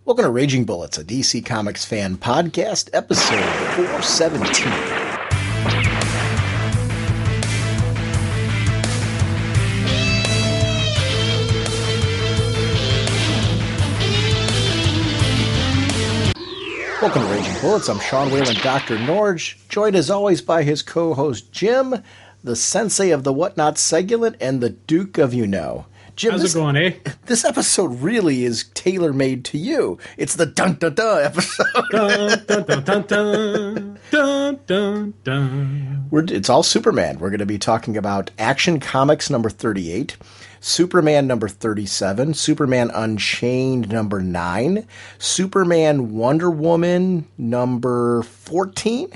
Welcome to Raging Bullets, a DC Comics fan podcast, episode 417. Welcome to Raging Bullets. I'm Sean Whalen, Dr. Norge, joined as always by his co-host Jim, the sensei of the Whatnot Segulent, and the Duke of You Know. Jim, how's it going, eh? This episode really is tailor-made to you. It's the dun-dun-dun episode. Dun, dun, dun, dun, dun, dun, dun, dun. It's all Superman. We're going to be talking about Action Comics number 38, Superman number 37, Superman Unchained number 9, Superman Wonder Woman number 14,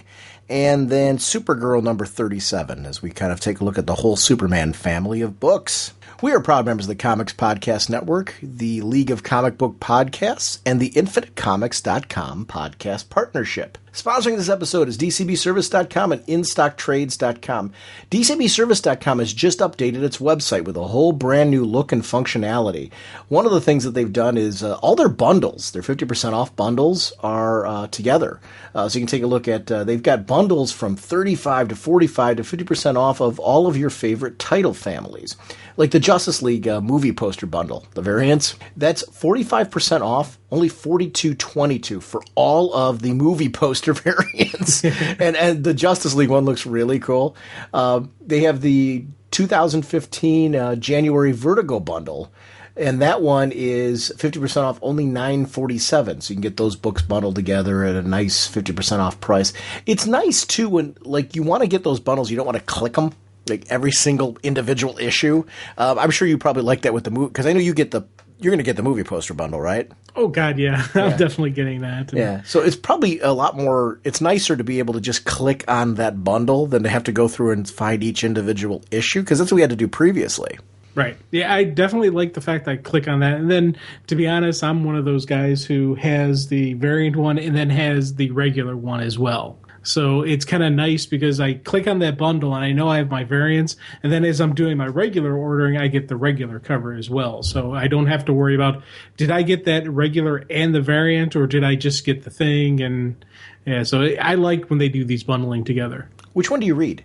and then Supergirl number 37, as we kind of take a look at the whole Superman family of books. We are proud members of the Comics Podcast Network, the League of Comic Book Podcasts, and the InfiniteComics.com podcast partnership. Sponsoring this episode is DCBService.com and InStockTrades.com. DCBService.com has just updated its website with a whole brand new look and functionality. One of the things that they've done is all their bundles, their 50% off bundles, are together. So you can take a look at, they've got bundles from 35 to 45 to 50% off of all of your favorite title families. Like the Justice League movie poster bundle, the variants, that's 45% off, only $42.22 for all of the movie poster variants. and the Justice League one looks really cool. They have the 2015 January Vertigo bundle, and that one is 50% off, only $9.47. So you can get those books bundled together at a nice 50% off price. It's nice, too, when like you want to get those bundles, you don't want to click them. Like every single individual issue. I'm sure you probably like that with the movie, because I know you're going to get the movie poster bundle, right? Oh, God, yeah. I'm definitely getting that. Yeah. So it's probably a lot more, it's nicer to be able to just click on that bundle than to have to go through and find each individual issue, because that's what we had to do previously. Right. Yeah, I definitely like the fact that I click on that. And then, to be honest, I'm one of those guys who has the variant one and then has the regular one as well. So it's kind of nice because I click on that bundle and I know I have my variants. And then as I'm doing my regular ordering, I get the regular cover as well. So I don't have to worry about, did I get that regular and the variant, or did I just get the thing? And yeah, so I like when they do these bundling together. Which one do you read?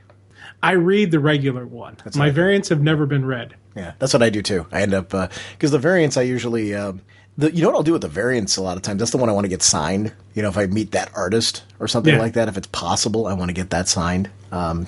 I read the regular one. My variants have never been read. Yeah, that's what I do too. I end up, because the variants I usually, you know what I'll do with the variants a lot of times? That's the one I want to get signed. You know, if I meet that artist or something like that, if it's possible, I want to get that signed.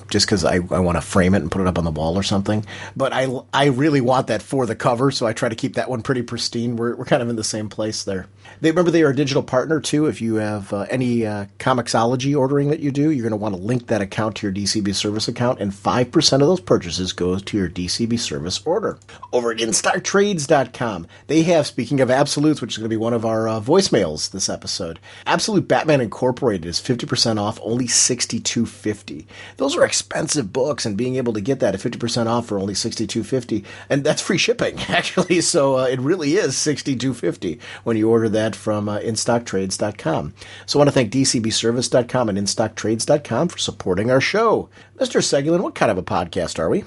Just because I want to frame it and put it up on the wall or something. But I really want that for the cover, so I try to keep that one pretty pristine. We're kind of in the same place there. They are a digital partner, too. If you have any Comixology ordering that you do, you're going to want to link that account to your DCB Service account, and 5% of those purchases goes to your DCB Service order. Over at InStockTrades.com, they have, speaking of Absolutes, which is going to be one of our voicemails this episode, Absolute Batman Incorporated is 50% off, only $62.50. Those are expensive books, and being able to get that at 50% off for only $62.50, and that's free shipping, actually, so it really is $62.50 when you order that from InStockTrades.com. So I want to thank DCBService.com and InStockTrades.com for supporting our show. Mr. Segulent, what kind of a podcast are we?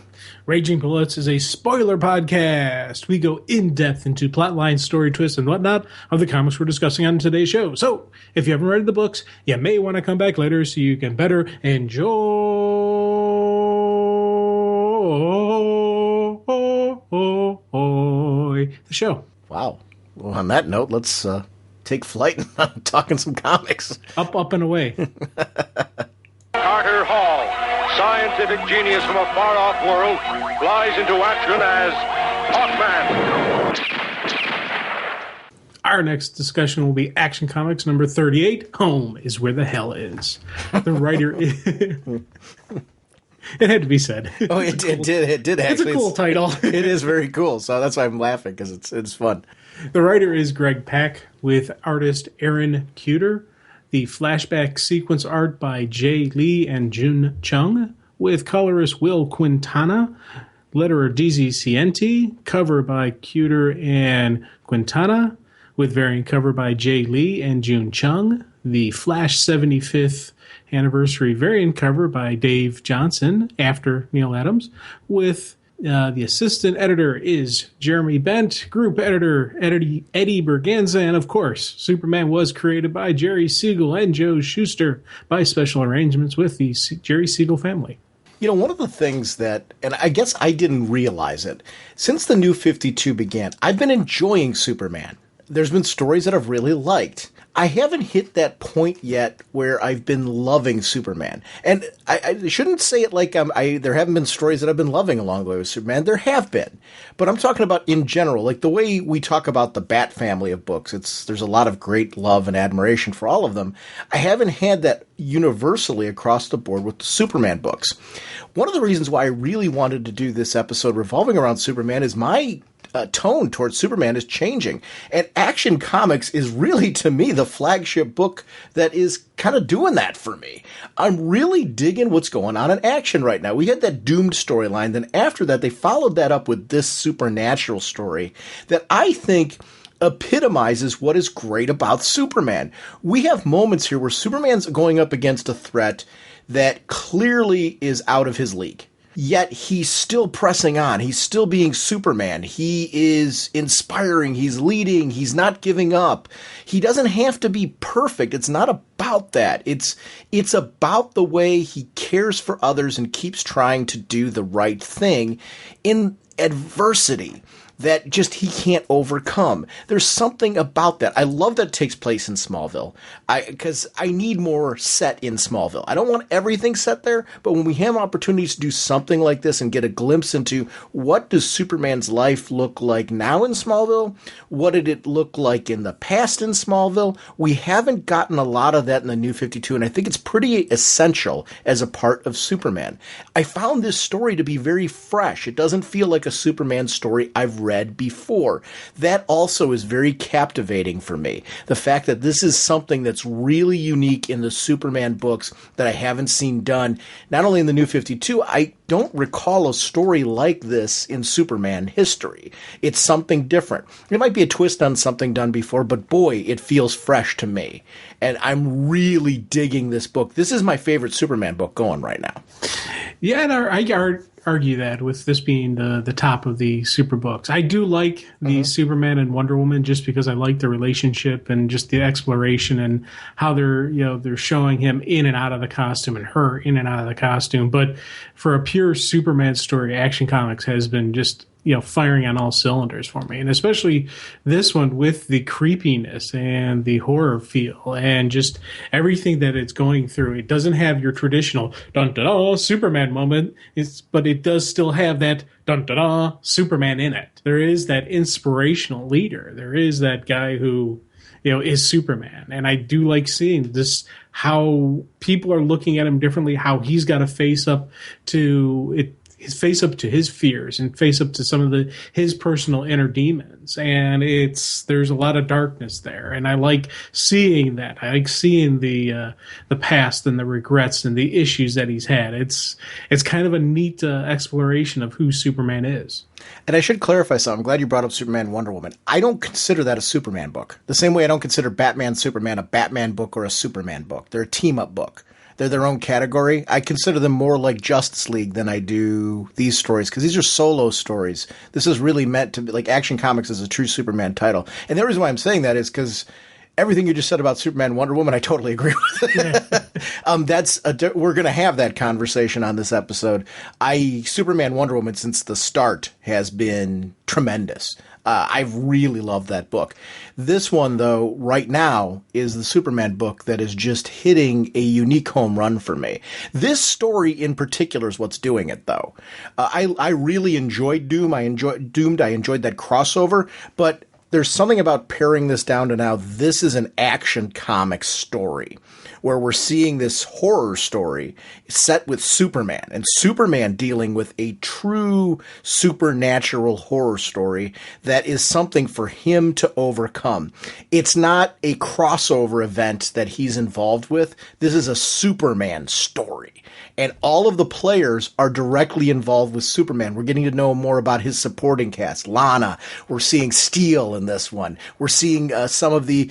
Raging Bullets is a spoiler podcast. We go in-depth into plotline, story twists, and whatnot of the comics we're discussing on today's show. So, if you haven't read the books, you may want to come back later so you can better enjoy the show. Wow. Well, on that note, let's take flight and talking some comics. Up, and away. Carter Hall, scientific genius from a far-off world, flies into action as Hawkman. Our next discussion will be Action Comics number 38, Home is Where the Hell Is. The writer is... It had to be said. Oh, it did actually. It's a cool title. It is very cool, so that's why I'm laughing, because it's fun. The writer is Greg Pak, with artist Aaron Kuder. The flashback sequence art by Jay Lee and Jun Chung, with colorist Will Quintana, letterer DZ Cienti, cover by Kuder and Quintana, with variant cover by Jay Lee and Jun Chung. The Flash 75th anniversary variant cover by Dave Johnson, after Neil Adams, with The assistant editor is Jeremy Bent, group editor Eddie Berganza, and of course, Superman was created by Jerry Siegel and Joe Shuster by special arrangements with the Jerry Siegel family. You know, one of the things that, and I guess I didn't realize it, since the New 52 began, I've been enjoying Superman. There's been stories that I've really liked. I haven't hit that point yet where I've been loving Superman. And I shouldn't say it like there haven't been stories that I've been loving along the way with Superman. There have been. But I'm talking about in general, like the way we talk about the Bat family of books. There's a lot of great love and admiration for all of them. I haven't had that universally across the board with the Superman books. One of the reasons why I really wanted to do this episode revolving around Superman is my tone towards Superman is changing. And Action Comics is really, to me, the flagship book that is kind of doing that for me. I'm really digging what's going on in Action right now. We had that Doomed storyline. Then after that, they followed that up with this supernatural story that I think epitomizes what is great about Superman. We have moments here where Superman's going up against a threat that clearly is out of his league. Yet he's still pressing on. He's still being Superman. He is inspiring. He's leading. He's not giving up. He doesn't have to be perfect. It's not about that. It's about the way he cares for others and keeps trying to do the right thing in adversity that just he can't overcome. There's something about that. I love that it takes place in Smallville. Because I need more set in Smallville. I don't want everything set there, but when we have opportunities to do something like this and get a glimpse into what does Superman's life look like now in Smallville, what did it look like in the past in Smallville, we haven't gotten a lot of that in the New 52, and I think it's pretty essential as a part of Superman. I found this story to be very fresh. It doesn't feel like a Superman story I've read before. That also is very captivating for me. The fact that this is something that's really unique in the Superman books that I haven't seen done, not only in the New 52, I don't recall a story like this in Superman history. It's something different. It might be a twist on something done before, but boy, it feels fresh to me. And I'm really digging this book. This is my favorite Superman book going right now. Yeah, and I argue that with this being the top of the super books. I do like the Superman and Wonder Woman just because I like the relationship and just the exploration and how they're showing him in and out of the costume and her in and out of the costume. But for a pure Superman story, Action Comics has been just firing on all cylinders for me. And especially this one with the creepiness and the horror feel and just everything that it's going through. It doesn't have your traditional dun-da-da Superman moment, but it does still have that dun-da-da Superman in it. There is that inspirational leader. There is that guy who is Superman. And I do like seeing this, how people are looking at him differently, how he's got to face up to it, face up to his fears and face up to some of his personal inner demons. And there's a lot of darkness there. And I like seeing that. I like seeing the past and the regrets and the issues that he's had. It's kind of a neat exploration of who Superman is. And I should clarify something. I'm glad you brought up Superman and Wonder Woman. I don't consider that a Superman book. The same way I don't consider Batman, Superman a Batman book or a Superman book. They're a team-up book. They're their own category. I consider them more like Justice League than I do these stories, because these are solo stories. This is really meant to be like Action Comics is a true Superman title. And the reason why I'm saying that is because everything you just said about Superman and Wonder Woman, I totally agree with. We're going to have that conversation on this episode. Superman Wonder Woman since the start has been tremendous. I've really loved that book. This one, though, right now is the Superman book that is just hitting a unique home run for me. This story in particular is what's doing it, though. I really enjoyed Doomed. I enjoyed that crossover, but there's something about paring this down to now. This is an Action Comics story where we're seeing this horror story set with Superman, and Superman dealing with a true supernatural horror story that is something for him to overcome. It's not a crossover event that he's involved with. This is a Superman story. And all of the players are directly involved with Superman. We're getting to know more about his supporting cast. Lana. We're seeing Steel in this one. We're seeing some of the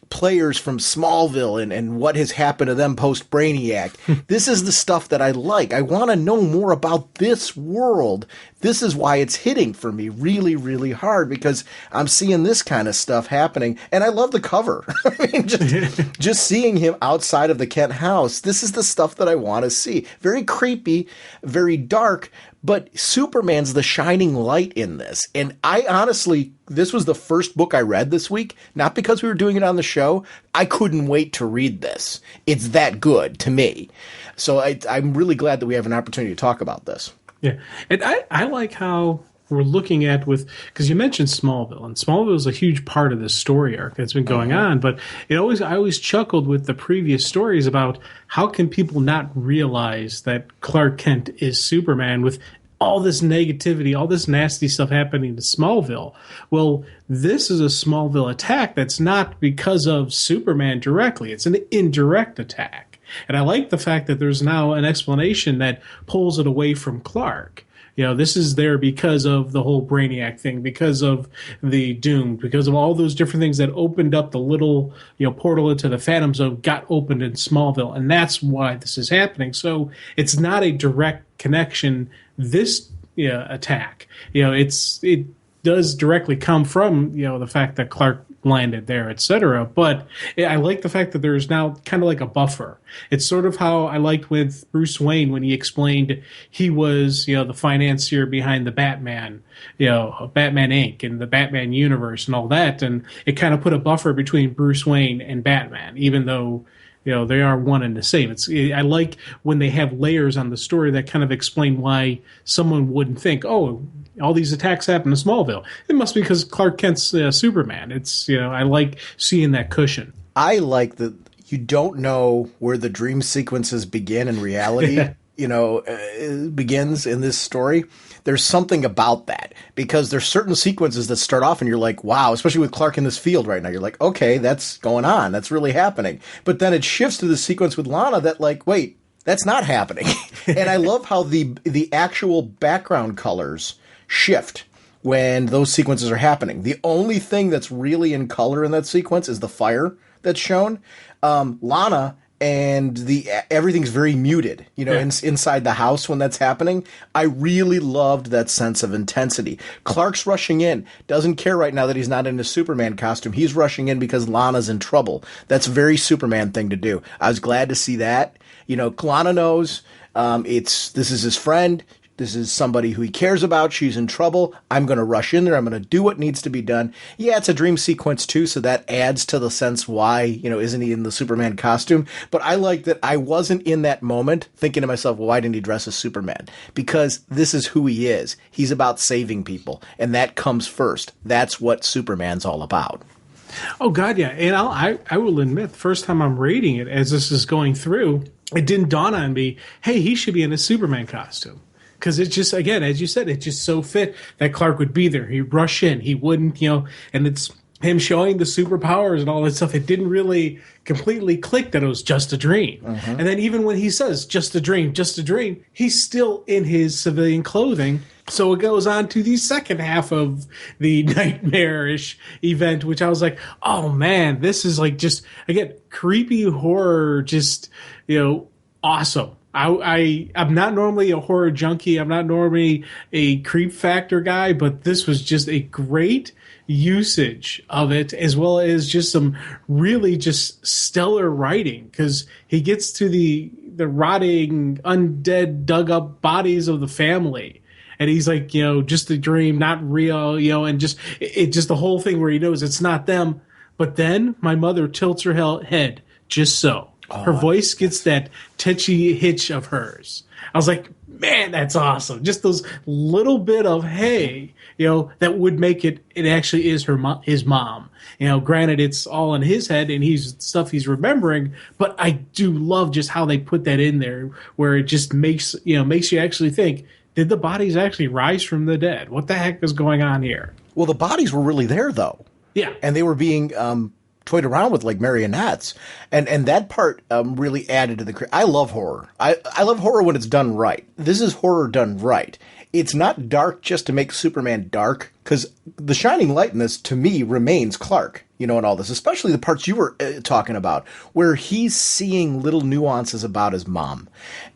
players from Smallville and what has happened to them post Brainiac. This is the stuff that I like. I want to know more about this world. This is why it's hitting for me really, really hard, because I'm seeing this kind of stuff happening. And I love the cover. I mean, just seeing him outside of the Kent house. This is the stuff that I want to see. Very creepy, very dark, but Superman's the shining light in this. And I honestly, this was the first book I read this week, not because we were doing it on the show. I couldn't wait to read this. It's that good to me. So I'm really glad that we have an opportunity to talk about this. Yeah. And I like how we're looking at because you mentioned Smallville, and Smallville is a huge part of this story arc that's been going on, but I always chuckled with the previous stories about how can people not realize that Clark Kent is Superman with all this negativity, all this nasty stuff happening to Smallville. Well, this is a Smallville attack that's not because of Superman directly. It's an indirect attack. And I like the fact that there's now an explanation that pulls it away from Clark. This is there because of the whole Brainiac thing, because of the Doomed, because of all those different things that opened up the little, portal into the Phantom Zone got opened in Smallville. And that's why this is happening. So it's not a direct connection, this attack. It does directly come from, the fact that Clark landed there, etc. But I like the fact that there's now kind of like a buffer. It's sort of how I liked with Bruce Wayne when he explained he was, the financier behind the Batman, Batman Inc. and the Batman universe and all that. And it kind of put a buffer between Bruce Wayne and Batman, even though they are one and the same. I like when they have layers on the story that kind of explain why someone wouldn't think, oh, all these attacks happen to Smallville. It must be because Clark Kent's Superman. I like seeing that cushion. I like that you don't know where the dream sequences begin in reality. Begins in this story. There's something about that, because there's certain sequences that start off and you're like, wow, especially with Clark in this field right now. You're like, okay, that's going on. That's really happening. But then it shifts to the sequence with Lana that like, wait, that's not happening. And I love how the actual background colors shift when those sequences are happening. The only thing that's really in color in that sequence is the fire that's shown. Lana and everything's very muted, inside the house when that's happening. I really loved that sense of intensity. Clark's rushing in, doesn't care right now that he's not in his Superman costume. He's rushing in because Lana's in trouble. That's a very Superman thing to do. I was glad to see that. Lana knows this is his friend. This is somebody who he cares about. She's in trouble. I'm going to rush in there. I'm going to do what needs to be done. Yeah, it's a dream sequence too, so that adds to the sense why, isn't he in the Superman costume? But I like that I wasn't in that moment thinking to myself, well, why didn't he dress as Superman? Because this is who he is. He's about saving people, and that comes first. That's what Superman's all about. Oh, God, yeah. And I will admit, the first time I'm reading it, as this is going through, it didn't dawn on me, hey, he should be in a Superman costume. Because it's just, again, as you said, it just so fit that Clark would be there. He'd rush in. He wouldn't, and it's him showing the superpowers and all that stuff. It didn't really completely click that it was just a dream. Mm-hmm. And then even when he says, just a dream, he's still in his civilian clothing. So it goes on to the second half of the nightmarish event, which I was like, oh, man, this is like just, again, creepy horror, just, awesome. I'm not normally a horror junkie. I'm not normally a creep factor guy, but this was just a great usage of it, as well as just some really just stellar writing, because he gets to the rotting, undead, dug up bodies of the family. And he's like, just a dream, not real, and just the whole thing where he knows it's not them. But then my mother tilts her head just so. Her voice gets that tetchy hitch of hers. I was like, man, that's awesome. Just those little bit of, hey, that would make it actually is his mom. Granted, it's all in his head and stuff he's remembering, but I do love just how they put that in there, where it just makes you actually think, did the bodies actually rise from the dead? What the heck is going on here? Well, the bodies were really there, though. Yeah. And they were being toyed around with like marionettes, and that part really added to the. I love horror. I love horror when it's done right. This is horror done right. it's not dark just to make Superman dark, because the shining light in this, to me, remains Clark, in all this, especially the parts you were talking about, where he's seeing little nuances about his mom,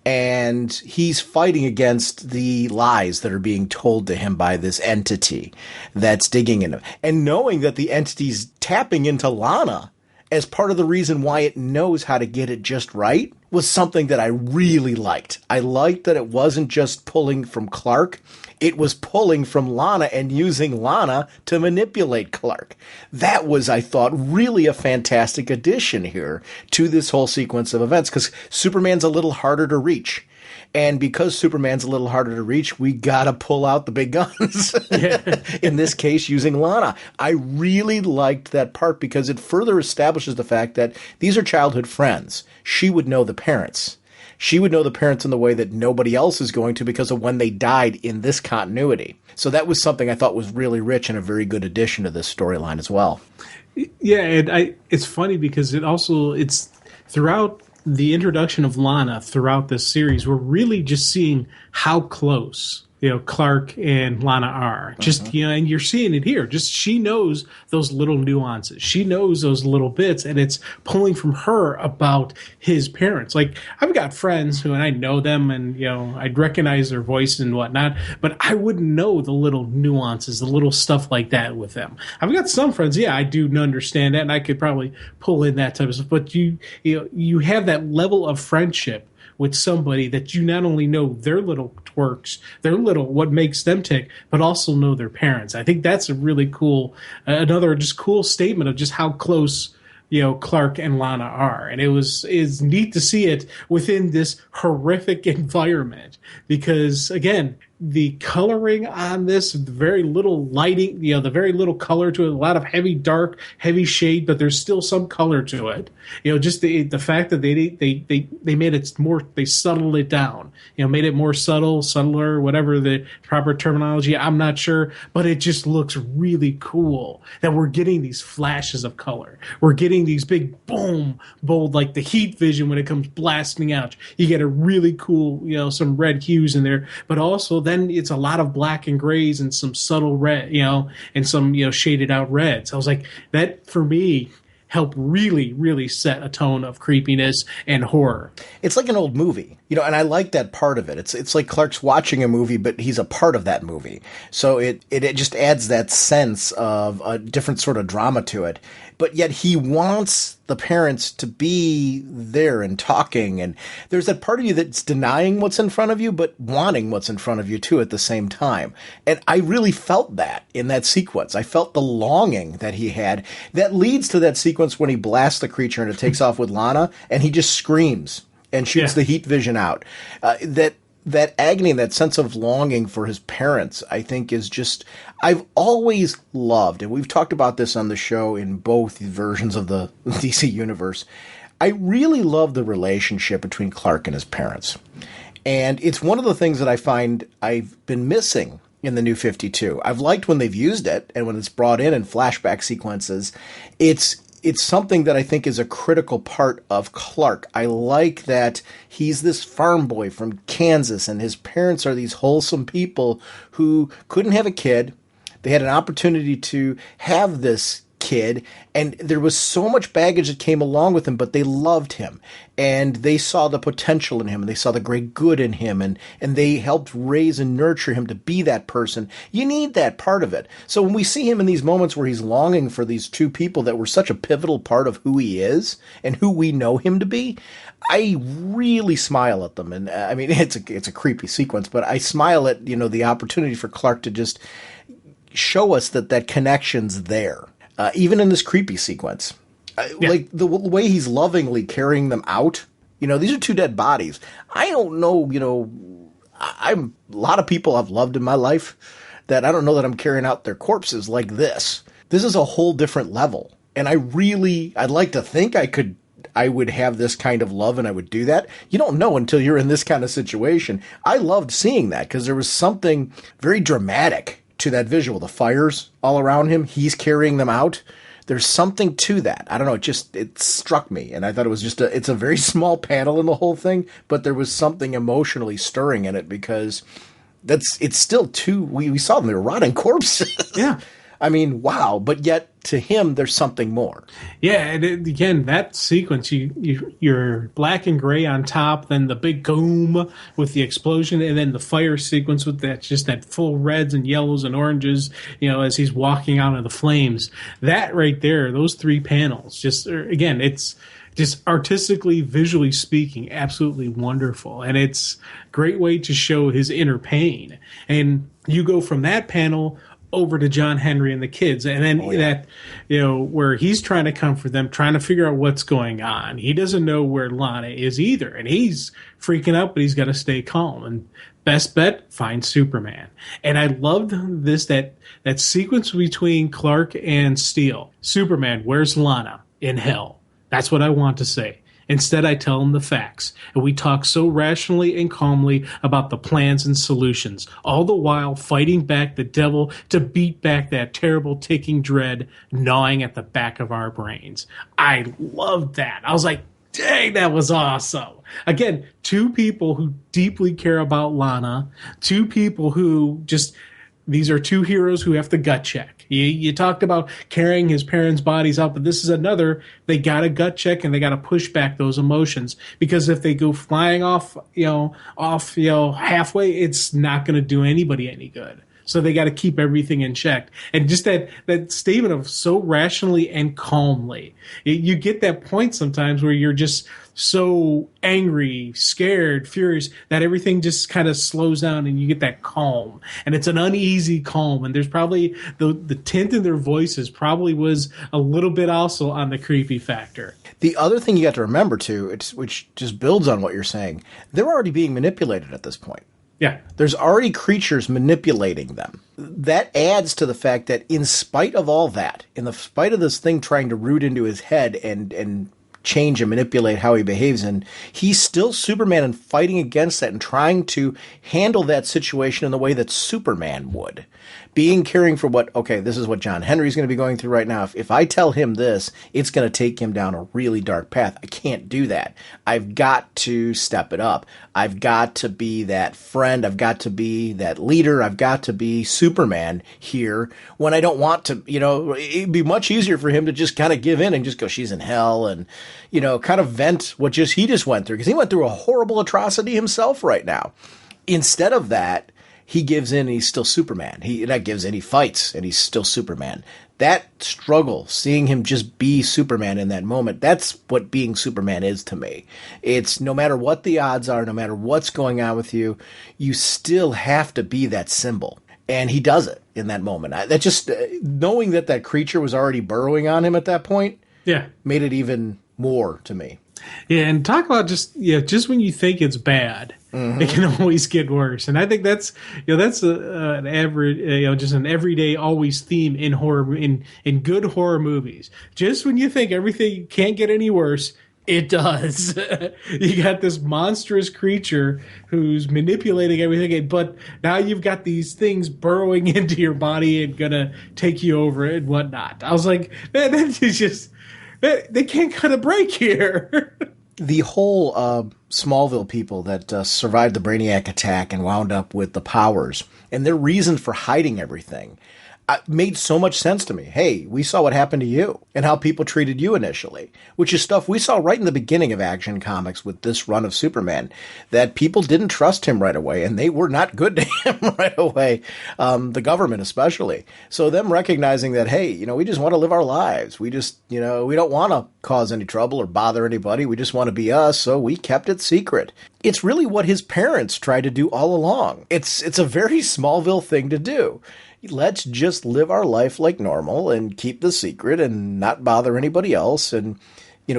and he's fighting against the lies that are being told to him by this entity that's digging in him, and knowing that the entity's tapping into Lana as part of the reason why it knows how to get it just right was something that I really liked. I liked that it wasn't just pulling from Clark. It was pulling from Lana and using Lana to manipulate Clark. That was, I thought, really a fantastic addition here to this whole sequence of events, because Superman's a little harder to reach. And because Superman's a little harder to reach, we gotta pull out the big guns. In this case, using Lana. I really liked that part because it further establishes the fact that these are childhood friends. She would know the parents. She would know the parents in the way that nobody else is going to because of when they died in this continuity. So that was something I thought was really rich and a very good addition to this storyline as well. Yeah, and it's funny because it's throughout the introduction of Lana throughout this series, we're really just seeing how close, Clark and Lana are. Just, and you're seeing it here. Just she knows those little nuances. She knows those little bits, and it's pulling from her about his parents. Like, I've got friends and I know them, and, I'd recognize their voice and whatnot, but I wouldn't know the little nuances, the little stuff like that with them. I've got some friends, I do understand that, and I could probably pull in that type of stuff, but you have that level of friendship with somebody that you not only know their little quirks, their little what makes them tick, but also know their parents. I think that's a really cool, another just cool statement of just how close Clark and Lana are. And it's neat to see it within this horrific environment because, again, the coloring on this, very little lighting, the very little color to it, a lot of heavy dark, heavy shade, but there's still some color to it. Just the fact that they made it more, they settled it down, made it more subtler, whatever the proper terminology, I'm not sure, but it just looks really cool that we're getting these flashes of color. We're getting these big boom, bold, like the heat vision when it comes blasting out. You get a really cool, some red hues in there, but also then it's a lot of black and grays and some subtle red, and some, shaded out reds. I was like, that for me helped really, really set a tone of creepiness and horror. It's like an old movie, and I like that part of it. It's like Clark's watching a movie, but he's a part of that movie. So it just adds that sense of a different sort of drama to it. But yet he wants the parents to be there and talking. And there's that part of you that's denying what's in front of you, but wanting what's in front of you too at the same time. And I really felt that in that sequence. I felt the longing that he had. That leads to that sequence when he blasts the creature and it takes off with Lana and he just screams and shoots the heat vision out. That agony, that sense of longing for his parents, I think is just, I've always loved, and we've talked about this on the show in both versions of the DC universe, I really love the relationship between Clark and his parents. And it's one of the things that I find I've been missing in the New 52. I've liked when they've used it, and when it's brought in flashback sequences, it's something that I think is a critical part of Clark. I like that he's this farm boy from Kansas, and his parents are these wholesome people who couldn't have a kid. They had an opportunity to have this kid, and there was so much baggage that came along with him, but they loved him, and they saw the potential in him, and they saw the great good in him, and they helped raise and nurture him to be that person. You need that part of it. So when we see him in these moments where he's longing for these two people that were such a pivotal part of who he is and who we know him to be, I really smile at them. And I mean, it's a creepy sequence, but I smile at, the opportunity for Clark to just show us that connection's there. Even in this creepy sequence, like the way he's lovingly carrying them out, these are two dead bodies. I don't know, a lot of people I've loved in my life that I don't know that I'm carrying out their corpses like this. This is a whole different level. And I'd like to think I would have this kind of love and I would do that. You don't know until you're in this kind of situation. I loved seeing that because there was something very dramatic to that visual, the fires all around him, he's carrying them out. There's something to that. I don't know. It struck me. And I thought it was it's a very small panel in the whole thing, but there was something emotionally stirring in it because it's still we saw them, they were rotting corpses. Yeah. I mean, wow. But yet, to him, there's something more. Yeah, and again, that sequence, you're black and gray on top, then the big boom with the explosion, and then the fire sequence with that full reds and yellows and oranges, as he's walking out of the flames. That right there, those 3 panels, again, it's just artistically, visually speaking, absolutely wonderful. And it's a great way to show his inner pain. And you go from that panel over to John Henry and the kids, and then that where he's trying to comfort them, trying to figure out what's going on. He doesn't know where Lana is either, and he's freaking out, but he's got to stay calm. And best bet, find Superman. And I loved that sequence between Clark and Steel. Superman, where's Lana? In hell. That's what I want to say. Instead, I tell him the facts, and we talk so rationally and calmly about the plans and solutions, all the while fighting back the devil to beat back that terrible ticking dread gnawing at the back of our brains. I loved that. I was like, dang, that was awesome. Again, 2 people who deeply care about Lana, 2 people who these are 2 heroes who have to gut check. You talked about carrying his parents' bodies out, but this is another. They got to gut check and they got to push back those emotions, because if they go flying off halfway, it's not going to do anybody any good. So they got to keep everything in check. And just that statement of so rationally and calmly, you get that point sometimes where you're just so angry, scared, furious, that everything just kind of slows down and you get that calm. And it's an uneasy calm. And there's probably the tint in their voices probably was a little bit also on the creepy factor. The other thing you got to remember, too, which just builds on what you're saying, they're already being manipulated at this point. Yeah. There's already creatures manipulating them. That adds to the fact that in spite of all that, in the spite of this thing trying to root into his head and change and manipulate how he behaves, and he's still Superman and fighting against that and trying to handle that situation in the way that Superman would. Caring for this is what John Henry's going to be going through right now. If I tell him this, it's going to take him down a really dark path. I can't do that. I've got to step it up. I've got to be that friend. I've got to be that leader. I've got to be Superman here when I don't want to, it'd be much easier for him to just kind of give in and just go, she's in hell, and, kind of vent what he just went through, because he went through a horrible atrocity himself right now. Instead of that, he gives in and he's still Superman. He fights and he's still Superman. That struggle, seeing him just be Superman in that moment, that's what being Superman is to me. It's no matter what the odds are, no matter what's going on with you, you still have to be that symbol. And he does it in that moment. That just, knowing that creature was already burrowing on him at that point, made it even more to me. Yeah, and talk about just when you think it's bad, it can always get worse. And I think that's an average, just an everyday always theme in horror, in good horror movies. Just when you think everything can't get any worse, it does. You got this monstrous creature who's manipulating everything, but now you've got these things burrowing into your body and gonna take you over and whatnot. I was like, man, that is just. They can't cut a break here. The whole Smallville people that survived the Brainiac attack and wound up with the powers, and their reason for hiding everything, made so much sense to me. Hey, we saw what happened to you and how people treated you initially, which is stuff we saw right in the beginning of Action Comics with this run of Superman, that people didn't trust him right away, and they were not good to him right away, the government especially. So them recognizing that, hey, we just want to live our lives. We just, we don't want to cause any trouble or bother anybody. We just want to be us, so we kept it secret. It's really what his parents tried to do all along. It's a very Smallville thing to do. Let's just live our life like normal and keep the secret and not bother anybody else, and,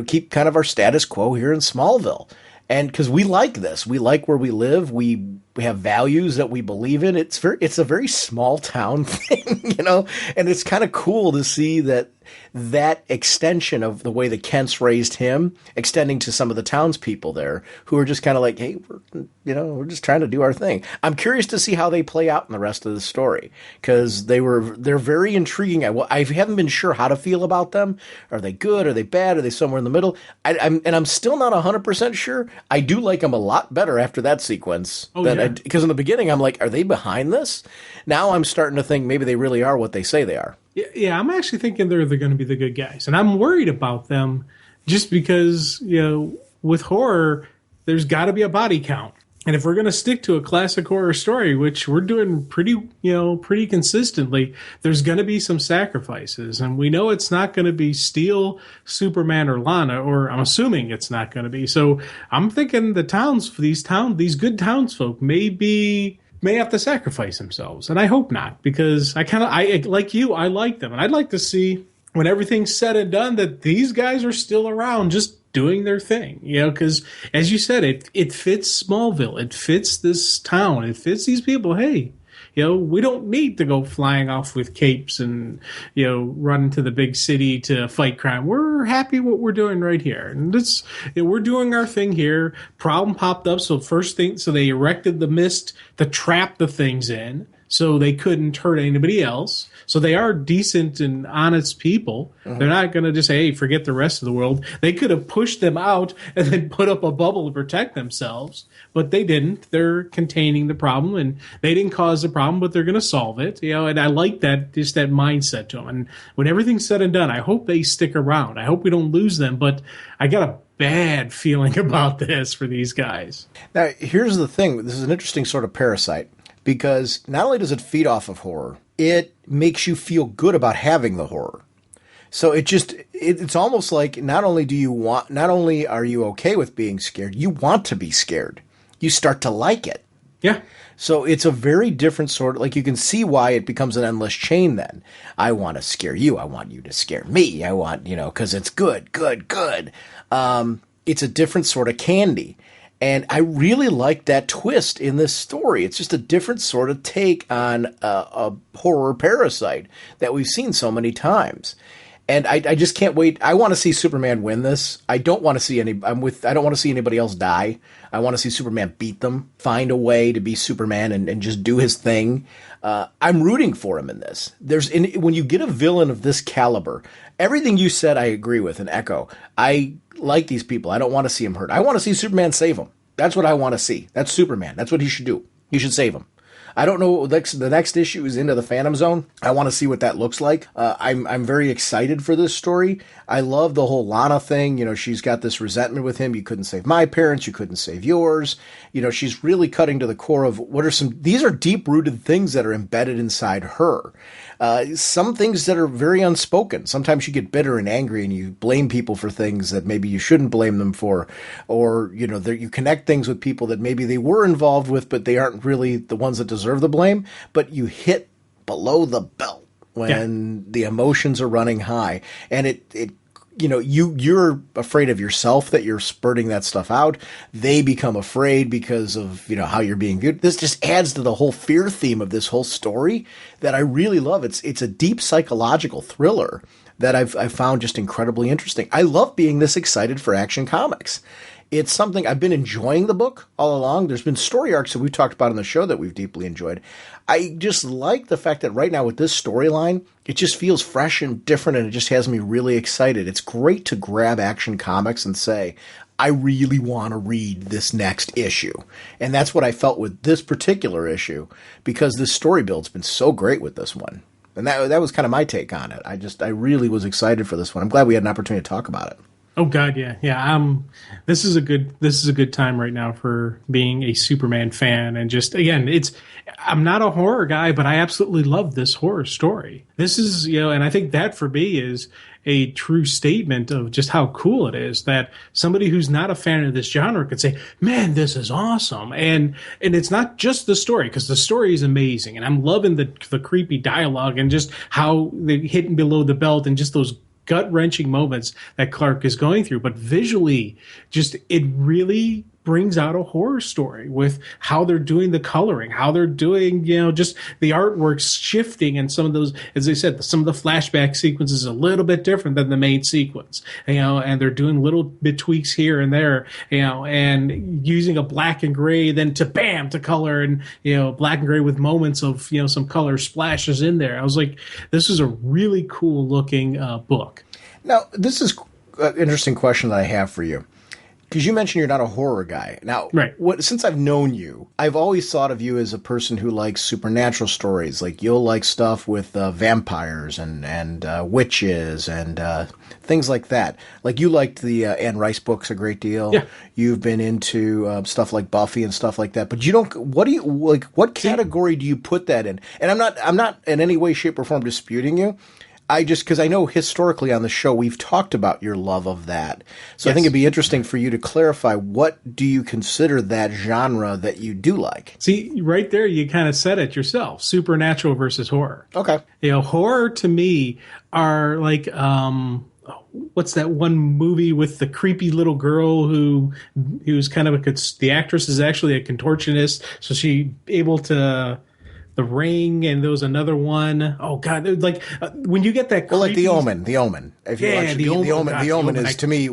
keep kind of our status quo here in Smallville. And because we like this, we like where we live. We have values that we believe in. It's a very small town thing, and it's kind of cool to see that that extension of the way the Kents raised him, extending to some of the townspeople there who are just kind of like, hey, we're just trying to do our thing. I'm curious to see how they play out in the rest of the story, because they're very intriguing. I haven't been sure how to feel about them. Are they good? Are they bad? Are they somewhere in the middle? I'm still not 100% sure. I do like them a lot better after that sequence. Because in the beginning, I'm like, are they behind this? Now I'm starting to think maybe they really are what they say they are. Yeah, I'm actually thinking they're going to be the good guys. And I'm worried about them just because, with horror, there's got to be a body count. And if we're going to stick to a classic horror story, which we're doing pretty consistently, there's going to be some sacrifices. And we know it's not going to be Steel, Superman, or Lana, or I'm assuming it's not going to be. So I'm thinking these good townsfolk may have to sacrifice themselves. And I hope not, because I like you, I like them. And I'd like to see, when everything's said and done, that these guys are still around just doing their thing, because as you said, it fits Smallville, it fits this town, it fits these people. Hey, we don't need to go flying off with capes and run to the big city to fight crime. We're happy what we're doing right here, and we're doing our thing here. Problem popped up, so they erected the mist to trap the things in, so they couldn't hurt anybody else. So they are decent and honest people. Mm-hmm. They're not going to just say, hey, forget the rest of the world. They could have pushed them out and then put up a bubble to protect themselves, but they didn't. They're containing the problem, and they didn't cause the problem, but they're going to solve it. And I like that, just that mindset to them. And when everything's said and done, I hope they stick around. I hope we don't lose them, but I got a bad feeling about this for these guys. Now, here's the thing. This is an interesting sort of parasite, because not only does it feed off of horror, it makes you feel good about having the horror. So it's almost like not only are you okay with being scared, you want to be scared. You start to like it. Yeah. So it's a very different sort of, like, you can see why it becomes an endless chain then. I want to scare you. I want you to scare me. I want, because it's good. It's a different sort of candy. And I really like that twist in this story. It's just a different sort of take on a horror parasite that we've seen so many times. And I just can't wait. I want to see Superman win this. I don't want to see I don't want to see anybody else die. I want to see Superman beat them, find a way to be Superman and just do his thing. I'm rooting for him in this. When you get a villain of this caliber, everything you said I agree with and echo. I like these people. I don't want to see him hurt. I want to see Superman save him. That's what I want to see. That's Superman. That's what he should do. He should save him. I don't know. The next issue is Into the Phantom Zone. I want to see what that looks like. I'm very excited for this story. I love the whole Lana thing. She's got this resentment with him. You couldn't save my parents. You couldn't save yours. She's really cutting to the core of these are deep-rooted things that are embedded inside her. Some things that are very unspoken. Sometimes you get bitter and angry and you blame people for things that maybe you shouldn't blame them for. Or, you connect things with people that maybe they were involved with, but they aren't really the ones that deserve the blame. But you hit below the belt when the emotions are running high. And you're afraid of yourself that you're spurting that stuff out. They become afraid because of, how you're being viewed. This just adds to the whole fear theme of this whole story that I really love. It's a deep psychological thriller that I've found just incredibly interesting. I love being this excited for Action Comics. It's something I've been enjoying the book all along. There's been story arcs that we've talked about on the show that we've deeply enjoyed. I just like the fact that right now with this storyline, it just feels fresh and different, and it just has me really excited. It's great to grab Action Comics and say, I really want to read this next issue. And that's what I felt with this particular issue, because this story build's been so great with this one. And that was kind of my take on it. I really was excited for this one. I'm glad we had an opportunity to talk about it. Oh God, yeah. This is a good time right now for being a Superman fan, and just again, I'm not a horror guy, but I absolutely love this horror story. This is, and I think that for me is a true statement of just how cool it is that somebody who's not a fan of this genre could say, man, this is awesome. And it's not just the story, because the story is amazing, and I'm loving the creepy dialogue and just how they're hitting below the belt and just those gut-wrenching moments that Clark is going through. But visually, just it really brings out a horror story with how they're doing the coloring, how they're doing, just the artwork's shifting, and some of those, as I said, some of the flashback sequences a little bit different than the main sequence, and they're doing little bit tweaks here and there, and using a black and gray then to bam to color, and black and gray with moments of some color splashes in there. I was like, this is a really cool looking book. Now, this is an interesting question that I have for you. Because you mentioned you're not a horror guy. Now, right. Since I've known you, I've always thought of you as a person who likes supernatural stories. Like, you'll like stuff with vampires and witches and things like that. Like, you liked the Anne Rice books a great deal. Yeah. You've been into stuff like Buffy and stuff like that. But you don't. What do you like? What category do you put that in? And I'm not in any way, shape, or form disputing you. Because I know historically on the show we've talked about your love of that. So yes. I think it'd be interesting for you to clarify, what do you consider that genre that you do like? See, right there you kind of said it yourself, supernatural versus horror. Okay. Horror to me are like, what's that one movie with the creepy little girl who's kind of the actress is actually a contortionist, so she able to... The Ring, and there was another one. Oh God! Like when you get that, creepy... well, like The Omen. The Omen. If you watch The Omen. The Omen is to me.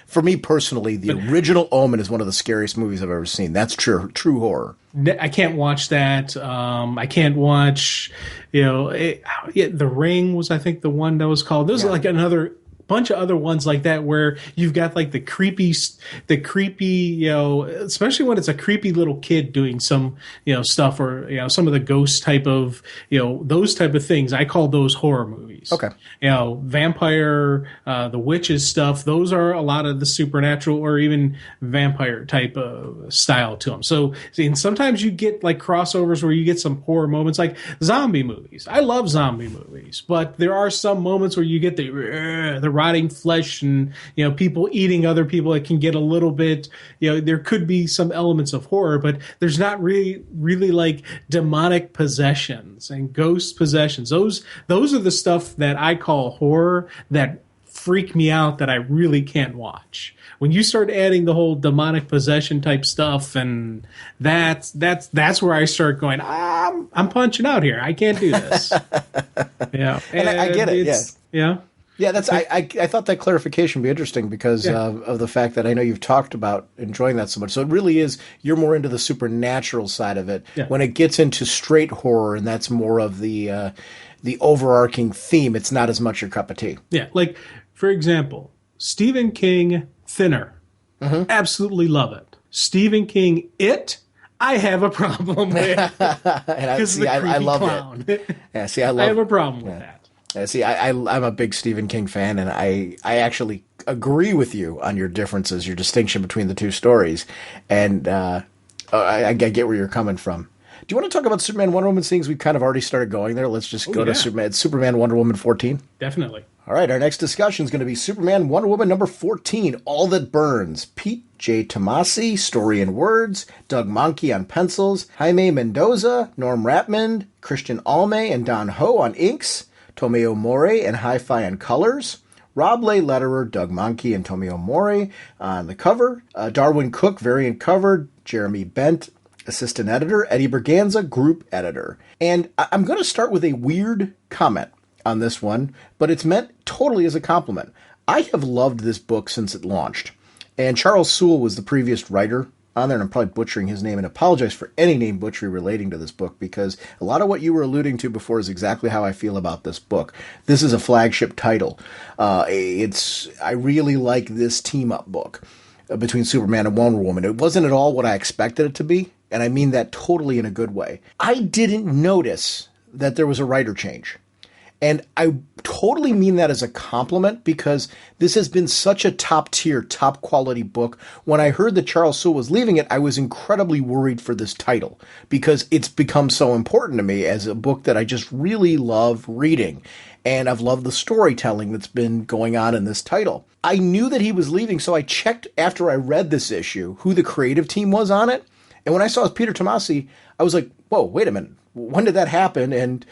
For me personally, the original Omen is one of the scariest movies I've ever seen. That's true horror. I can't watch that. I can't watch. The Ring was, I think, the one that was called. There's like another bunch of other ones like that where you've got like the creepy, especially when it's a creepy little kid doing some, stuff, or, some of the ghost type of, those type of things. I call those horror movies. Okay. Vampire, the witches stuff. Those are a lot of the supernatural or even vampire type of style to them. So, and sometimes you get like crossovers where you get some horror moments, like zombie movies. I love zombie movies, but there are some moments where you get the rotting flesh and people eating other people. It can get a little bit, there could be some elements of horror, but there's not really like demonic possessions and ghost possessions. Those are the stuff that I call horror that freak me out, that I really can't watch. When you start adding the whole demonic possession type stuff, and that's where I start going, I'm punching out here. I can't do this. Yeah, and I get it. Yeah. Yeah, that's. I thought that clarification would be interesting because of the fact that I know you've talked about enjoying that so much. So it really is, you're more into the supernatural side of it. Yeah. When it gets into straight horror, and that's more of the overarching theme, it's not as much your cup of tea. Yeah, like, for example, Stephen King, Thinner. Mm-hmm. Absolutely love it. Stephen King, It, I have a problem with. I love it. Yeah, see, I have a problem with that. See, I'm a big Stephen King fan, and I actually agree with you on your differences, your distinction between the two stories, and I get where you're coming from. Do you want to talk about Superman, Wonder Woman, seeing as we've kind of already started going there? Let's just go to Superman, Wonder Woman 14. Definitely. All right, our next discussion is going to be Superman, Wonder Woman number 14, All That Burns. Pete J. Tomasi, story and words. Doug Mahnke on pencils. Jaime Mendoza, Norm Rapmund, Christian Almay, and Don Ho on inks. Tomeo Morey and Hi-Fi on colors. Rob Lay letterer, Doug Mahnke and Tomeo Morey on the cover. Darwin Cook, variant cover. Jeremy Bent, assistant editor. Eddie Berganza, group editor. And I'm going to start with a weird comment on this one, but it's meant totally as a compliment. I have loved this book since it launched. And Charles Soule was the previous writer on there, and I'm probably butchering his name, and apologize for any name butchery relating to this book, because a lot of what you were alluding to before is exactly how I feel about this book. This is a flagship title. I really like this team-up book between Superman and Wonder Woman. It wasn't at all what I expected it to be, and I mean that totally in a good way. I didn't notice that there was a writer change. And I totally mean that as a compliment, because this has been such a top-tier, top-quality book. When I heard that Charles Soule was leaving it, I was incredibly worried for this title, because it's become so important to me as a book that I just really love reading. And I've loved the storytelling that's been going on in this title. I knew that he was leaving, so I checked after I read this issue who the creative team was on it. And when I saw it was Peter Tomasi, I was like, whoa, wait a minute. When did that happen? And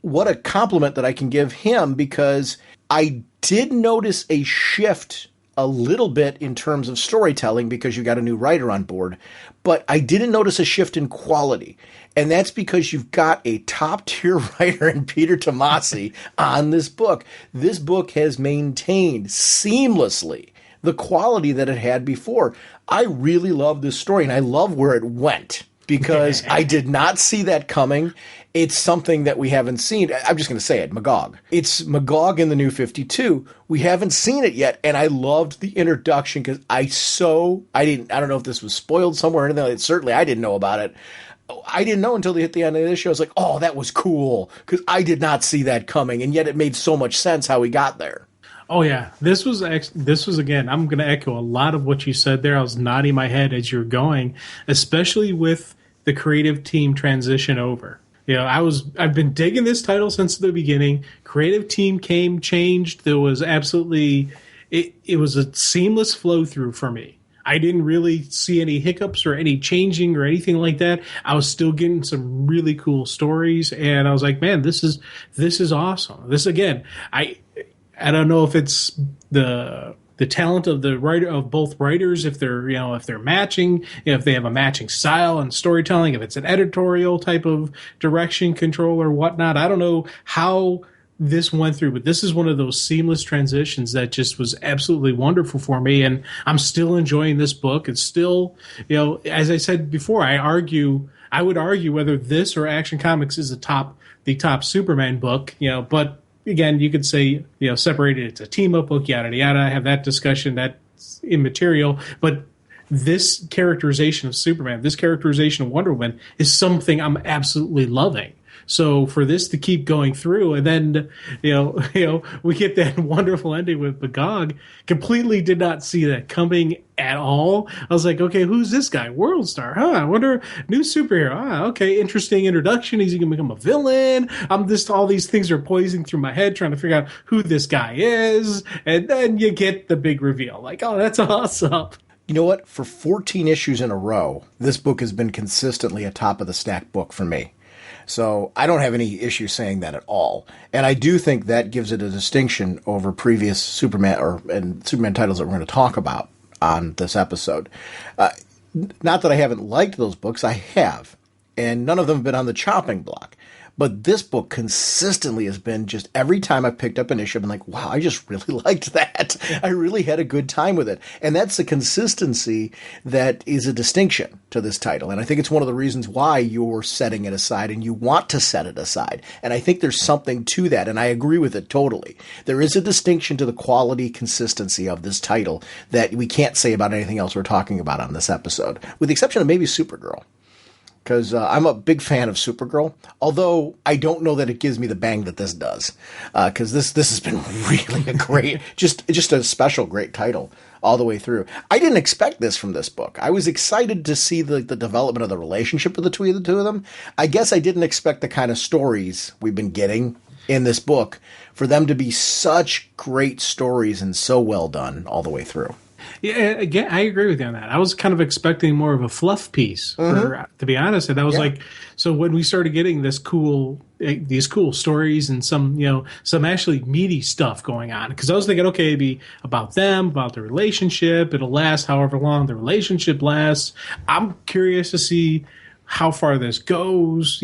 what a compliment that I can give him, because I did notice a shift a little bit in terms of storytelling because you got a new writer on board, but I didn't notice a shift in quality. And that's because you've got a top-tier writer in Peter Tomasi on this book. This book has maintained seamlessly the quality that it had before. I really love this story, and I love where it went because I did not see that coming. It's something that we haven't seen. I'm just going to say it, Magog. It's Magog in the New 52. We haven't seen it yet, and I loved the introduction because I don't know if this was spoiled somewhere or anything. Certainly I didn't know about it. I didn't know until they hit the end of this show. I was like, oh, that was cool because I did not see that coming, and yet it made so much sense how we got there. Oh yeah, this was again. I'm going to echo a lot of what you said there. I was nodding my head as you're going, especially with the creative team transition over. You know, I've been digging this title since the beginning. Creative team changed. There was absolutely it was a seamless flow through for me. I didn't really see any hiccups or any changing or anything like that. I was still getting some really cool stories, and I was like, man, this is awesome. This again, I don't know if it's the talent of the writer of both writers, if they're matching, if they have a matching style and storytelling, if it's an editorial type of direction control or whatnot. I don't know how this went through, but this is one of those seamless transitions that just was absolutely wonderful for me, and I'm still enjoying this book. It's still, as I said before, I would argue whether this or Action Comics is the top Superman book, but again, you could say, separated, it's a team-up book, yada, yada, have that discussion, that's immaterial. But this characterization of Superman, this characterization of Wonder Woman is something I'm absolutely loving. So for this to keep going through, and then, we get that wonderful ending with Magog, completely did not see that coming at all. I was like, okay, who's this guy? World Star, huh? I wonder, new superhero. Okay, interesting introduction. Is he going to become a villain? All these things are poising through my head, trying to figure out who this guy is. And then you get the big reveal. Like, oh, that's awesome. You know what? For 14 issues in a row, this book has been consistently a top of the stack book for me. So I don't have any issue saying that at all. And I do think that gives it a distinction over previous Superman titles that we're going to talk about on this episode. Not that I haven't liked those books. I have. And none of them have been on the chopping block. But this book consistently has been just every time I've picked up an issue, I've been like, wow, I just really liked that. I really had a good time with it. And that's the consistency that is a distinction to this title. And I think it's one of the reasons why you're setting it aside and you want to set it aside. And I think there's something to that. And I agree with it totally. There is a distinction to the quality consistency of this title that we can't say about anything else we're talking about on this episode, with the exception of maybe Supergirl. Because I'm a big fan of Supergirl, although I don't know that it gives me the bang that this does. Because this has been really a great, just a special great title all the way through. I didn't expect this from this book. I was excited to see the development of the relationship of the two of them. I guess I didn't expect the kind of stories we've been getting in this book for them to be such great stories and so well done all the way through. Yeah, again, I agree with you on that. I was kind of expecting more of a fluff piece, to be honest. And I was like, so when we started getting these cool stories and some actually meaty stuff going on, because I was thinking, okay, it'd be about them, about the relationship. It'll last however long the relationship lasts. I'm curious to see how far this goes.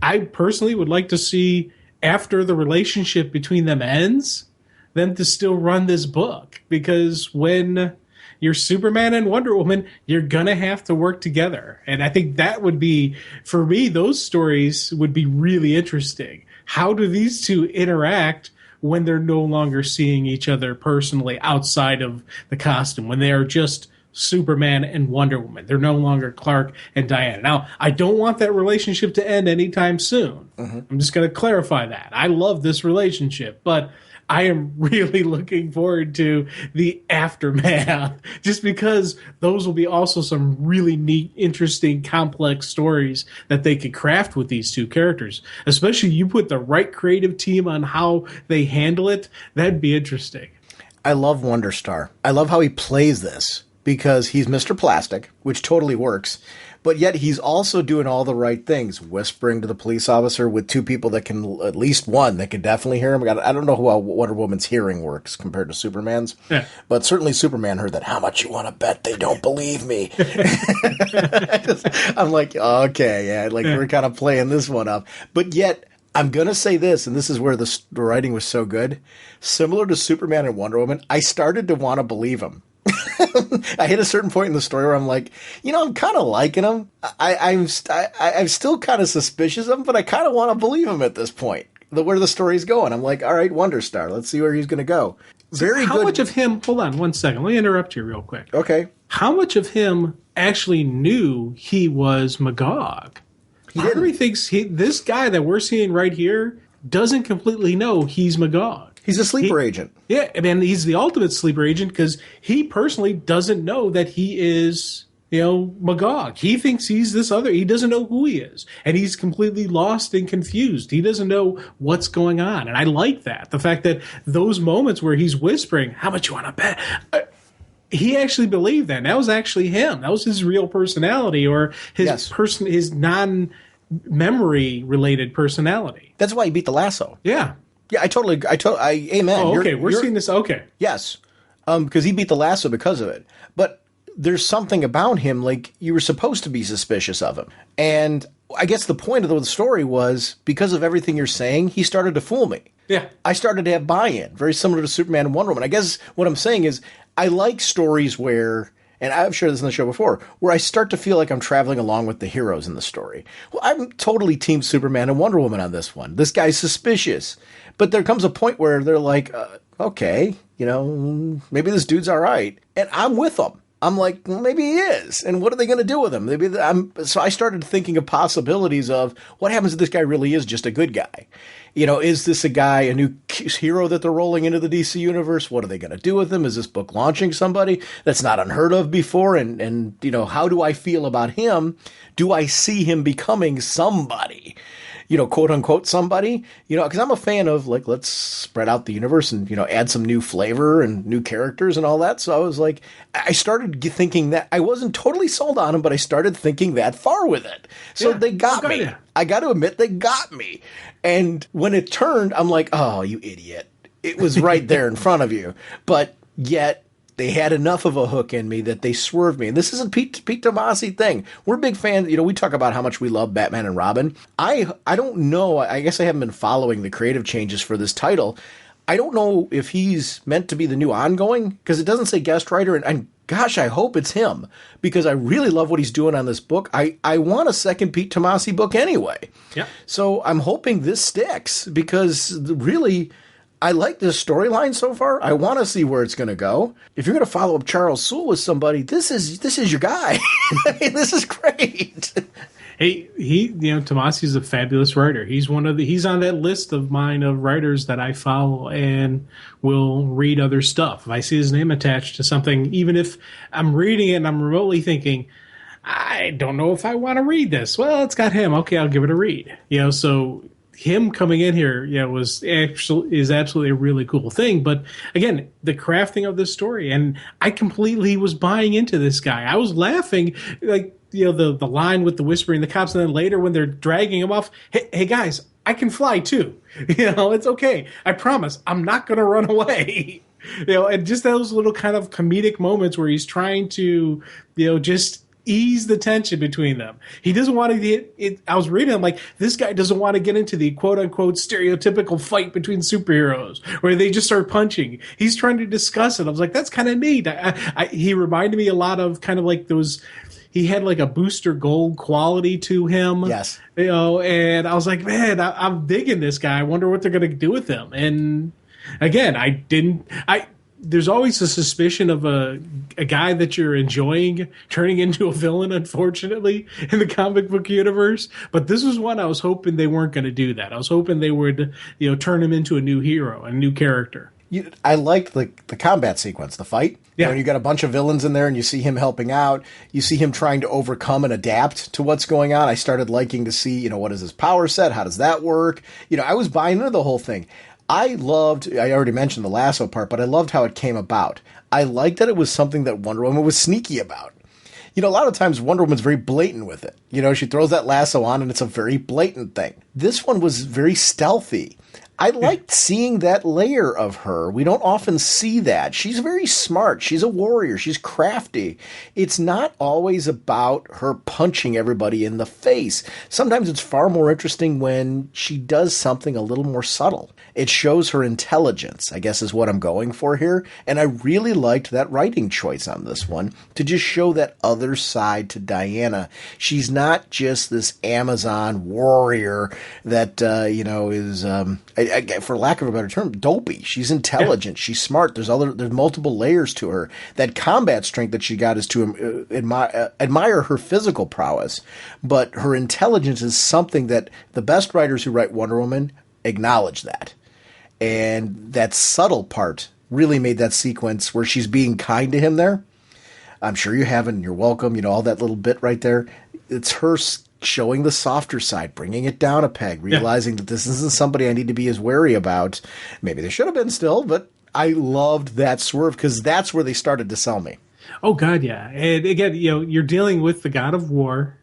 I personally would like to see, after the relationship between them ends, them to still run this book, because when you're Superman and Wonder Woman, you're gonna have to work together. And I think that would be, for me, those stories would be really interesting. How do these two interact when they're no longer seeing each other personally outside of the costume, when they are just Superman and Wonder Woman? They're no longer Clark and Diana. Now, I don't want that relationship to end anytime soon. I'm just going to clarify that. I love this relationship, but I am really looking forward to the aftermath, just because those will be also some really neat, interesting, complex stories that they could craft with these two characters. Especially you put the right creative team on how they handle it, that'd be interesting. I love Wonder Star. I love how he plays this. because he's Mr. Plastic, which totally works. But yet he's also doing all the right things, whispering to the police officer with two people that can, at least one, that can definitely hear him. I don't know how Wonder Woman's hearing works compared to Superman's, but certainly Superman heard that. How much you want to bet they don't believe me? I'm like, okay, yeah, we're kind of playing this one up. But yet, I'm going to say this, and this is where the writing was so good. Similar to Superman and Wonder Woman, I started to want to believe him. I hit a certain point in the story where I'm like, I'm kind of liking him. I'm still kind of suspicious of him, but I kind of want to believe him at this point. Where the story's going, I'm like, all right, Wonder Star, let's see where he's going to go. Very How good. much of him? Hold on 1 second. Let me interrupt you real quick. Okay. How much of him actually knew he was Magog? Part of me thinks this guy that we're seeing right here doesn't completely know he's Magog. He's a sleeper agent. Yeah, and he's the ultimate sleeper agent because he personally doesn't know that he is, Magog. He thinks he's this other. He doesn't know who he is. And he's completely lost and confused. He doesn't know what's going on. And I like that. The fact that those moments where he's whispering, how much you want to bet? He actually believed that. And that was actually him. That was his real personality or his non-memory related personality. That's why he beat the lasso. Yeah. Yeah, amen. Oh, okay. We're seeing this. Okay. Yes. Because he beat the lasso because of it. But there's something about him, like you were supposed to be suspicious of him. And I guess the point of the story was because of everything you're saying, he started to fool me. Yeah. I started to have buy-in, very similar to Superman and Wonder Woman. I guess what I'm saying is I like stories where, and I've shared this in the show before, where I start to feel like I'm traveling along with the heroes in the story. Well, I'm totally team Superman and Wonder Woman on this one. This guy's suspicious. But there comes a point where they're like, okay, maybe this dude's all right. And I'm with them. I'm like, well, maybe he is. And what are they going to do with him? So I started thinking of possibilities of what happens if this guy really is just a good guy. Is this a guy, a new hero that they're rolling into the DC universe? What are they going to do with him? Is this book launching somebody that's not unheard of before? And how do I feel about him? Do I see him becoming somebody? Quote unquote somebody, because I'm a fan of let's spread out the universe and, add some new flavor and new characters and all that. So I was like, I started thinking that I wasn't totally sold on him, but I started thinking that far with it. So they got me. I got to admit, they got me. And when it turned, I'm like, oh, you idiot. It was right there in front of you. But yet, they had enough of a hook in me that they swerved me. And this isn't Pete Tomasi thing. We're big fans. We talk about how much we love Batman and Robin. I don't know. I guess I haven't been following the creative changes for this title. I don't know if he's meant to be the new ongoing because it doesn't say guest writer. And gosh, I hope it's him because I really love what he's doing on this book. I want a second Pete Tomasi book anyway. Yeah. So I'm hoping this sticks because really, I like this storyline so far. I want to see where it's going to go. If you're going to follow up Charles Soule with somebody, this is your guy. I mean, this is great. Hey, Tomasi's a fabulous writer. He's he's on that list of mine of writers that I follow and will read other stuff. If I see his name attached to something, even if I'm reading it and I'm remotely thinking, I don't know if I want to read this. Well, it's got him. Okay, I'll give it a read. So him coming in here, is absolutely a really cool thing. But again, the crafting of this story, and I completely was buying into this guy. I was laughing, the line with the whispering, the cops, and then later when they're dragging him off, hey guys, I can fly too. It's okay. I promise, I'm not going to run away. And just those little kind of comedic moments where he's trying to, just ease the tension between them. He doesn't want to get I was reading, I'm like, this guy doesn't want to get into the quote unquote stereotypical fight between superheroes where they just start punching. He's trying to discuss it. I was like, that's kind of neat. He reminded me a lot of kind of like those, he had like a Booster Gold quality to him. Yes. And I was like, man, I'm digging this guy. I wonder what they're going to do with him. And again, there's always a suspicion of a guy that you're enjoying turning into a villain, unfortunately, in the comic book universe. But this was one I was hoping they weren't going to do that. I was hoping they would, turn him into a new hero, a new character. I liked the combat sequence, the fight. Yeah. You got a bunch of villains in there and you see him helping out. You see him trying to overcome and adapt to what's going on. I started liking to see, what is his power set? How does that work? I was buying into the whole thing. I already mentioned the lasso part, but I loved how it came about. I liked that it was something that Wonder Woman was sneaky about. You know, a lot of times Wonder Woman's very blatant with it. You know, she throws that lasso on and it's a very blatant thing. This one was very stealthy. I liked seeing that layer of her. We don't often see that. She's very smart. She's a warrior. She's crafty. It's not always about her punching everybody in the face. Sometimes it's far more interesting when she does something a little more subtle. It shows her intelligence, I guess is what I'm going for here. And I really liked that writing choice on this one to just show that other side to Diana. She's not just this Amazon warrior that, is... for lack of a better term, dopey. She's intelligent. Yeah. She's smart. There's multiple layers to her. That combat strength that she got is to admire her physical prowess, but her intelligence is something that the best writers who write Wonder Woman acknowledge that. And that subtle part really made that sequence where she's being kind to him there. I'm sure you haven't, and you're welcome. You know, all that little bit right there. It's her showing the softer side, bringing it down a peg, realizing that this isn't somebody I need to be as wary about. Maybe they should have been still, but I loved that swerve because that's where they started to sell me. Oh, God, yeah. And again, you're dealing with the god of war,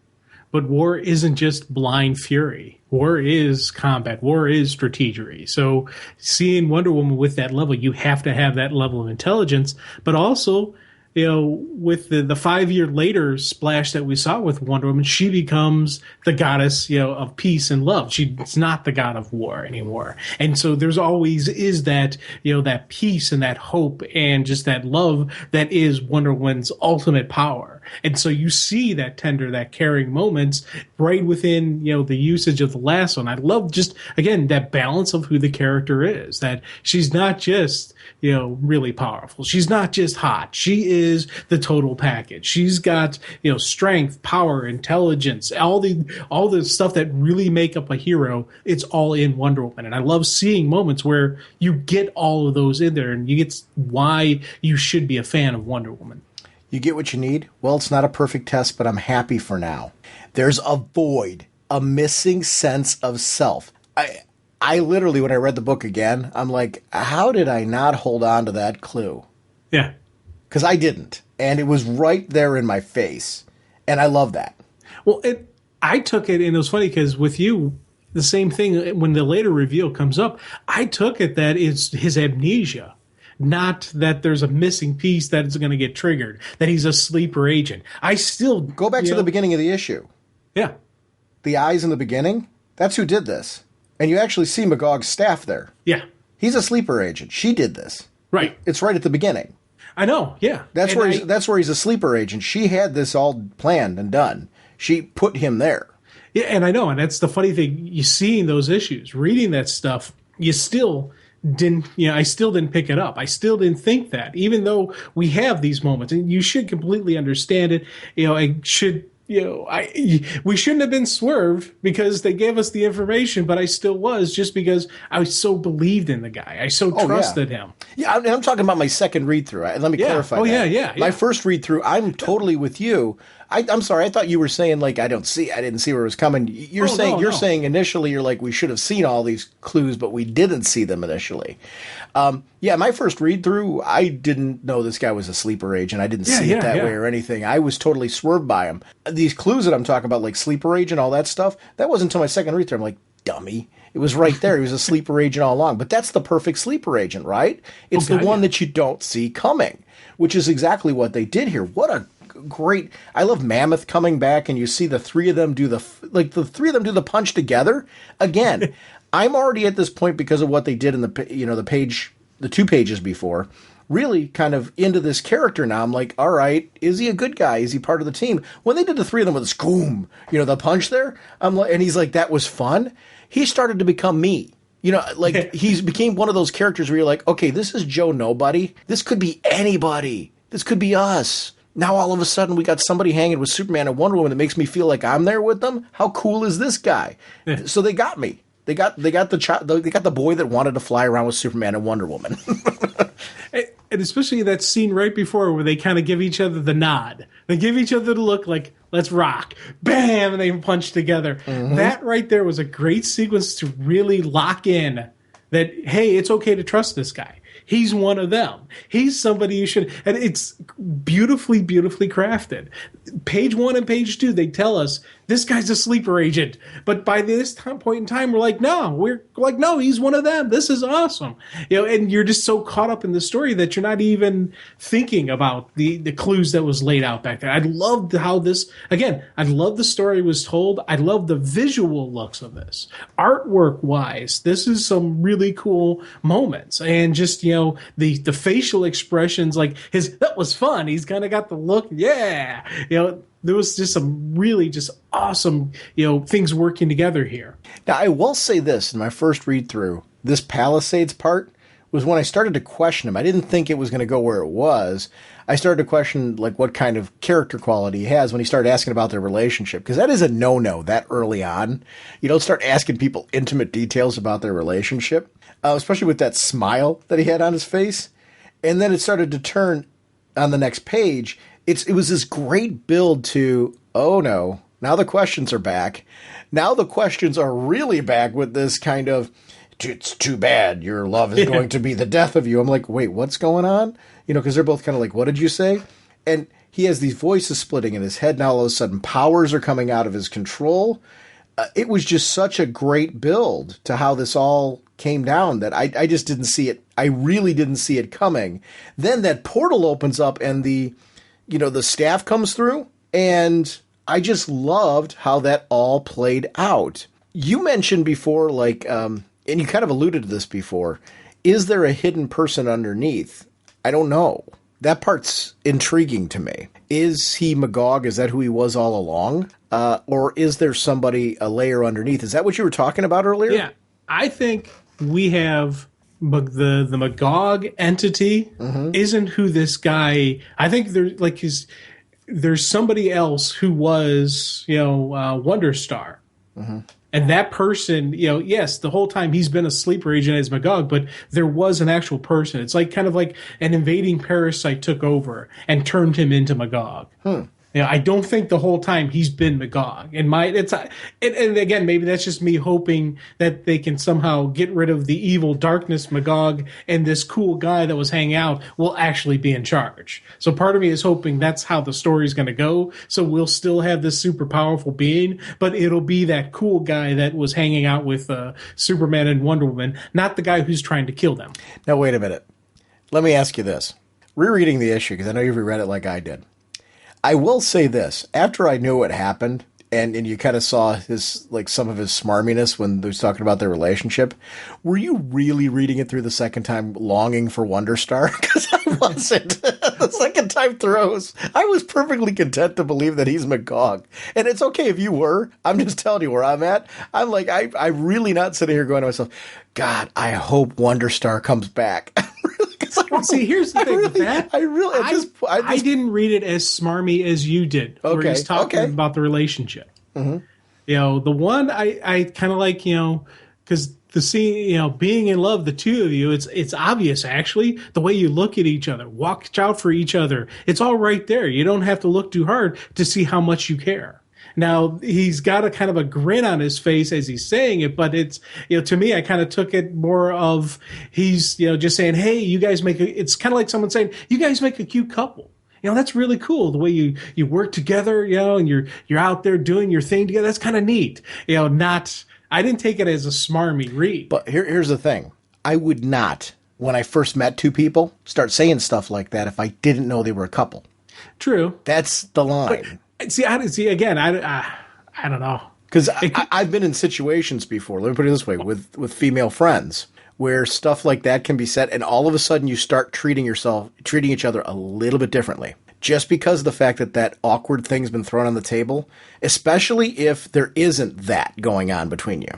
but war isn't just blind fury. War is combat. War is strategery. So seeing Wonder Woman with that level, you have to have that level of intelligence, but also... with the 5 year later splash that we saw with Wonder Woman, she becomes the goddess, of peace and love. She's not the god of war anymore. And so there's always is that, that peace and that hope and just that love that is Wonder Woman's ultimate power. And so you see that tender, that caring moments right within, the usage of the lasso. And I love just, again, that balance of who the character is, that she's not just, really powerful. She's not just hot. She is the total package. She's got, strength, power, intelligence, all the stuff that really make up a hero. It's all in Wonder Woman. And I love seeing moments where you get all of those in there and you get why you should be a fan of Wonder Woman. You get what you need? Well, it's not a perfect test, but I'm happy for now. There's a void, a missing sense of self. I literally, when I read the book again, I'm like, how did I not hold on to that clue? Yeah. Because I didn't. And it was right there in my face. And I love that. Well, I took it, and it was funny because with you, the same thing, when the later reveal comes up, I took it that it's his amnesia. Not that there's a missing piece that is going to get triggered, that he's a sleeper agent. I still... Go back to the beginning of the issue. Yeah. The eyes in the beginning, that's who did this. And you actually see Magog's staff there. Yeah. He's a sleeper agent. She did this. Right. It's right at the beginning. I know, yeah. That's where he's a sleeper agent. She had this all planned and done. She put him there. Yeah, and I know, and that's the funny thing. You seeing those issues, reading that stuff, you still... I still didn't pick it up. I still didn't think that, even though we have these moments, and you should completely understand it. We shouldn't have been swerved because they gave us the information, but I still was, just because I so believed in the guy. I so trusted him. Yeah, I'm talking about my second read through. Let me clarify. Oh, that. Yeah. My first read through, I'm totally with you. I'm sorry. I thought you were saying I didn't see where it was coming. You're saying initially you're like, we should have seen all these clues, but we didn't see them initially. My first read through, I didn't know this guy was a sleeper agent. I didn't see it that way or anything. I was totally swerved by him. These clues that I'm talking about, like sleeper agent, all that stuff, that wasn't until my second read through. I'm like, dummy. It was right there. He was a sleeper agent all along. But that's the perfect sleeper agent, right? It's the one that you don't see coming, which is exactly what they did here. What a great! I love Mammoth coming back, and you see the three of them do the punch together again. I'm already at this point because of what they did in the 2 pages before. Really kind of into this character now. I'm like, all right, is he a good guy? Is he part of the team? When they did the 3 of them with a scoom, the punch there, and he's like, that was fun. He started to become me. He became one of those characters where you're like, okay, this is Joe Nobody. This could be anybody. This could be us. Now all of a sudden we got somebody hanging with Superman and Wonder Woman that makes me feel like I'm there with them. How cool is this guy? Yeah. So they got me. They got the boy that wanted to fly around with Superman and Wonder Woman. And especially that scene right before where they kind of give each other the nod. They give each other the look like, let's rock. Bam! And they punch together. Mm-hmm. That right there was a great sequence to really lock in that, hey, it's okay to trust this guy. He's one of them. He's somebody you should, and it's beautifully, beautifully crafted. Page 1 and page 2, they tell us this guy's a sleeper agent. But by this point in time, we're like, no, he's one of them. This is awesome. And you're just so caught up in the story that you're not even thinking about the clues that was laid out back there. I loved how I love the story was told. I love the visual looks of this. Artwork wise, this is some really cool moments. And just, the facial expressions, like that was fun. He's kind of got the look. Yeah. There was just some really just awesome, things working together here. Now, I will say this, in my first read through, this Palisades part was when I started to question him. I didn't think it was going to go where it was. I started to question, like, what kind of character quality he has when he started asking about their relationship. Because that is a no-no that early on. You don't start asking people intimate details about their relationship, especially with that smile that he had on his face. And then it started to turn on the next page. It was this great build to, oh no, now the questions are back. Now the questions are really back with this kind of, it's too bad your love is going to be the death of you. I'm like, wait, what's going on? Because they're both kind of like, what did you say? And he has these voices splitting in his head. Now all of a sudden powers are coming out of his control. It was just such a great build to how this all came down that I just didn't see it. I really didn't see it coming. Then that portal opens up and the staff comes through, and I just loved how that all played out. You mentioned before, and you kind of alluded to this before, is there a hidden person underneath? I don't know. That part's intriguing to me. Is he Magog? Is that who he was all along? Or is there somebody, a layer underneath? Is that what you were talking about earlier? Yeah, I think we have the Magog entity isn't who this guy. I think there's somebody else who was Wonder Star, and that person yes, the whole time he's been a sleeper agent as Magog, but there was an actual person. It's like kind of like an invading parasite took over and turned him into Magog. I don't think the whole time he's been Magog. And again, maybe that's just me hoping that they can somehow get rid of the evil darkness Magog, and this cool guy that was hanging out will actually be in charge. So part of me is hoping that's how the story's going to go. So we'll still have this super powerful being, but it'll be that cool guy that was hanging out with Superman and Wonder Woman, not the guy who's trying to kill them. Now, wait a minute. Let me ask you this. Rereading the issue, because I know you've reread it like I did. I will say this, after I knew what happened, and you kind of saw some of his smarminess when he was talking about their relationship, were you really reading it through the second time longing for Wonder Star? Because I wasn't. The second time through, I was perfectly content to believe that he's Magog. And it's okay if you were. I'm just telling you where I'm at. I'm like, I'm really not sitting here going to myself, God, I hope Wonder Star comes back. See, here's the thing. I didn't read it as smarmy as you did. Okay. Where he's talking about the relationship. The one I kind of like, because the scene, being in love, the two of you, it's obvious actually the way you look at each other, watch out for each other. It's all right there. You don't have to look too hard to see how much you care. Now, he's got a kind of a grin on his face as he's saying it, but it's, to me, I kind of took it more of he's, just saying, hey, you guys it's kind of like someone saying, you guys make a cute couple. That's really cool. The way you work together, and you're out there doing your thing together. That's kind of neat. I didn't take it as a smarmy read. But here's the thing. I would not, when I first met two people, start saying stuff like that if I didn't know they were a couple. True. That's the line. But, again, I don't know. Because I've been in situations before, let me put it this way, with female friends, where stuff like that can be said, and all of a sudden you start treating each other a little bit differently. Just because of the fact that awkward thing's been thrown on the table, especially if there isn't that going on between you.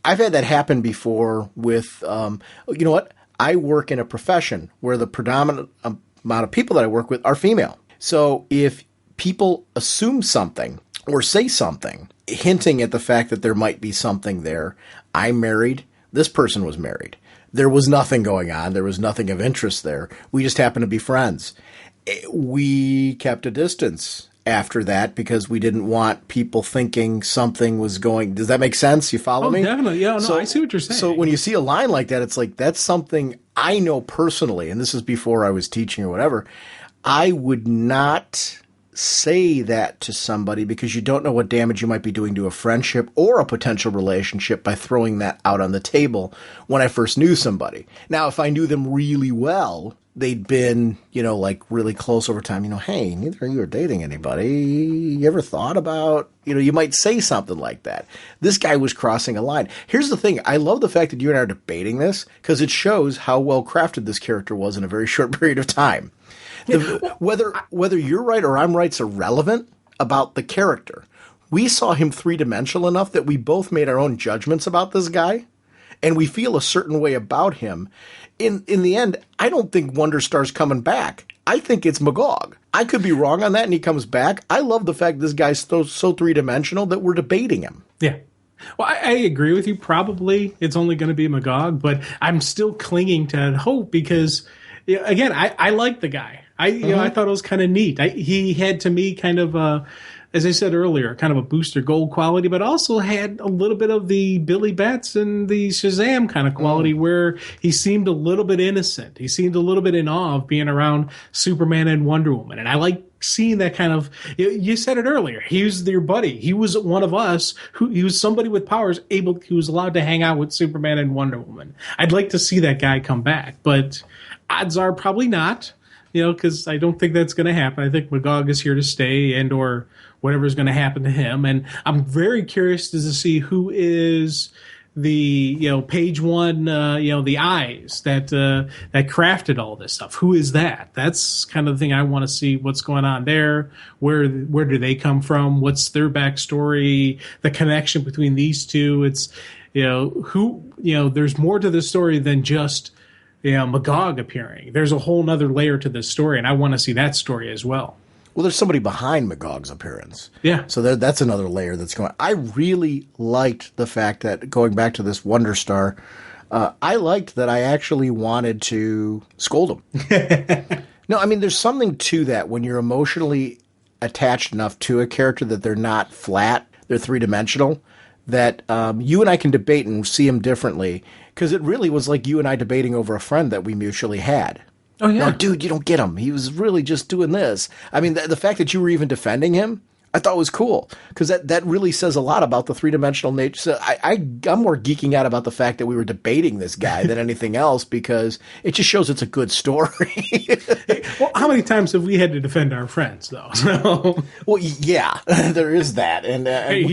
I've had that happen before with, you know what? I work in a profession where the predominant amount of people that I work with are female. So if people assume something or say something, hinting at the fact that there might be something there, I'm married, this person was married. There was nothing going on. There was nothing of interest there. We just happened to be friends. We kept a distance. after that because we didn't want people thinking something was going. Does that make sense? You follow me? Definitely. Yeah, no, So, I see what you're saying. So when you see a line like that, it's like, that's something I know personally, and this is before I was teaching or whatever. I would not say that to somebody because you don't know what damage you might be doing to a friendship or a potential relationship by throwing that out on the table when I first knew somebody. Now, if I knew them really well, they'd been, like really close over time, hey, neither of you are dating anybody. You ever thought about, you might say something like that. This guy was crossing a line. Here's the thing. I love the fact that you and I are debating this because it shows how well crafted this character was in a very short period of time. Whether you're right or I'm right's irrelevant about the character. We saw him three-dimensional enough that we both made our own judgments about this guy, and we feel a certain way about him. In the end, I don't think Wonder Star's coming back. I think it's Magog. I could be wrong on that, and he comes back. I love the fact this guy's so three-dimensional that we're debating him. Yeah. Well, I agree with you. Probably it's only going to be Magog, but I'm still clinging to hope because, again, I like the guy. I thought it was kind of neat. He had, to me, kind of, as I said earlier, kind of a Booster Gold quality, but also had a little bit of the Billy Bats and the Shazam kind of quality where he seemed a little bit innocent. He seemed a little bit in awe of being around Superman and Wonder Woman. And I like seeing that kind of, you said it earlier, he was your buddy. He was one of us he was somebody with powers who was allowed to hang out with Superman and Wonder Woman. I'd like to see that guy come back, but odds are probably not. Because I don't think that's going to happen. I think Magog is here to stay and or whatever's going to happen to him. And I'm very curious to see who is the, page one, the eyes that crafted all this stuff. Who is that? That's kind of the thing I want to see what's going on there. Where do they come from? What's their backstory? The connection between these two. It's, there's more to the story than just Magog appearing. There's a whole nother layer to this story, and I want to see that story as well. Well, there's somebody behind Magog's appearance. Yeah. So that's another layer that's going on. I really liked the fact that, going back to this Wonder Star, I liked that I actually wanted to scold him. No, I mean, there's something to that when you're emotionally attached enough to a character that they're not flat, they're three-dimensional, that you and I can debate and see him differently. Because it really was like you and I debating over a friend that we mutually had. Oh, yeah. No, dude, you don't get him. He was really just doing this. I mean, the fact that you were even defending him, I thought was cool. Because that really says a lot about the three-dimensional nature. So I'm more geeking out about the fact that we were debating this guy than anything else, because it just shows it's a good story. Well, how many times have we had to defend our friends, though? So. Well, yeah, there is that. And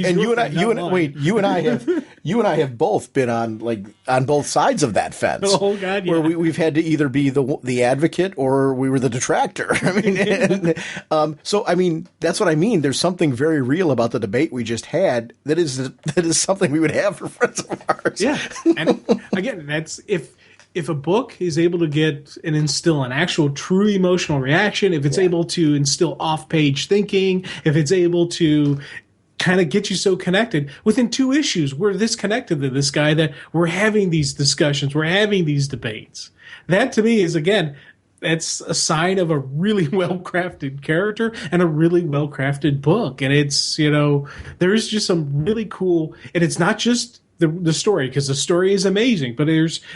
you and I have both been on both sides of that fence. Oh God, yeah. Where we've had to either be the advocate or we were the detractor. I mean, so I mean, that's what I mean. There's something very real about the debate we just had that is something we would have for friends of ours. Yeah, and again, that's if a book is able to get and instill an actual true emotional reaction, if it's able to instill off-page thinking, if it's able to kind of get you so connected within 2 issues, we're this connected to this guy that we're having these discussions, we're having these debates. That to me is, again, that's a sign of a really well-crafted character and a really well-crafted book. And it's, there's just some really cool, and it's not just the story, because the story is amazing, but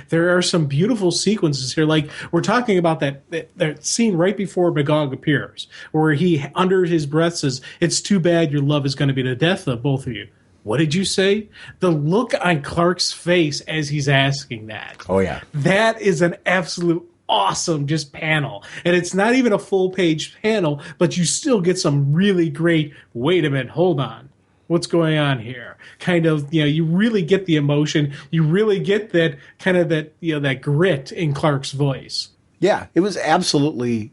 there are some beautiful sequences here. Like, we're talking about that scene right before Magog appears, where he, under his breath, says, "It's too bad your love is going to be the death of both of you." What did you say? The look on Clark's face as he's asking that. Oh, yeah. That is an absolute awesome just panel. And it's not even a full page panel, but you still get some really great, wait a minute, hold on. What's going on here? Kind of, you really get the emotion. You really get that kind of that grit in Clark's voice. Yeah, it was absolutely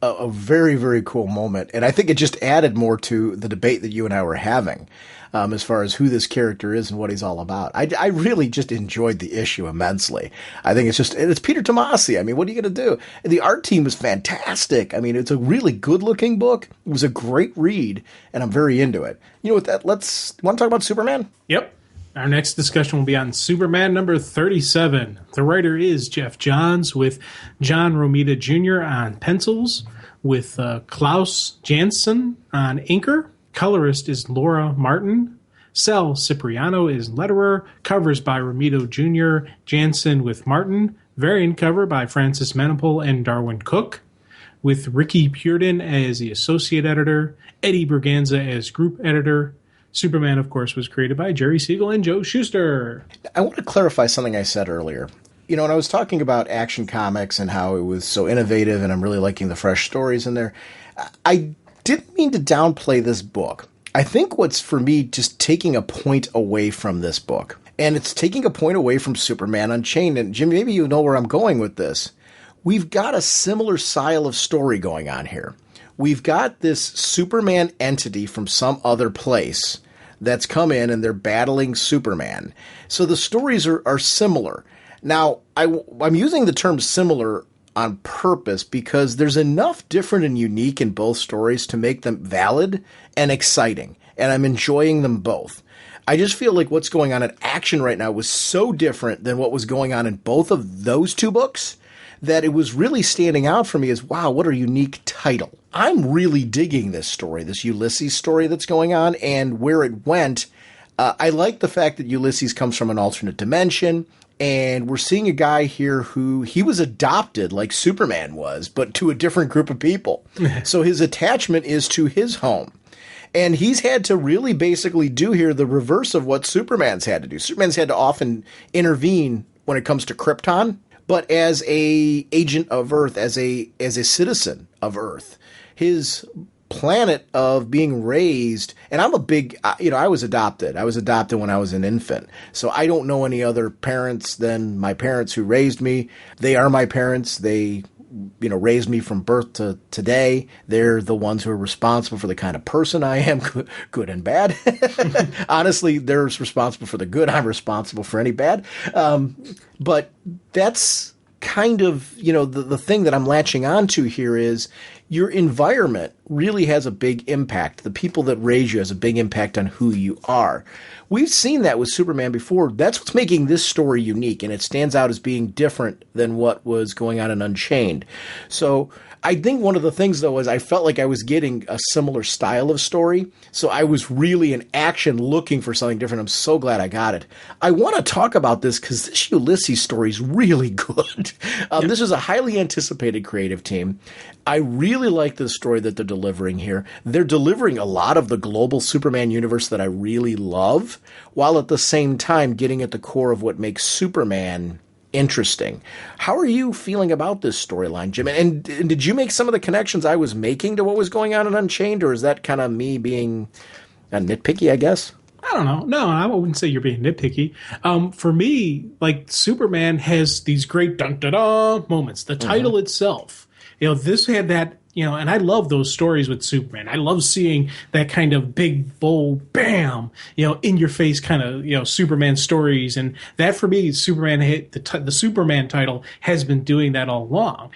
a very, very cool moment. And I think it just added more to the debate that you and I were having as far as who this character is and what he's all about. I really just enjoyed the issue immensely. I think it's Peter Tomasi. I mean, what are you going to do? The art team was fantastic. I mean, it's a really good-looking book. It was a great read, and I'm very into it. With that, want to talk about Superman? Yep. Our next discussion will be on Superman number 37. The writer is Jeff Johns, with John Romita Jr. on pencils. with Klaus Janson on inker. Colorist is Laura Martin. Sal Cipriano is letterer. Covers by Ramito Jr., Jansen with Martin. Variant cover by Francis Menopole and Darwin Cook, with Ricky Purden as the associate editor, Eddie Berganza as group editor. Superman, of course, was created by Jerry Siegel and Joe Shuster. I want to clarify something I said earlier. You know, when I was talking about Action Comics and how it was so innovative and I'm really liking the fresh stories in there, I didn't mean to downplay this book. I think what's, for me, just taking a point away from this book. And it's taking a point away from Superman Unchained. And Jim, maybe you know where I'm going with this. We've got a similar style of story going on here. We've got this Superman entity from some other place that's come in and they're battling Superman. So the stories are similar. Now, I'm using the term similar on purpose because there's enough different and unique in both stories to make them valid and exciting. And I'm enjoying them both. I just feel like what's going on in Action right now was so different than what was going on in both of those two books that it was really standing out for me as, wow, what a unique title. I'm really digging this story, this Ulysses story that's going on and where it went. I like the fact that Ulysses comes from an alternate dimension, and we're seeing a guy here who he was adopted like Superman was, but to a different group of people. So his attachment is to his home. And he's had to really basically do here the reverse of what Superman's had to do. Superman's had to often intervene when it comes to Krypton, but as a agent of Earth, as a citizen of Earth, his planet of being raised, and I'm a big, I was adopted. I was adopted when I was an infant. So I don't know any other parents than my parents who raised me. They are my parents. They raised me from birth to today. They're the ones who are responsible for the kind of person I am, good and bad. Honestly, they're responsible for the good. I'm responsible for any bad. But that's kind of, the thing that I'm latching onto here is your environment really has a big impact. The people that raise you has a big impact on who you are. We've seen that with Superman before. That's what's making this story unique, and it stands out as being different than what was going on in Unchained. So I think one of the things, though, is I felt like I was getting a similar style of story. So I was really in Action looking for something different. I'm so glad I got it. I want to talk about this because this Ulysses story is really good. This is a highly anticipated creative team. I really like the story that they're delivering here. They're delivering a lot of the global Superman universe that I really love, while at the same time getting at the core of what makes Superman interesting. How are you feeling about this storyline, Jim? And did you make some of the connections I was making to what was going on in Unchained, or is that kind of me being nitpicky, I guess? I don't know. No, I wouldn't say you're being nitpicky. For me, like, Superman has these great dun-da-da moments. The title itself, this had that, and I love those stories with Superman. I love seeing that kind of big, bold, bam, in your face kind of, Superman stories. And that, for me, Superman the Superman title has been doing that all along.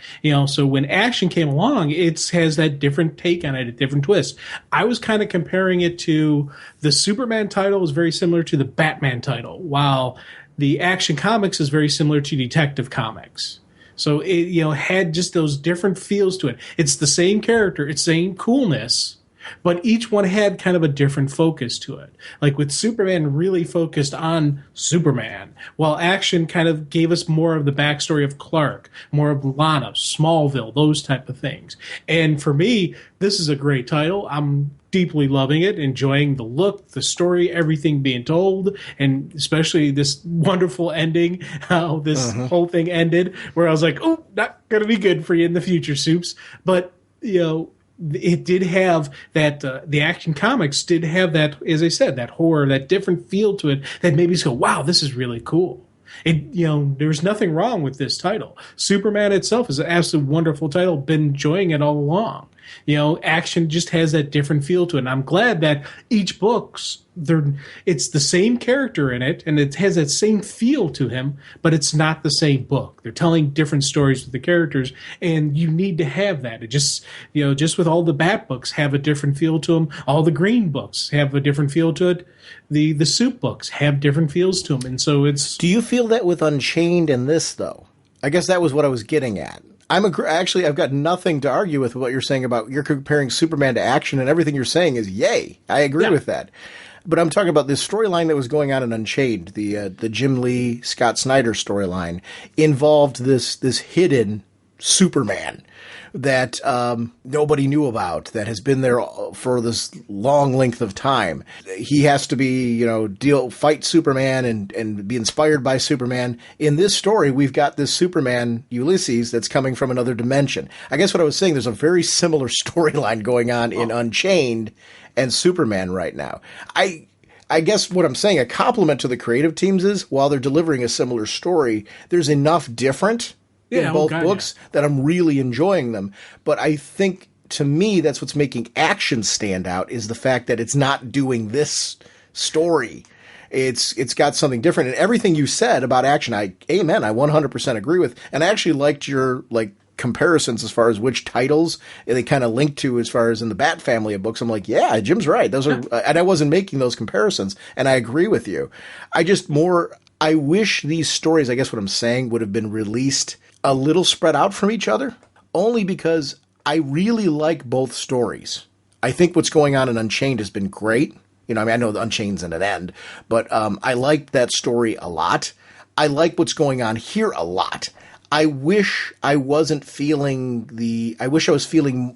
So when Action came along, it has that different take on it, a different twist. I was kind of comparing it to the Superman title is very similar to the Batman title, while the Action Comics is very similar to Detective Comics. So it, had just those different feels to it. It's the same character, it's the same coolness, but each one had kind of a different focus to it. Like with Superman really focused on Superman, while Action kind of gave us more of the backstory of Clark, more of Lana, Smallville, those type of things. And for me, this is a great title. I'm deeply loving it, enjoying the look, the story, everything being told, and especially this wonderful ending, how this whole thing ended, where I was like, oh, not going to be good for you in the future, Soups. But, it did have that, the Action Comics did have that, as I said, that horror, that different feel to it that made me go, wow, this is really cool. There's nothing wrong with this title. Superman itself is an absolute wonderful title. Been enjoying it all along. Action just has that different feel to it. And I'm glad that each book's it's the same character in it, and it has that same feel to him, but it's not the same book. They're telling different stories with the characters, and you need to have that. It just, just with all the Bat books have a different feel to them. All the Green books have a different feel to it. The Soup books have different feels to them, and so it's. Do you feel that with Unchained and this, though? I guess that was what I was getting at. Actually, I've got nothing to argue with what you're saying about you're comparing Superman to action, and everything you're saying is yay. I agree with that. But I'm talking about this storyline that was going on in Unchained, the Jim Lee, Scott Snyder storyline, involved this hidden Superman that nobody knew about, that has been there for this long length of time. He has to be, fight Superman and be inspired by Superman. In this story, we've got this Superman, Ulysses, that's coming from another dimension. I guess what I was saying, there's a very similar storyline going on in Unchained and Superman right now. I guess what I'm saying, a compliment to the creative teams is, while they're delivering a similar story, there's enough different in both books that I'm really enjoying them. But I think, to me, that's what's making action stand out, is the fact that it's not doing this story. It's got something different. And everything you said about action, I 100% agree with. And I actually liked your, comparisons as far as which titles they kind of link to as far as in the Bat family of books. I'm like, yeah, Jim's right. Those are, and I wasn't making those comparisons, and I agree with you. I wish these stories, I guess what I'm saying, would have been released a little spread out from each other, only because I really like both stories. I think what's going on in Unchained has been great. I know the Unchained's in an end, but I liked that story a lot. I like what's going on here a lot. I wish I was feeling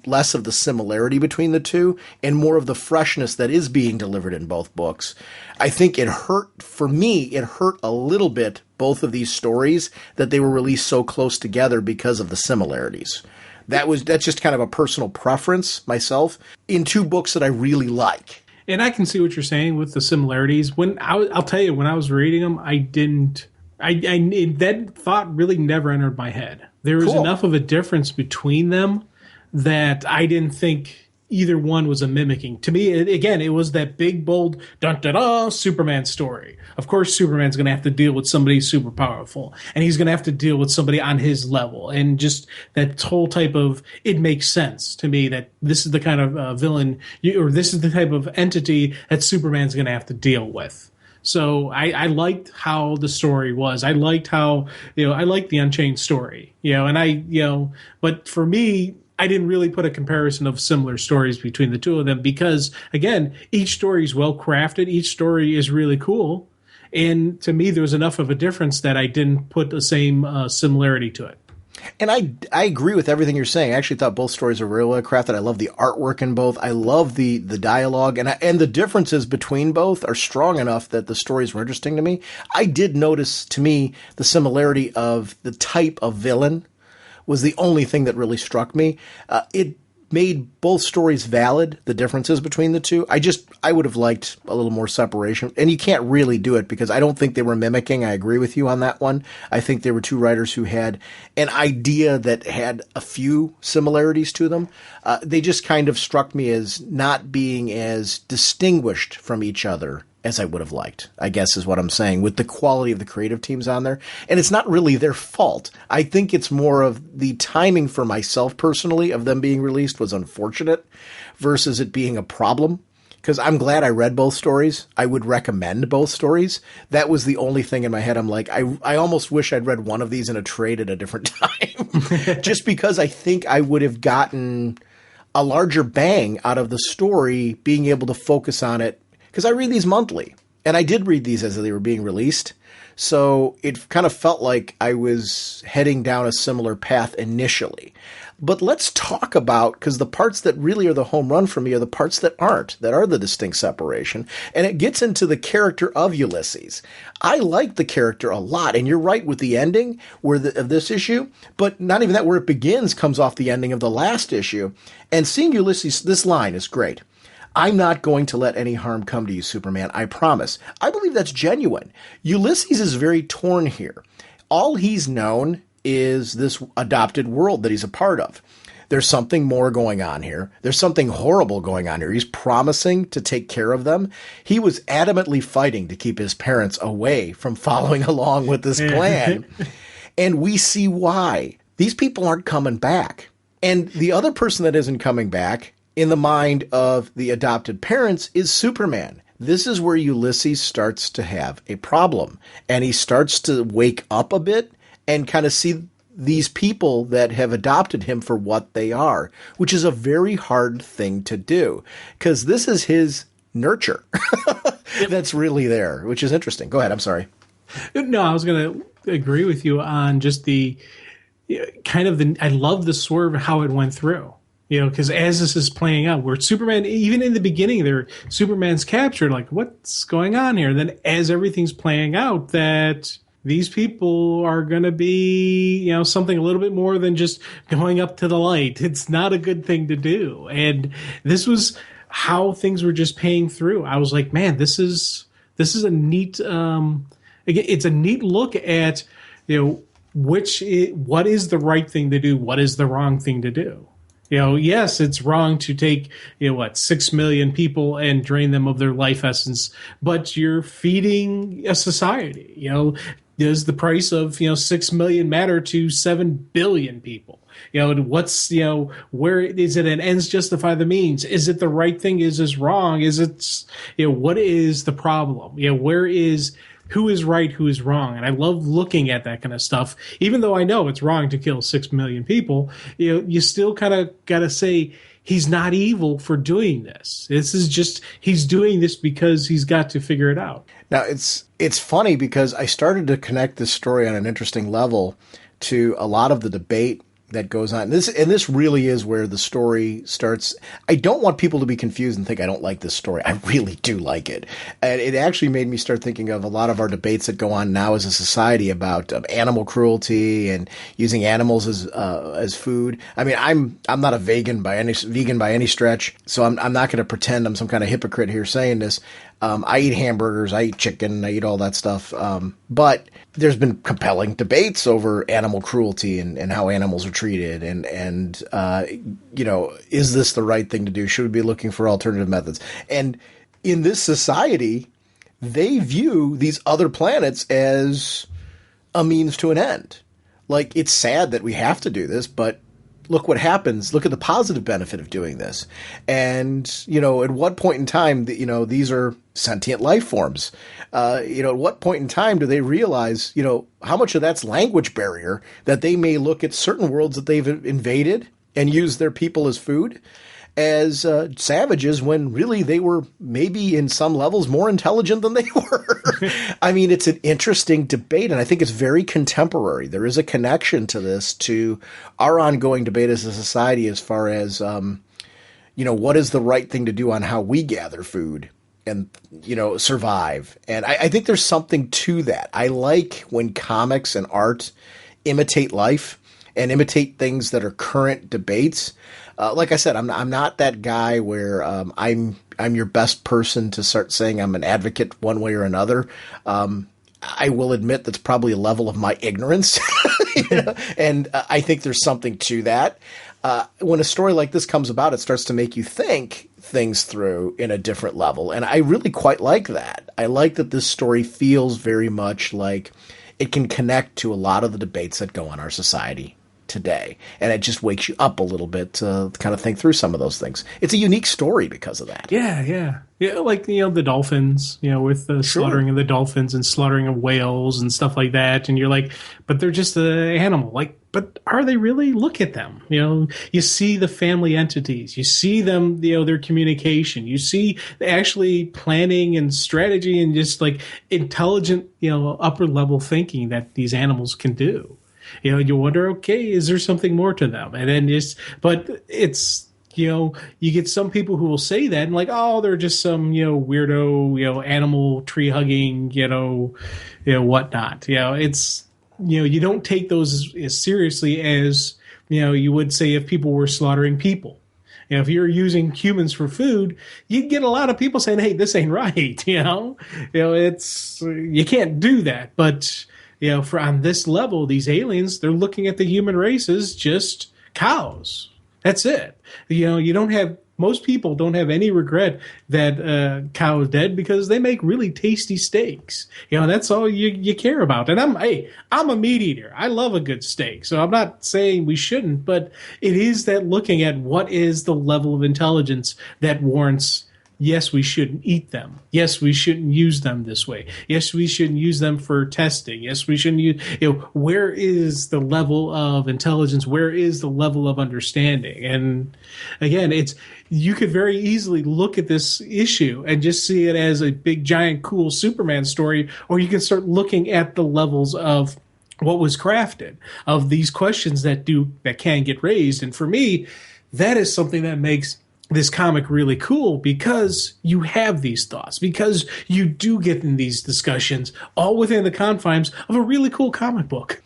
less of the similarity between the two and more of the freshness that is being delivered in both books. I think it hurt a little bit, both of these stories, that they were released so close together because of the similarities. That's just kind of a personal preference myself in two books that I really like. And I can see what you're saying with the similarities. I'll tell you, when I was reading them, that thought really never entered my head. There was enough of a difference between them that I didn't think either one was a mimicking. To me, it was that big, bold, dun-dun-dun, Superman story. Of course, Superman's going to have to deal with somebody super powerful, and he's going to have to deal with somebody on his level. And just that whole type of, it makes sense to me that this is the kind of villain, or this is the type of entity that Superman's going to have to deal with. So I liked how the story was. I liked how, I liked the Unchained story, but for me, I didn't really put a comparison of similar stories between the two of them because, again, each story is well crafted. Each story is really cool. And to me, there was enough of a difference that I didn't put the same similarity to it. And I agree with everything you're saying. I actually thought both stories were really well crafted. I love the artwork in both. I love the dialogue, and the differences between both are strong enough that the stories were interesting to me. I did notice, to me, the similarity of the type of villain was the only thing that really struck me. It made both stories valid, the differences between the two. I would have liked a little more separation. And you can't really do it because I don't think they were mimicking. I agree with you on that one. I think there were two writers who had an idea that had a few similarities to them. They just kind of struck me as not being as distinguished from each other as I would have liked, I guess is what I'm saying, with the quality of the creative teams on there. And it's not really their fault. I think it's more of the timing for myself personally of them being released was unfortunate versus it being a problem. Because I'm glad I read both stories. I would recommend both stories. That was the only thing in my head. I'm like, I almost wish I'd read one of these in a trade at a different time. Just because I think I would have gotten a larger bang out of the story being able to focus on it. Because I read these monthly, and I did read these as they were being released. So it kind of felt like I was heading down a similar path initially. But let's talk about, because the parts that really are the home run for me are the parts that aren't, that are the distinct separation. And it gets into the character of Ulysses. I like the character a lot, and you're right with the ending of this issue, but not even that, where it begins comes off the ending of the last issue. And seeing Ulysses, this line is great. I'm not going to let any harm come to you, Superman. I promise. I believe that's genuine. Ulysses is very torn here. All he's known is this adopted world that he's a part of. There's something more going on here. There's something horrible going on here. He's promising to take care of them. He was adamantly fighting to keep his parents away from following along with this plan. And we see why. These people aren't coming back. And the other person that isn't coming back in the mind of the adopted parents is Superman. This is where Ulysses starts to have a problem, and he starts to wake up a bit and kind of see these people that have adopted him for what they are, which is a very hard thing to do because this is his nurture that's really there, which is interesting. Go ahead. I'm sorry. No, I was going to agree with you on just the kind of I love the swerve how it went through. Because as this is playing out, where Superman, even in the beginning there, Superman's captured, like, what's going on here? And then as everything's playing out, that these people are going to be, something a little bit more than just going up to the light. It's not a good thing to do. And this was how things were just paying through. I was like, man, this is a neat, it's a neat look at, what is the right thing to do? What is the wrong thing to do? Yes, it's wrong to take, 6 million people and drain them of their life essence, but you're feeding a society. Does the price of, 6 million matter to 7 billion people? What's, where is it an ends justify the means? Is it the right thing? Is this wrong? Is it, what is the problem? Who is right, who is wrong? And I love looking at that kind of stuff. Even though I know it's wrong to kill 6 million people, you still kind of got to say he's not evil for doing this. This is just, he's doing this because he's got to figure it out. Now, it's funny because I started to connect this story on an interesting level to a lot of the debate that goes on. This really is where the story starts. I don't want people to be confused and think I don't like this story. I really do like it. And it actually made me start thinking of a lot of our debates that go on now as a society about animal cruelty and using animals as food. I mean, I'm not a vegan by any stretch, so I'm not going to pretend I'm some kind of hypocrite here saying this. I eat hamburgers, I eat chicken, I eat all that stuff. But there's been compelling debates over animal cruelty and how animals are treated. And is this the right thing to do? Should we be looking for alternative methods? And in this society, they view these other planets as a means to an end. Like, it's sad that we have to do this, but look what happens. Look at the positive benefit of doing this. And, at what point in time, these are sentient life forms. At what point in time do they realize, how much of that's language barrier that they may look at certain worlds that they've invaded and use their people as food as savages when really they were maybe in some levels more intelligent than they were. I mean, it's an interesting debate, and I think it's very contemporary. There is a connection to this, to our ongoing debate as a society as far as, what is the right thing to do on how we gather food and, survive. And I think there's something to that. I like when comics and art imitate life and imitate things that are current debates. Like I said, I'm not that guy where I'm your best person to start saying I'm an advocate one way or another. I will admit that's probably a level of my ignorance, and I think there's something to that. When a story like this comes about, it starts to make you think things through in a different level, and I really quite like that. I like that this story feels very much like it can connect to a lot of the debates that go on in our society today, and it just wakes you up a little bit to kind of think through some of those things. It's a unique story because of that. Yeah, like the dolphins, with the slaughtering of the dolphins and slaughtering of whales and stuff like that, and you're like, but they're just an animal. Like, but are they really? Look at them. You see the family entities, you see them, their communication, you see actually planning and strategy and just like intelligent, upper level thinking that these animals can do. You wonder, okay, is there something more to them? And then but it's, you get some people who will say that and like, oh, they're just some, weirdo, animal tree hugging, whatnot. It's, you don't take those as seriously as, you would say if people were slaughtering people. If you're using humans for food, you'd get a lot of people saying, hey, this ain't right. It's, you can't do that. But for on this level, these aliens, they're looking at the human race as just cows. That's it. Most people don't have any regret that cow is dead because they make really tasty steaks. That's all you care about. And I'm a meat eater. I love a good steak. So I'm not saying we shouldn't, but it is that looking at what is the level of intelligence that warrants yes, we shouldn't eat them. Yes, we shouldn't use them this way. Yes, we shouldn't use them for testing. Yes, we shouldn't use, where is the level of intelligence? Where is the level of understanding? And again, you could very easily look at this issue and just see it as a big, giant, cool Superman story, or you can start looking at the levels of what was crafted, of these questions that can get raised. And for me, that is something that makes this comic really cool, because you have these thoughts, because you do get in these discussions all within the confines of a really cool comic book.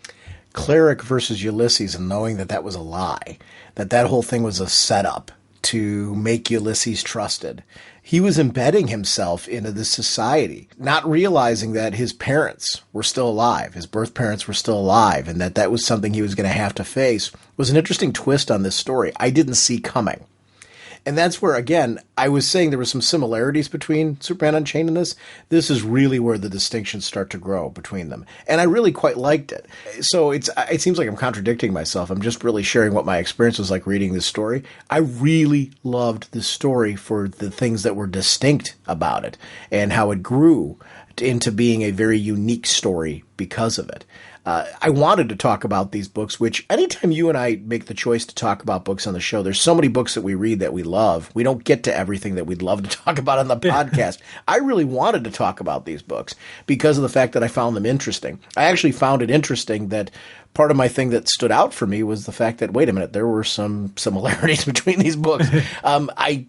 Cleric versus Ulysses, and knowing that was a lie, that whole thing was a setup to make Ulysses trusted. He was embedding himself into this society, not realizing that his parents were still alive, his birth parents were still alive, and that was something he was going to have to face. It was an interesting twist on this story I didn't see coming. And that's where, again, I was saying there were some similarities between Superman Unchained and this. This is really where the distinctions start to grow between them. And I really quite liked it. So it seems like I'm contradicting myself. I'm just really sharing what my experience was like reading this story. I really loved this story for the things that were distinct about it and how it grew into being a very unique story because of it. I wanted to talk about these books, which anytime you and I make the choice to talk about books on the show, there's so many books that we read that we love. We don't get to everything that we'd love to talk about on the podcast. I really wanted to talk about these books because of the fact that I found them interesting. I actually found it interesting that part of my thing that stood out for me was the fact that, wait a minute, there were some similarities between these books. I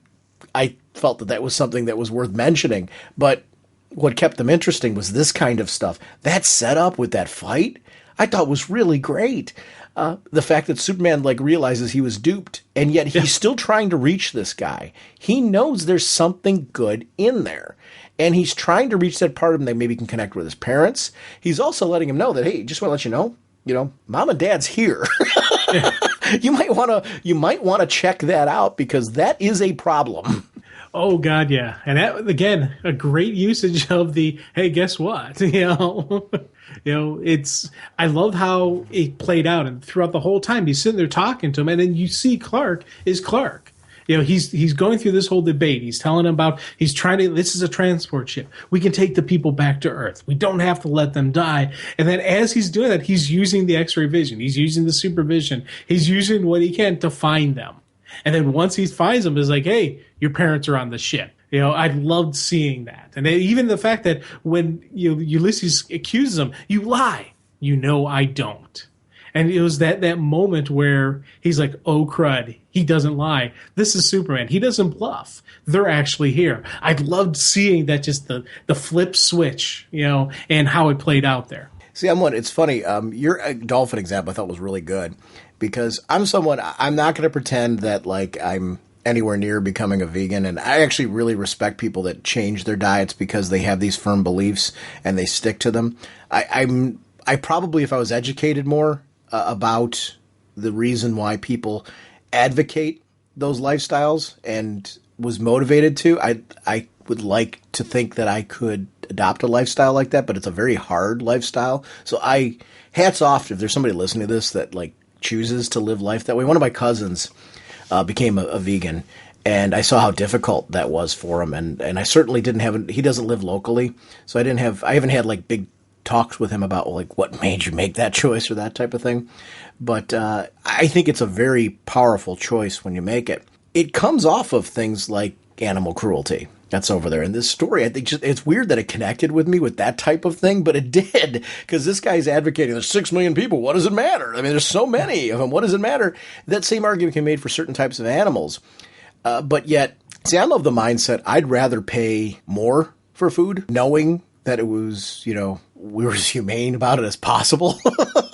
felt that was something that was worth mentioning, but what kept them interesting was this kind of stuff. That setup with that fight, I thought was really great. The fact that Superman realizes he was duped, and yet he's still trying to reach this guy. He knows there's something good in there, and he's trying to reach that part of him that maybe can connect with his parents. He's also letting him know that, hey, just want to let you know, Mom and Dad's here. You might want to check that out, because that is a problem. Oh God, yeah. And that, again, a great usage of the, hey, guess what? I love how it played out, and throughout the whole time he's sitting there talking to him, and then you see Clark is Clark. He's going through this whole debate. He's telling him about, this is a transport ship. We can take the people back to Earth. We don't have to let them die. And then as he's doing that, he's using the X-ray vision. He's using the supervision. He's using what he can to find them. And then once he finds them, it's like, hey, your parents are on the ship. I loved seeing that. And even the fact that when Ulysses accuses him, you lie. I don't. And it was that moment where he's like, oh, crud, he doesn't lie. This is Superman. He doesn't bluff. They're actually here. I loved seeing that, just the flip switch, and how it played out there. See, it's funny. Your dolphin example I thought was really good, because I'm not going to pretend that I'm anywhere near becoming a vegan. And I actually really respect people that change their diets because they have these firm beliefs and they stick to them. I probably, if I was educated more about the reason why people advocate those lifestyles and was motivated to, I would like to think that I could adopt a lifestyle like that, but it's a very hard lifestyle. So hats off if there's somebody listening to this that chooses to live life that way. One of my cousins became a vegan, and I saw how difficult that was for him. And I certainly he doesn't live locally, so I haven't had big talks with him about what made you make that choice or that type of thing. But I think it's a very powerful choice when you make it. It comes off of things like animal cruelty. That's over there in this story. I think it's weird that it connected with me with that type of thing, but it did, because this guy's advocating there's 6 million people. What does it matter? I mean, there's so many of them. What does it matter? That same argument can be made for certain types of animals. But yet, see, I'm of the mindset I'd rather pay more for food, knowing that it was, we were as humane about it as possible.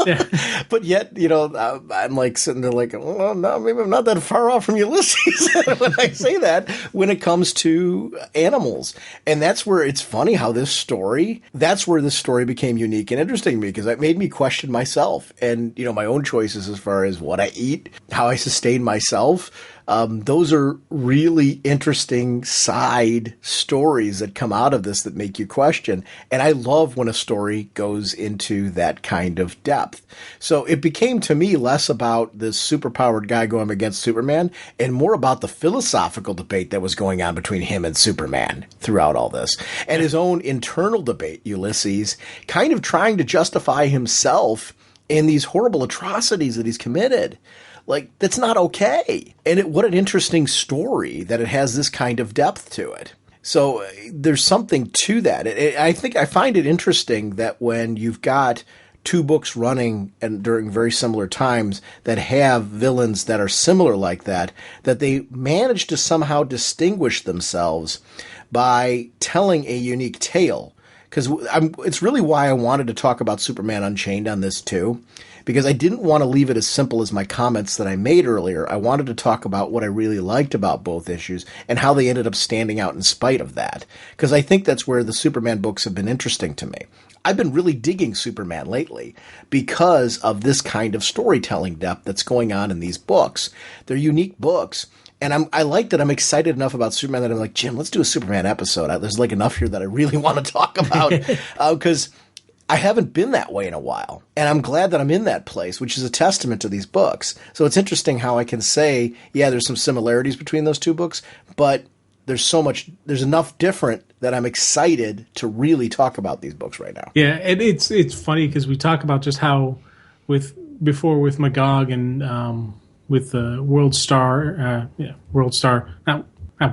Yeah. But yet, I'm sitting there well, no, maybe I'm not that far off from Ulysses when I say that, when it comes to animals. And that's where it's funny how that's where this story became unique and interesting to me, because it made me question myself and, my own choices as far as what I eat, how I sustain myself. Those are really interesting side stories that come out of this that make you question. And I love when a story goes into that kind of depth. So it became to me less about this superpowered guy going against Superman and more about the philosophical debate that was going on between him and Superman throughout all this. And his own internal debate, Ulysses, kind of trying to justify himself in these horrible atrocities that he's committed. Like, that's not okay. And what an interesting story that it has this kind of depth to it. So there's something to that. I think I find it interesting that when you've got two books running and during very similar times that have villains that are similar like that they manage to somehow distinguish themselves by telling a unique tale. Because it's really why I wanted to talk about Superman Unchained on this too. Because I didn't want to leave it as simple as my comments that I made earlier. I wanted to talk about what I really liked about both issues and how they ended up standing out in spite of that. Because I think that's where the Superman books have been interesting to me. I've been really digging Superman lately because of this kind of storytelling depth that's going on in these books. They're unique books. And I like that I'm excited enough about Superman that I'm like, Jim, let's do a Superman episode. There's like enough here that I really want to talk about because I haven't been that way in a while. And I'm glad that I'm in that place, which is a testament to these books. So it's interesting how I can say, yeah, there's some similarities between those two books, but there's enough different that I'm excited to really talk about these books right now. Yeah, and it's funny because we talk about just how with Magog and with World Star, World Star, not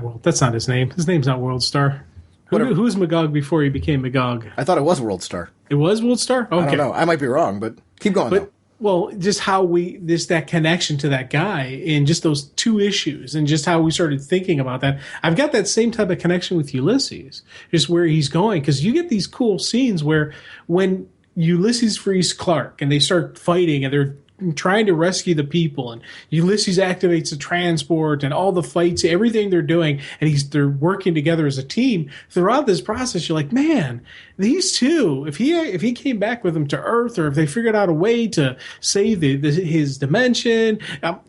World. That's not his name. His name's not World Star. Who's Magog before he became Magog? I thought it was World Star. It was World Star? Okay. I don't know. I might be wrong, but keep going. Though. Well, just how that connection to that guy in just those two issues and just how we started thinking about that. I've got that same type of connection with Ulysses, just where he's going. Because you get these cool scenes where when Ulysses frees Clark and they start fighting and they're trying to rescue the people, and Ulysses activates the transport and all the fights, everything they're doing, and they're working together as a team. Throughout this process, you're like, man, these two, if he came back with them to Earth, or if they figured out a way to save his dimension,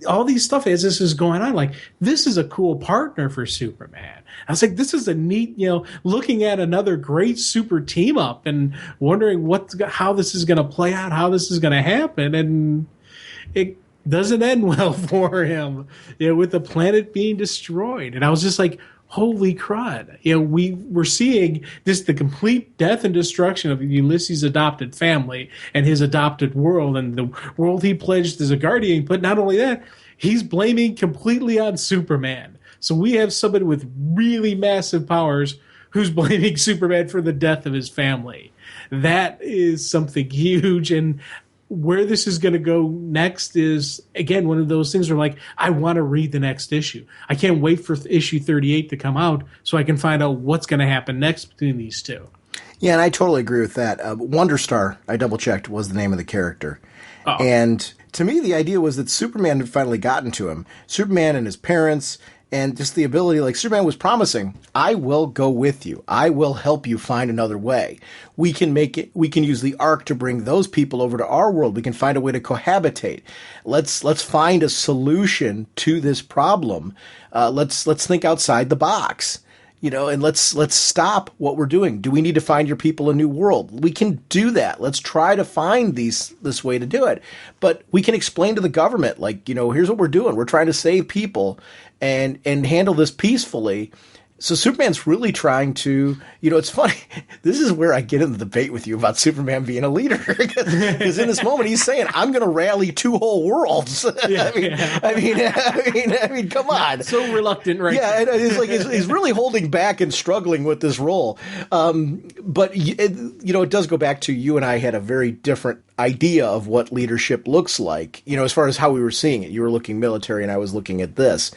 all these stuff as this is going on, like, this is a cool partner for Superman. I was like, this is a neat, looking at another great super team up and wondering how this is going to play out, how this is going to happen, and it doesn't end well for him, with the planet being destroyed. And I was just like, holy crud. We're seeing the complete death and destruction of Ulysses' adopted family and his adopted world and the world he pledged as a guardian. But not only that, he's blaming completely on Superman. So we have somebody with really massive powers who's blaming Superman for the death of his family. That is something huge. And where this is going to go next is, again, one of those things where, like, I want to read the next issue. I can't wait for issue 38 to come out so I can find out what's going to happen next between these two. Yeah, and I totally agree with that. Wonder Star, I double-checked, was the name of the character. Oh. And to me, the idea was that Superman had finally gotten to him. Superman and his parents, and just the ability, like Superman was promising, I will go with you. I will help you find another way. We can use the Ark to bring those people over to our world. We can find a way to cohabitate. Let's find a solution to this problem. Let's think outside the box. And let's stop what we're doing. Do we need to find your people a new world? We can do that. Let's try to find this way to do it. But we can explain to the government, like, here's what we're doing. We're trying to save people and handle this peacefully. So Superman's really trying to, it's funny. This is where I get in the debate with you about Superman being a leader. Because in this moment, he's saying, I'm going to rally two whole worlds. Yeah, I mean, come on. So reluctant, right? Yeah, and it's like he's really holding back and struggling with this role. But it does go back to you and I had a very different idea of what leadership looks like, as far as how we were seeing it. You were looking military and I was looking at this.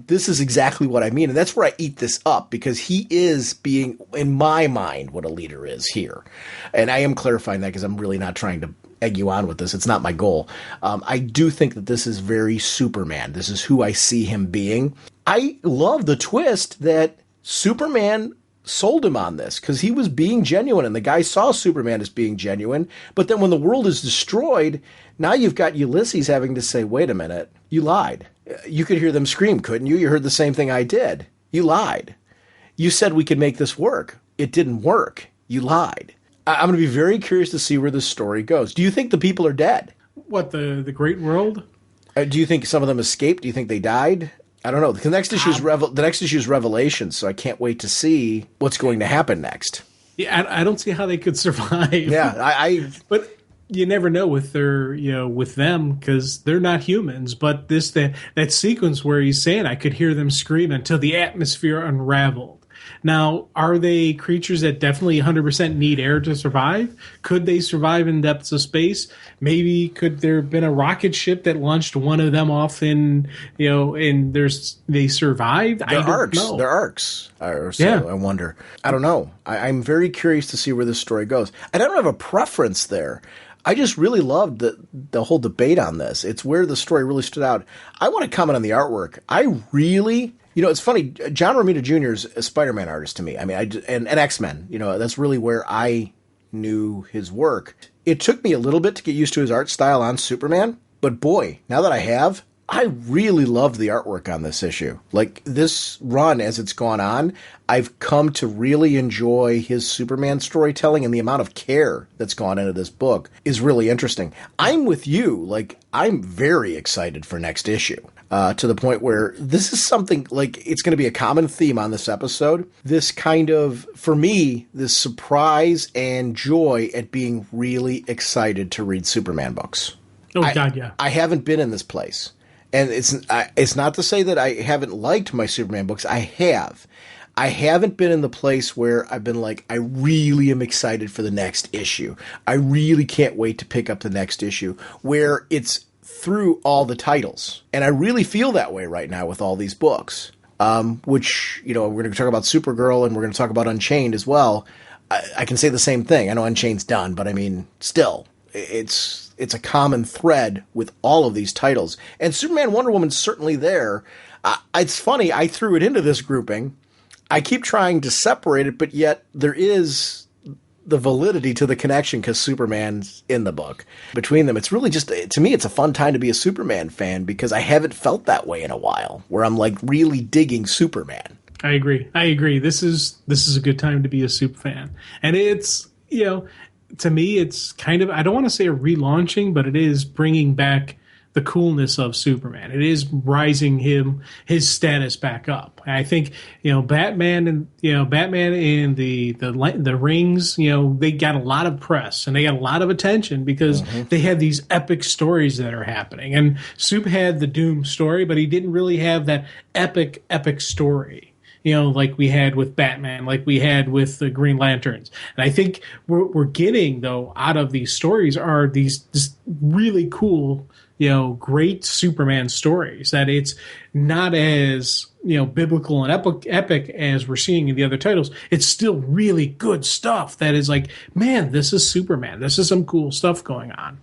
This is exactly what I mean. And that's where I eat this up, because he is being, in my mind, what a leader is here. And I am clarifying that because I'm really not trying to egg you on with this. It's not my goal. I do think that this is very Superman. This is who I see him being. I love the twist that Superman sold him on this, because he was being genuine and the guy saw Superman as being genuine. But then when the world is destroyed, now you've got Ulysses having to say, wait a minute, you lied. You could hear them scream, couldn't you? You heard the same thing I did. You lied. You said we could make this work. It didn't work. You lied. I'm going to be very curious to see where this story goes. Do you think the people are dead? What, the Great World? Do you think some of them escaped? Do you think they died? I don't know. The next issue is Revelation, so I can't wait to see what's going to happen next. Yeah, I don't see how they could survive. Yeah, but you never know with with them, because they're not humans. But that sequence where he's saying, I could hear them scream until the atmosphere unraveled. Now, are they creatures that definitely 100% need air to survive? Could they survive in depths of space? Maybe could there have been a rocket ship that launched one of them off and they survived? They're arcs. I wonder. I don't know. I'm very curious to see where this story goes. And I don't have a preference there. I just really loved the whole debate on this. It's where the story really stood out. I want to comment on the artwork. It's funny. John Romita Jr. is a Spider-Man artist to me. I mean, and X-Men. That's really where I knew his work. It took me a little bit to get used to his art style on Superman, but boy, now that I really loved the artwork on this issue. Like, this run, as it's gone on, I've come to really enjoy his Superman storytelling, and the amount of care that's gone into this book is really interesting. I'm with you. Like, I'm very excited for next issue. To the point where this is something, like, it's going to be a common theme on this episode. This kind of, for me, this surprise and joy at being really excited to read Superman books. God, yeah. I haven't been in this place. And it's not to say that I haven't liked my Superman books. I have. I haven't been in the place where I've been like, I really am excited for the next issue. I really can't wait to pick up the next issue, where it's through all the titles. And I really feel that way right now with all these books, which, we're going to talk about Supergirl and we're going to talk about Unchained as well. I can say the same thing. I know Unchained's done, but I mean, still, it's a common thread with all of these titles. And Superman, Wonder Woman's certainly there. It's funny, I threw it into this grouping. I keep trying to separate it, but yet there is the validity to the connection because Superman's in the book. Between them, it's really just, to me, it's a fun time to be a Superman fan because I haven't felt that way in a while, where I'm like really digging Superman. I agree. This is a good time to be a super fan. And it's, to me, it's kind of, I don't want to say a relaunching, but it is bringing back the coolness of Superman. It is rising his status back up. And I think, Batman and the rings, they got a lot of press and they got a lot of attention because they had these epic stories that are happening. And Soup had the Doom story, but he didn't really have that epic story. Like we had with Batman, like we had with the Green Lanterns. And I think we're getting, though, out of these stories are these really cool, great Superman stories that it's not as, biblical and epic as we're seeing in the other titles. It's still really good stuff that is like, man, this is Superman. This is some cool stuff going on.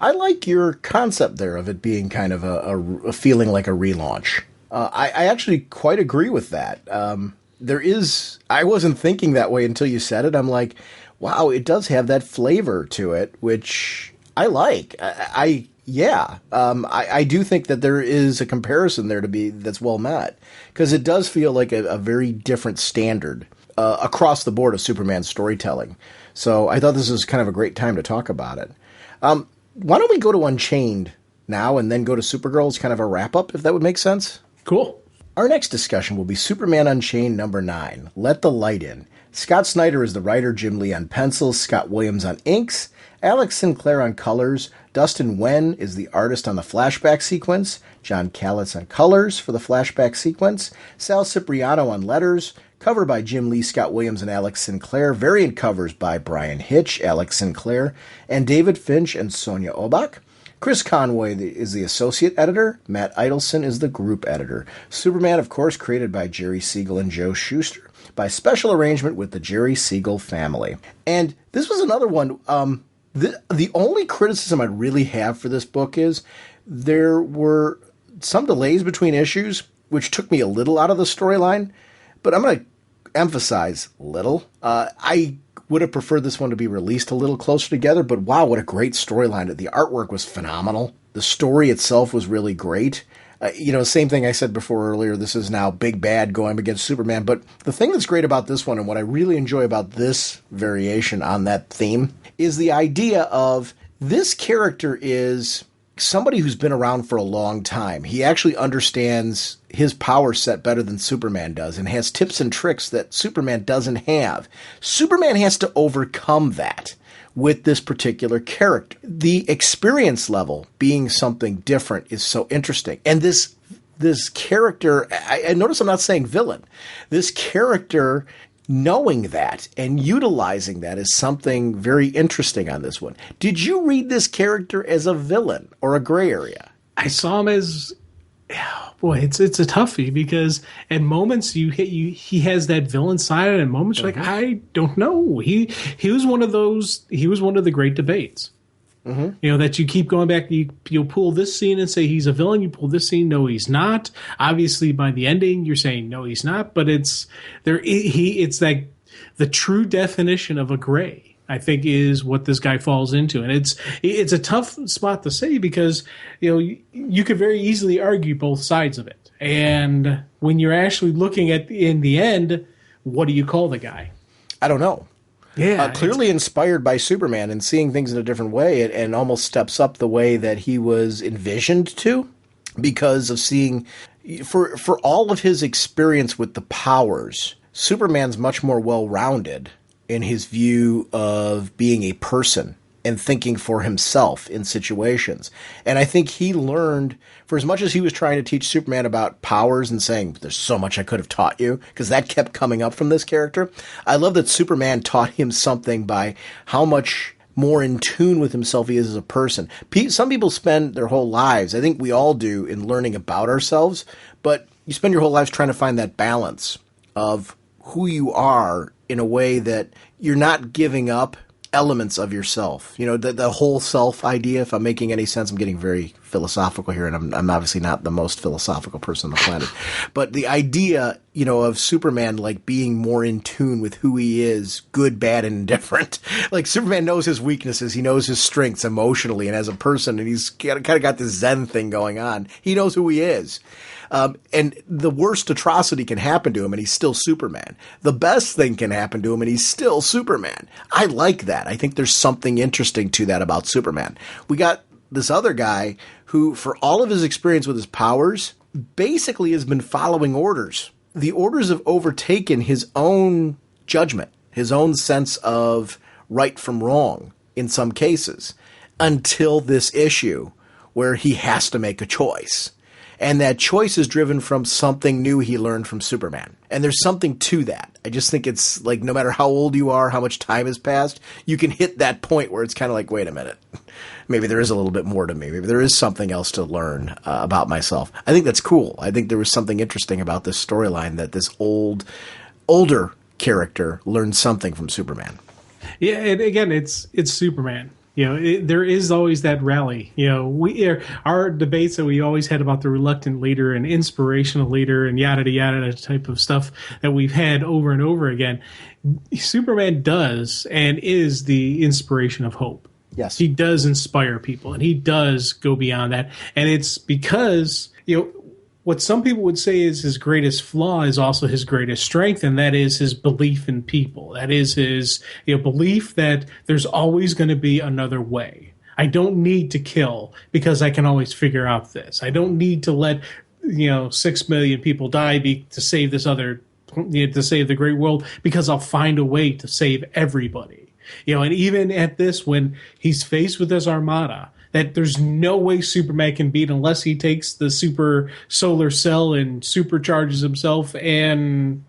I like your concept there of it being kind of a feeling like a relaunch. I actually quite agree with that. I wasn't thinking that way until you said it. I'm like, wow, it does have that flavor to it, which I like. I do think that there is a comparison there that's well met, because it does feel like a very different standard across the board of Superman storytelling. So I thought this was kind of a great time to talk about it. Why don't we go to Unchained now and then go to Supergirl as kind of a wrap-up, if that would make sense? Cool. Our next discussion will be Superman Unchained number 9, Let the Light In. Scott Snyder is the writer, Jim Lee on pencils, Scott Williams on inks, Alex Sinclair on colors, Dustin Wen is the artist on the flashback sequence, John Calitz on colors for the flashback sequence, Sal Cipriano on letters, cover by Jim Lee, Scott Williams, and Alex Sinclair, variant covers by Brian Hitch, Alex Sinclair, and David Finch and Sonia Obach. Chris Conway is the associate editor. Matt Idelson is the group editor. Superman, of course, created by Jerry Siegel and Joe Shuster, by special arrangement with the Jerry Siegel family. And this was another one. The only criticism I really have for this book is there were some delays between issues, which took me a little out of the storyline. But I'm going to emphasize little. I would have preferred this one to be released a little closer together, but wow, what a great storyline. The artwork was phenomenal. The story itself was really great. Same thing I said before earlier. This is now big bad going against Superman. But the thing that's great about this one, and what I really enjoy about this variation on that theme, is the idea of this character is somebody who's been around for a long time. He actually understands his power set better than Superman does and has tips and tricks that Superman doesn't have. Superman has to overcome that with this particular character. The experience level being something different is so interesting. And this character, I notice I'm not saying villain. This character knowing that and utilizing that is something very interesting on this one. Did you read this character as a villain or a gray area? I saw him as, boy, it's a toughie because at moments he has that villain side, and at moments you're like, I don't know. He was one of those. He was one of the great debates. Mm-hmm. That you keep going back. You'll pull this scene and say he's a villain. You pull this scene, no, he's not. Obviously, by the ending, you're saying no, he's not. But it's there. It's like the true definition of a gray, I think, is what this guy falls into, and it's a tough spot to say because you could very easily argue both sides of it. And when you're actually looking at in the end, what do you call the guy? I don't know. Yeah, clearly inspired by Superman and seeing things in a different way, and almost steps up the way that he was envisioned to, because of seeing, for all of his experience with the powers, Superman's much more well-rounded in his view of being a person and thinking for himself in situations. And I think he learned, for as much as he was trying to teach Superman about powers and saying, there's so much I could have taught you, because that kept coming up from this character, I love that Superman taught him something by how much more in tune with himself he is as a person. Some people spend their whole lives, I think we all do, in learning about ourselves, but you spend your whole lives trying to find that balance of who you are in a way that you're not giving up elements of yourself. The whole self idea, if I'm making any sense. I'm getting very philosophical here, and I'm obviously not the most philosophical person on the planet. But the idea, of Superman like being more in tune with who he is, good, bad, and indifferent. Like Superman knows his weaknesses, he knows his strengths emotionally and as a person, and he's kind of got this Zen thing going on. He knows who he is. And the worst atrocity can happen to him, and he's still Superman. The best thing can happen to him, and he's still Superman. I like that. I think there's something interesting to that about Superman. We got this other guy who, for all of his experience with his powers, basically has been following orders. The orders have overtaken his own judgment, his own sense of right from wrong in some cases, until this issue where he has to make a choice. And that choice is driven from something new he learned from Superman. And there's something to that. I just think it's like, no matter how old you are, how much time has passed, you can hit that point where it's kind of like, wait a minute, maybe there is a little bit more to me. Maybe there is something else to learn about myself. I think that's cool. I think there was something interesting about this storyline, that this older character learned something from Superman. Yeah, and again, it's Superman. There is always that rally. Our debates that we always had about the reluctant leader and inspirational leader and yada yada type of stuff that we've had over and over again. Superman does and is the inspiration of hope. Yes, he does inspire people, and he does go beyond that. And it's because what some people would say is his greatest flaw is also his greatest strength, and that is his belief in people. That is his belief that there's always going to be another way. I don't need to kill because I can always figure out this. I don't need to let 6 million people die to save this other, to save the great world, because I'll find a way to save everybody. And even at this, when he's faced with this armada, that there's no way Superman can beat unless he takes the super solar cell and supercharges himself and,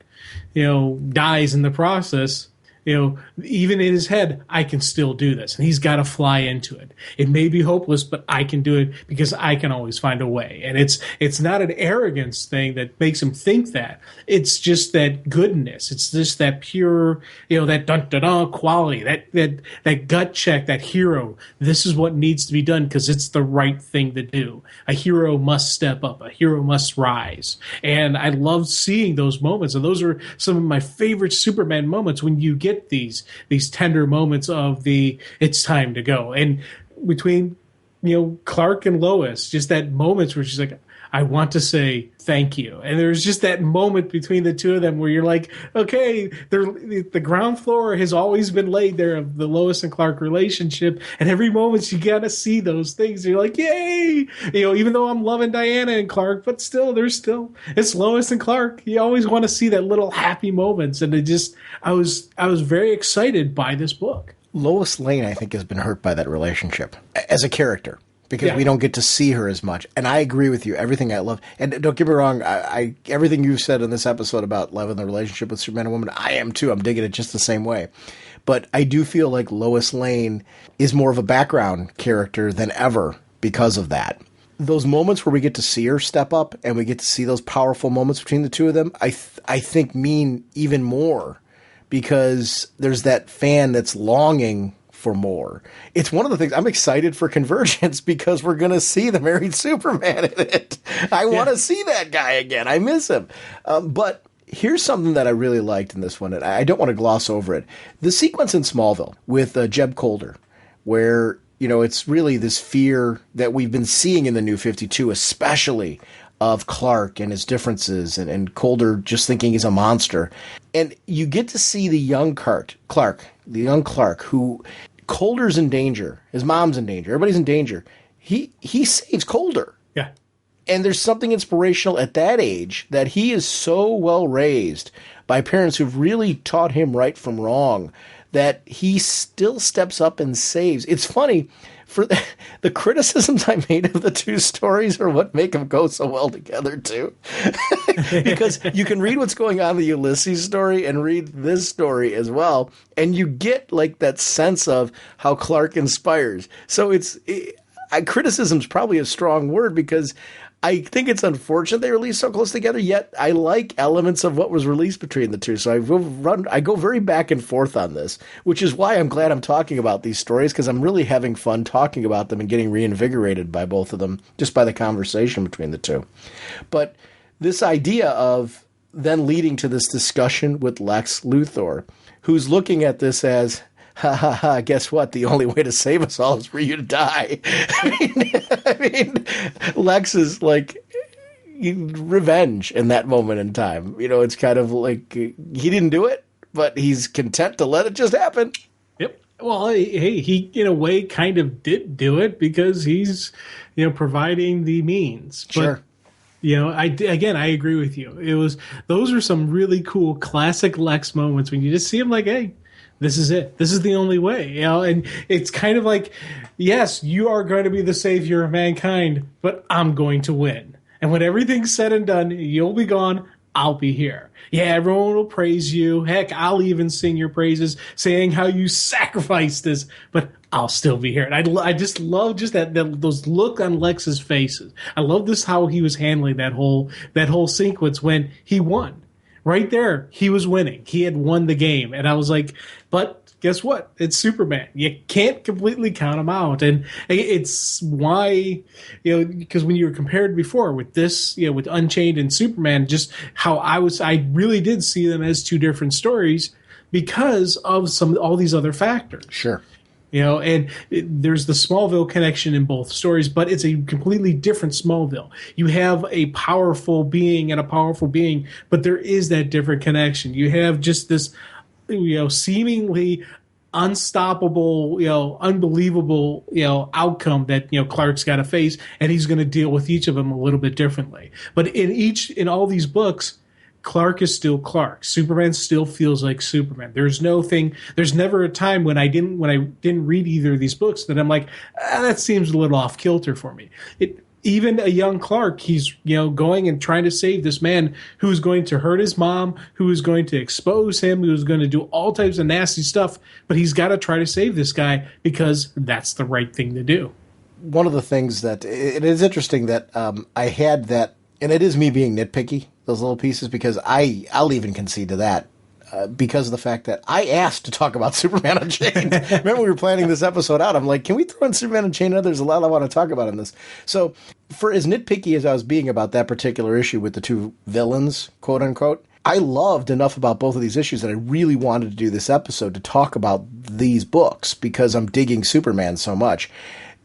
dies in the process. Even in his head, I can still do this. And he's got to fly into it. It may be hopeless, but I can do it because I can always find a way. And it's not an arrogance thing that makes him think that. It's just that goodness. It's just that pure, that dun-dun-dun quality, that gut check, that hero. This is what needs to be done because it's the right thing to do. A hero must step up. A hero must rise. And I love seeing those moments. And those are some of my favorite Superman moments, when you get these tender moments of it's time to go. And between Clark and Lois, just that moments where she's like, I want to say thank you. And there's just that moment between the two of them where you're like, okay, the ground floor has always been laid there of the Lois and Clark relationship. And every moment you got to see those things. You're like, yay! Even though I'm loving Diana and Clark, but still, it's Lois and Clark. You always want to see that little happy moments. And I was very excited by this book. Lois Lane, I think, has been hurt by that relationship as a character. Because we don't get to see her as much. And I agree with you. Everything I love. And don't get me wrong, I everything you've said in this episode about loving the relationship with Superman and Woman, I am too. I'm digging it just the same way. But I do feel like Lois Lane is more of a background character than ever because of that. Those moments where we get to see her step up and we get to see those powerful moments between the two of them, I think mean even more because there's that fan that's longing for more. It's one of the things I'm excited for Convergence because we're going to see the married Superman in it. I want to see that guy again. I miss him. But here's something that I really liked in this one, and I don't want to gloss over it. The sequence in Smallville with Jeb Colder, where, it's really this fear that we've been seeing in the New 52, especially of Clark and his differences and Colder just thinking he's a monster. And you get to see the young Clark, who Colder's in danger. His mom's in danger. Everybody's in danger. He saves Colder. Yeah. And there's something inspirational at that age that he is so well raised by parents who've really taught him right from wrong that he still steps up and saves. It's funny, for the criticisms I made of the two stories are what make them go so well together too. Because you can read what's going on in the Ulysses story and read this story as well, and you get like that sense of how Clark inspires. So criticism's probably a strong word because I think it's unfortunate they released so close together, yet I like elements of what was released between the two. So I go very back and forth on this, which is why I'm glad I'm talking about these stories, because I'm really having fun talking about them and getting reinvigorated by both of them, just by the conversation between the two. But this idea of then leading to this discussion with Lex Luthor, who's looking at this as, ha ha ha, guess what? The only way to save us all is for you to die. I mean, Lex is like revenge in that moment in time. It's kind of like he didn't do it, but he's content to let it just happen. Yep. Well, hey, he in a way kind of did do it because he's, providing the means. Sure. But, I agree with you. Those are some really cool classic Lex moments when you just see him like, hey, this is it. This is the only way, and it's kind of like, yes, you are going to be the savior of mankind, but I'm going to win. And when everything's said and done, you'll be gone. I'll be here. Yeah, everyone will praise you. Heck, I'll even sing your praises, saying how you sacrificed this, but I'll still be here. And I just love just that those look on Lex's faces. I love this how he was handling that whole sequence when he won. Right there, he was winning. He had won the game. And I was like, but guess what? It's Superman. You can't completely count him out. And it's why, because when you were compared before with this, with Unchained and Superman, just how I really did see them as two different stories because of all these other factors. Sure. And there's the Smallville connection in both stories, but it's a completely different Smallville. You have a powerful being and a powerful being, but there is that different connection. You have just this, seemingly unstoppable, unbelievable, outcome that, Clark's got to face, and he's going to deal with each of them a little bit differently. But in all these books, Clark is still Clark. Superman still feels like Superman. There's never a time when I didn't read either of these books that I'm like, that seems a little off kilter for me. Even a young Clark, he's going and trying to save this man who's going to hurt his mom, who is going to expose him, who's going to do all types of nasty stuff, but he's got to try to save this guy because that's the right thing to do. One of the things that it is interesting that I had that, and it is me being nitpicky, those little pieces, because I'll even concede to that because of the fact that I asked to talk about Superman Unchained. Remember we were planning this episode out. I'm like, can we throw in Superman Unchained? There's a lot I want to talk about in this. So for as nitpicky as I was being about that particular issue with the two villains, quote unquote, I loved enough about both of these issues that I really wanted to do this episode to talk about these books because I'm digging Superman so much.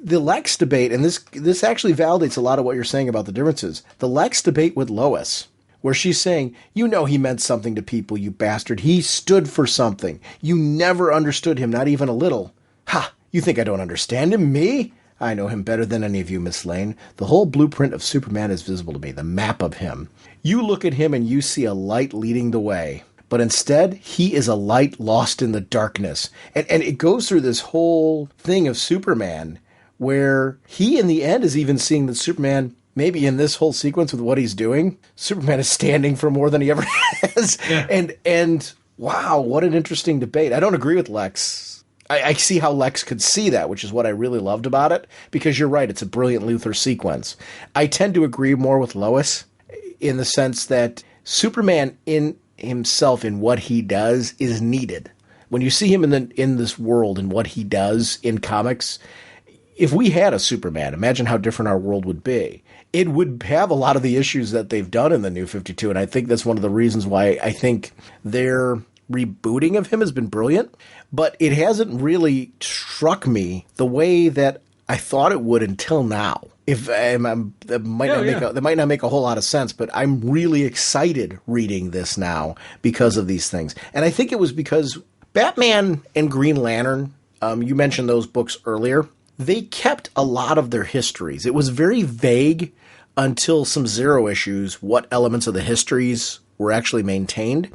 the Lex debate, and this actually validates a lot of what you're saying about the differences. The Lex debate with Lois, where she's saying, he meant something to people, you bastard. He stood for something. You never understood him, not even a little. Ha! You think I don't understand him? Me? I know him better than any of you, Miss Lane. The whole blueprint of Superman is visible to me, the map of him. You look at him and you see a light leading the way. But instead, he is a light lost in the darkness. And it goes through this whole thing of Superman, where he, in the end, is even seeing that Superman, maybe in this whole sequence with what he's doing, Superman is standing for more than he ever has. Yeah. And wow, what an interesting debate. I don't agree with Lex. I see how Lex could see that, which is what I really loved about it, because you're right, it's a brilliant Luthor sequence. I tend to agree more with Lois in the sense that Superman in himself, in what he does, is needed. When you see him in this world and what he does in comics, if we had a Superman, imagine how different our world would be. It would have a lot of the issues that they've done in the New 52, and I think that's one of the reasons why I think their rebooting of him has been brilliant, but it hasn't really struck me the way that I thought it would until now. That might not make a whole lot of sense, but I'm really excited reading this now because of these things. And I think it was because Batman and Green Lantern, you mentioned those books earlier, they kept a lot of their histories. It was very vague until some Zero issues what elements of the histories were actually maintained.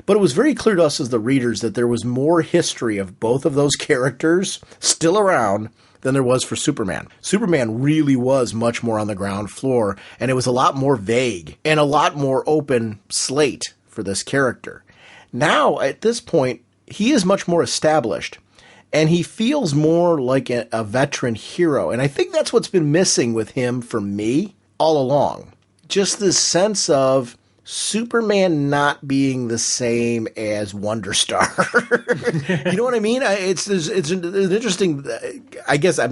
But it was very clear to us as the readers that there was more history of both of those characters still around than there was for Superman. Superman really was much more on the ground floor, and it was a lot more vague and a lot more open slate for this character. Now, at this point, he is much more established, and he feels more like a veteran hero. And I think that's what's been missing with him for me all along. Just this sense of Superman not being the same as Wonder Star. You know what I mean? It's an interesting, I guess I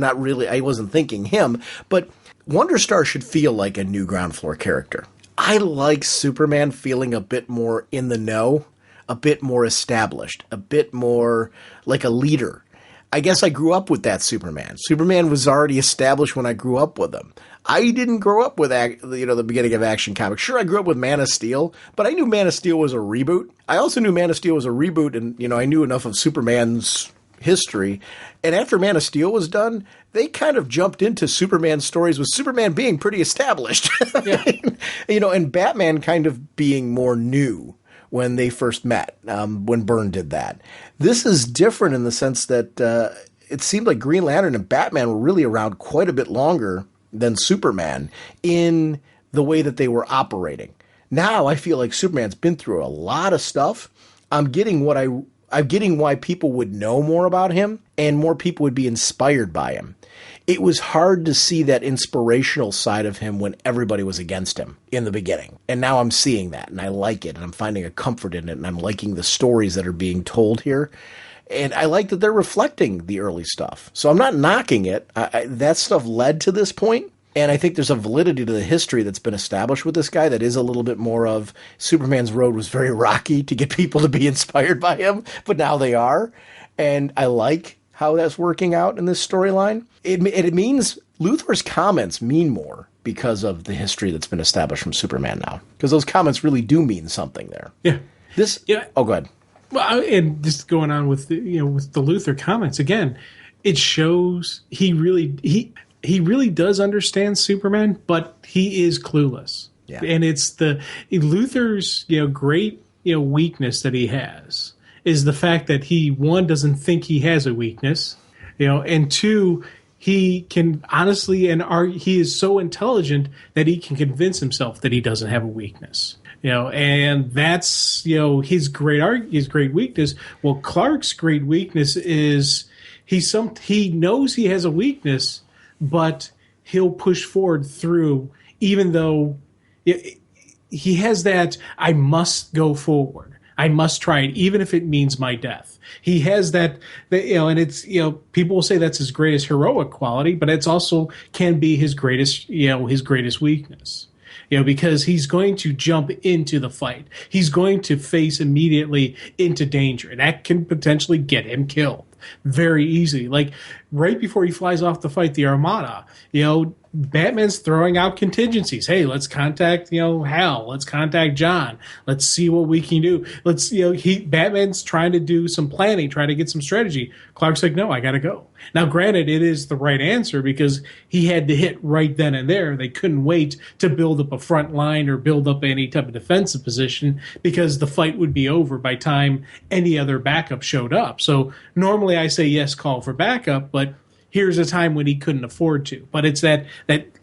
wasn't thinking him, but Wonder Star should feel like a new ground floor character. I like Superman feeling a bit more in the know, a bit more established, a bit more like a leader. I guess I grew up with that Superman. Superman was already established when I grew up with him. I didn't grow up with the beginning of Action Comics. Sure, I grew up with Man of Steel, but I knew Man of Steel was a reboot. I also knew Man of Steel was a reboot, and I knew enough of Superman's history. And after Man of Steel was done, they kind of jumped into Superman stories with Superman being pretty established. Yeah. And Batman kind of being more new when they first met, when Byrne did that. This is different in the sense that it seemed like Green Lantern and Batman were really around quite a bit longer than Superman in the way that they were operating. Now I feel like Superman's been through a lot of stuff. I'm getting why people would know more about him and more people would be inspired by him. It was hard to see that inspirational side of him when everybody was against him in the beginning. And now I'm seeing that, and I like it, and I'm finding a comfort in it, and I'm liking the stories that are being told here. And I like that they're reflecting the early stuff. So I'm not knocking it. That stuff led to this point, and I think there's a validity to the history that's been established with this guy that is a little bit more of Superman's road was very rocky to get people to be inspired by him, but now they are. And I like how that's working out in this storyline. It means Luthor's comments mean more because of the history that's been established from Superman now. Because those comments really do mean something there. Yeah. Oh, go ahead. Well, and just going on with with the Luthor comments again, it shows he really does understand Superman, but he is clueless. Yeah. And it's Luthor's great weakness that he has is the fact that he, one, doesn't think he has a weakness, and two, he can honestly he is so intelligent that he can convince himself that he doesn't have a weakness. And that's his great weakness. Well, Clark's great weakness is he knows he has a weakness, but he'll push forward through, even though he has that I must go forward. I must try it, even if it means my death. He has that, and it's, people will say that's his greatest heroic quality, but it's also can be his greatest weakness. Because he's going to jump into the fight. He's going to face immediately into danger, and that can potentially get him killed very easily. Like right before he flies off to fight the Armada, Batman's throwing out contingencies. Hey, let's contact, Hal. Let's contact John. Let's see what we can do. Batman's trying to do some planning, trying to get some strategy. Clark's like, no, I got to go. Now, granted, it is the right answer because he had to hit right then and there. They couldn't wait to build up a front line or build up any type of defensive position because the fight would be over by time any other backup showed up. So normally I say yes, call for backup, but here's a time when he couldn't afford to. But it's that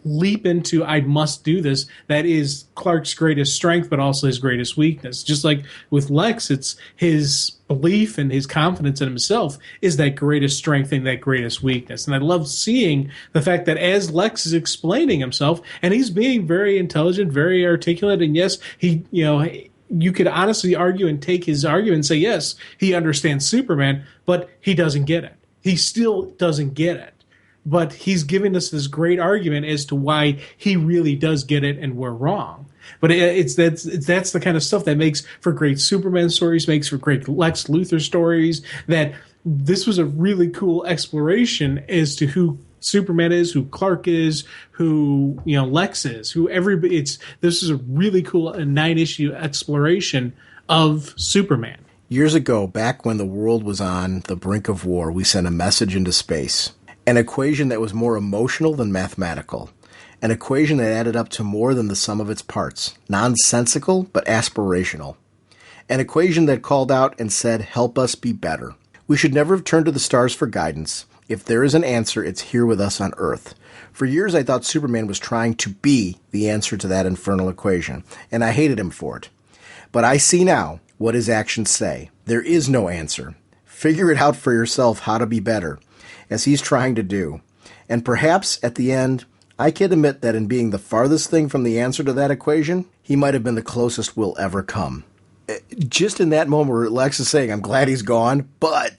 leap into I must do this that is Clark's greatest strength, but also his greatest weakness. Just like with Lex, it's his belief and his confidence in himself is that greatest strength and that greatest weakness. And I love seeing the fact that as Lex is explaining himself, and he's being very intelligent, very articulate, and yes, he, you could honestly argue and take his argument and say, yes, he understands Superman, but he doesn't get it. He still doesn't get it. But he's giving us this great argument as to why he really does get it and we're wrong. But that's the kind of stuff that makes for great Superman stories, makes for great Lex Luthor stories, that this was a really cool exploration as to who Superman is, who Clark is, who Lex is, who everybody. This is a really cool 9-issue exploration of Superman. Years ago, back when the world was on the brink of war, we sent a message into space. An equation that was more emotional than mathematical. An equation that added up to more than the sum of its parts. Nonsensical, but aspirational. An equation that called out and said, help us be better. We should never have turned to the stars for guidance. If there is an answer, it's here with us on Earth. For years, I thought Superman was trying to be the answer to that infernal equation, and I hated him for it. But I see now what his actions say. There is no answer. Figure it out for yourself how to be better, as he's trying to do. And perhaps at the end, I can admit that in being the farthest thing from the answer to that equation, he might have been the closest we'll ever come. Just in that moment where Lex is saying, I'm glad he's gone, but.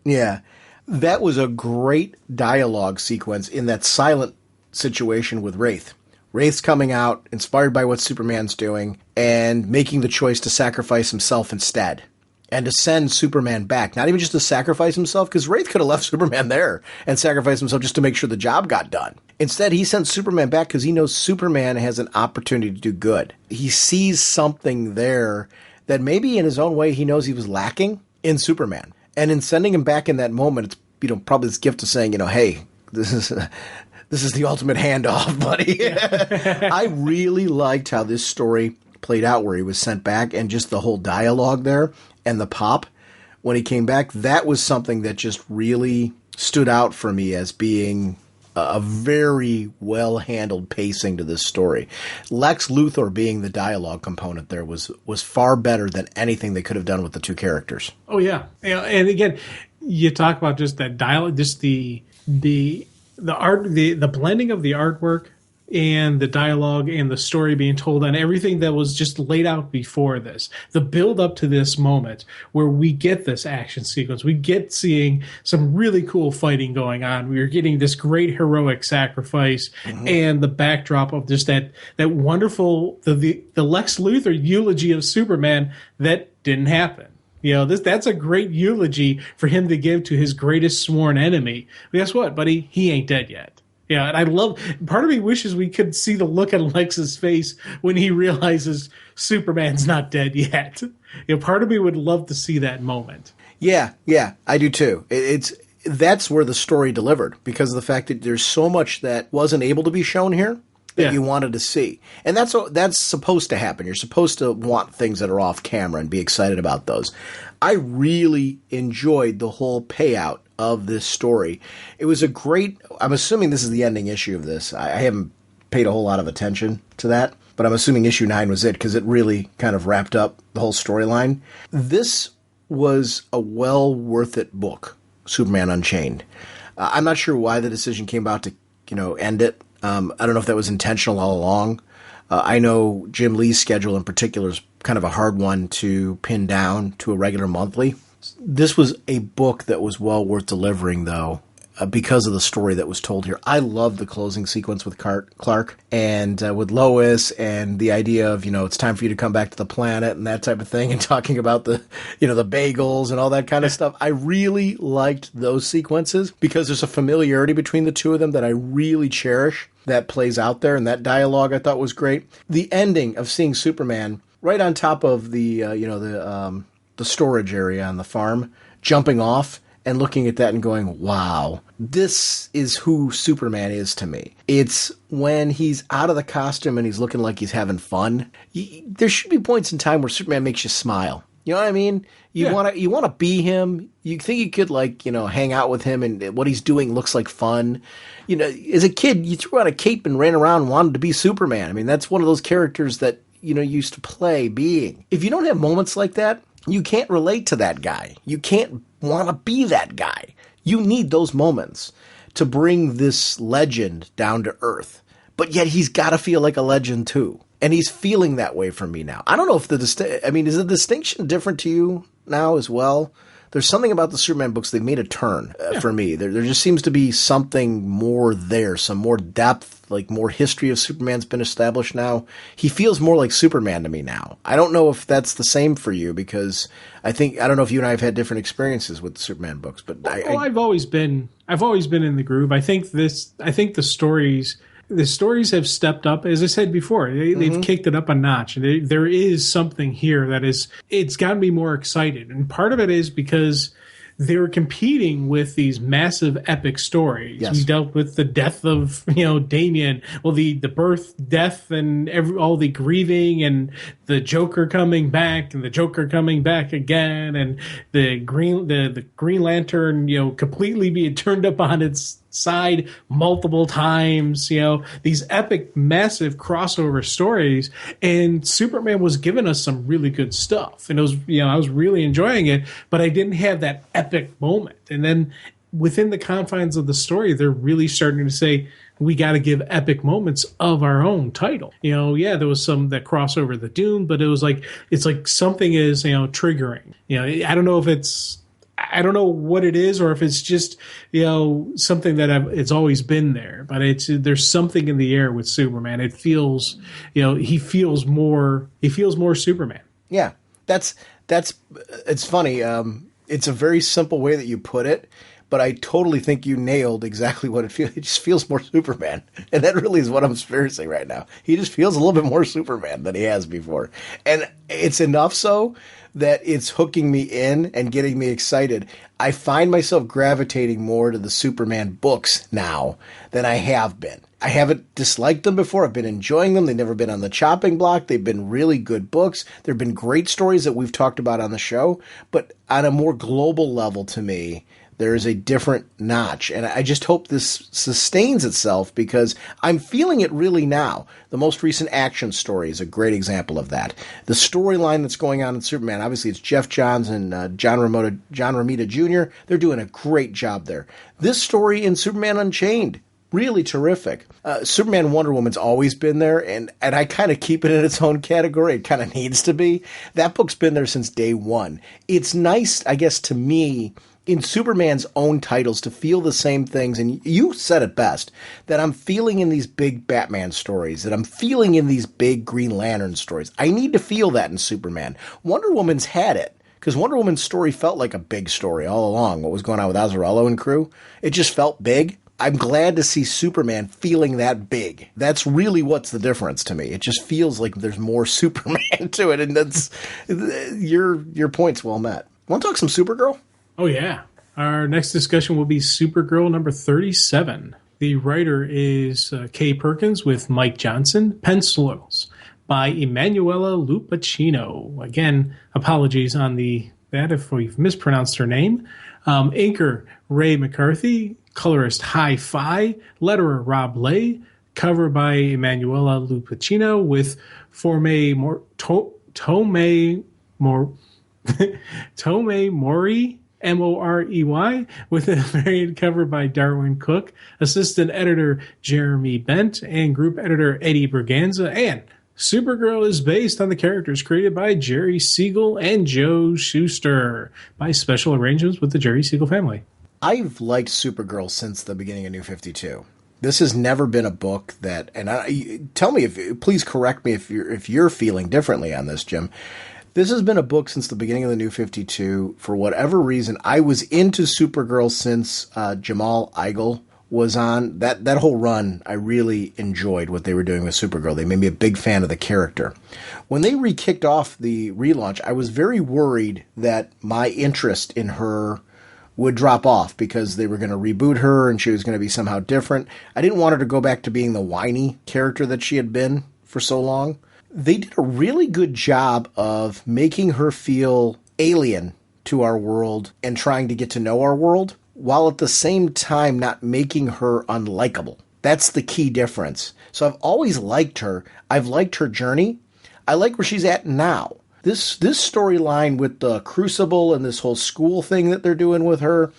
Yeah, that was a great dialogue sequence in that silent situation with Wraith. Wraith's coming out, inspired by what Superman's doing, and making the choice to sacrifice himself instead. And to send Superman back. Not even just to sacrifice himself, because Wraith could have left Superman there and sacrificed himself just to make sure the job got done. Instead, he sent Superman back because he knows Superman has an opportunity to do good. He sees something there that maybe in his own way he knows he was lacking in Superman. And in sending him back in that moment, it's probably this gift of saying, hey, this is the ultimate handoff, buddy. I really liked how this story played out where he was sent back and just the whole dialogue there and the pop when he came back. That was something that just really stood out for me as being a very well-handled pacing to this story. Lex Luthor being the dialogue component there was far better than anything they could have done with the two characters. Oh, yeah. And again, you talk about just that dialogue, just the art, the blending of the artwork and the dialogue and the story being told and everything that was just laid out before this. The build up to this moment where we get this action sequence. We get seeing some really cool fighting going on. We are getting this great heroic sacrifice and the backdrop of just that wonderful, the Lex Luthor eulogy of Superman that didn't happen. That's a great eulogy for him to give to his greatest sworn enemy. But guess what, buddy? He ain't dead yet. Yeah, and I love, part of me wishes we could see the look on Lex's face when he realizes Superman's not dead yet. Part of me would love to see that moment. Yeah, I do too. That's where the story delivered, because of the fact that there's so much that wasn't able to be shown here that you wanted to see. And that's supposed to happen. You're supposed to want things that are off camera and be excited about those. I really enjoyed the whole payout of this story. It was I'm assuming this is the ending issue of this. I haven't paid a whole lot of attention to that, but I'm assuming issue 9 was it, because it really kind of wrapped up the whole storyline. This was a well worth it book, Superman Unchained. I'm not sure why the decision came about to, end it. I don't know if that was intentional all along. I know Jim Lee's schedule in particular is kind of a hard one to pin down to a regular monthly. This was a book that was well worth delivering, though. because of the story that was told here. I love the closing sequence with Clark and with Lois, and the idea of, it's time for you to come back to the planet and that type of thing, and talking about the bagels and all that kind of stuff. I really liked those sequences because there's a familiarity between the two of them that I really cherish that plays out there, and that dialogue I thought was great. The ending of seeing Superman right on top of the storage area on the farm, jumping off and looking at that and going, wow, this is who Superman is to me. It's when he's out of the costume and he's looking like he's having fun. There should be points in time where Superman makes you smile. You know what I mean? You want to be him. You think you could hang out with him, and what he's doing looks like fun. As a kid, you threw on a cape and ran around and wanted to be Superman. I mean, that's one of those characters that, used to play being. If you don't have moments like that, you can't relate to that guy. You can't want to be that guy. You need those moments to bring this legend down to earth. But yet he's got to feel like a legend too. And he's feeling that way for me now. I don't know if is the distinction different to you now as well? There's something about the Superman books, they've made a turn for me. There just seems to be something more there, some more depth, like more history of Superman's been established now. He feels more like Superman to me now. I don't know if that's the same for you, because I don't know if you and I have had different experiences with the Superman books, but I've always been in the groove. I think the stories have stepped up. As I said before, they've kicked it up a notch. There is something here it's got me more excited. And part of it is because they're competing with these massive epic stories. Yes. We dealt with the death of, Damian. Well, the birth, death, and all the grieving, and the Joker coming back, and the Joker coming back again, and the Green Lantern, completely being turned up on its side multiple times, these epic, massive crossover stories. And Superman was giving us some really good stuff. And it was, I was really enjoying it, but I didn't have that epic moment. And then within the confines of the story, they're really starting to say, we got to give epic moments of our own title. There was some that cross over the Doom, but it's like something is, triggering. I don't know what it is, or if it's just, something that it's always been there, but there's something in the air with Superman. It feels, he feels more Superman. Yeah, it's funny. It's a very simple way that you put it, but I totally think you nailed exactly what it feels. It just feels more Superman. And that really is what I'm experiencing right now. He just feels a little bit more Superman than he has before. And it's enough so that it's hooking me in and getting me excited. I find myself gravitating more to the Superman books now than I have been. I haven't disliked them before. I've been enjoying them. They've never been on the chopping block. They've been really good books. There have been great stories that we've talked about on the show. But on a more global level, to me, there is a different notch. And I just hope this sustains itself, because I'm feeling it really now. The most recent Action story is a great example of that. The storyline that's going on in Superman, obviously it's Jeff Johns and John Romita Jr. They're doing a great job there. This story in Superman Unchained, really terrific. Superman Wonder Woman's always been there, and I kind of keep it in its own category. It kind of needs to be. That book's been there since day one. It's nice, I guess, to me, in Superman's own titles, to feel the same things, and you said it best, that I'm feeling in these big Batman stories, that I'm feeling in these big Green Lantern stories. I need to feel that in Superman. Wonder Woman's had it, because Wonder Woman's story felt like a big story all along, what was going on with Azzarello and crew. It just felt big. I'm glad to see Superman feeling that big. That's really what's the difference to me. It just feels like there's more Superman to it, and that's your point's well met. Want to talk some Supergirl? Oh, yeah. Our next discussion will be Supergirl number 37. The writer is Kay Perkins with Mike Johnson. Pencils by Emanuela Lupacchino. Again, apologies on that if we've mispronounced her name. Inker Ray McCarthy. Colorist Hi-Fi. Letterer Rob Lay. Cover by Emanuela Lupacchino with Tomei Mori. Morey, with a variant cover by Darwin Cook, assistant editor Jeremy Bent, and group editor Eddie Berganza. And Supergirl is based on the characters created by Jerry Siegel and Joe Shuster by special arrangements with the Jerry Siegel family. I've liked Supergirl since the beginning of New 52. This has never been a book that, and tell me please correct me if you're feeling differently on this, Jim. This has been a book since the beginning of the New 52. For whatever reason, I was into Supergirl since Jamal Igle was on. That whole run, I really enjoyed what they were doing with Supergirl. They made me a big fan of the character. When they kicked off the relaunch, I was very worried that my interest in her would drop off because they were going to reboot her and she was going to be somehow different. I didn't want her to go back to being the whiny character that she had been for so long. They did a really good job of making her feel alien to our world and trying to get to know our world, while at the same time not making her unlikable. That's the key difference. So I've always liked her. I've liked her journey. I like where she's at now. This storyline with the Crucible and this whole school thing that they're doing with her,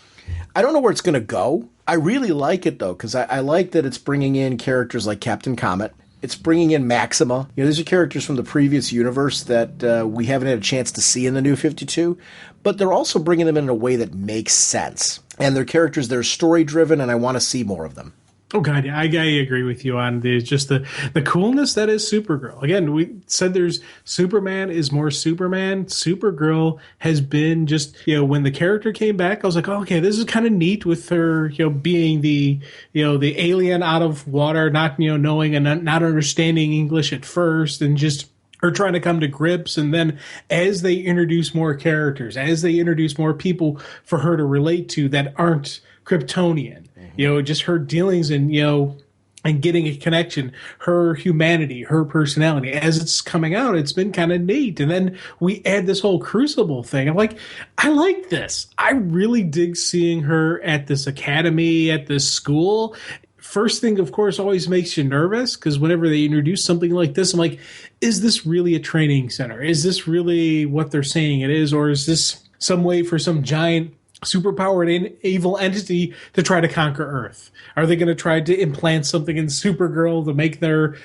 I don't know where it's going to go. I really like it, though, because I like that it's bringing in characters like Captain Comet. It's bringing in Maxima. These are characters from the previous universe that we haven't had a chance to see in the New 52, but they're also bringing them in a way that makes sense. And they're characters that are story-driven, and I want to see more of them. Oh, God, I agree with you on the coolness that is Supergirl. Again, we said there's Superman is more Superman. Supergirl has been just, when the character came back, I was like, oh, okay, this is kind of neat with her, being the alien out of water, not, knowing and not understanding English at first, and just her trying to come to grips. And then as they introduce more characters, as they introduce more people for her to relate to that aren't Kryptonian, just her dealings and, and getting a connection, her humanity, her personality. As it's coming out, it's been kind of neat. And then we add this whole Crucible thing. I'm like, I like this. I really dig seeing her at this academy, at this school. First thing, of course, always makes you nervous because whenever they introduce something like this, I'm like, is this really a training center? Is this really what they're saying it is? Or is this some way for some giant superpowered evil entity to try to conquer Earth? Are they going to try to implant something in Supergirl to make their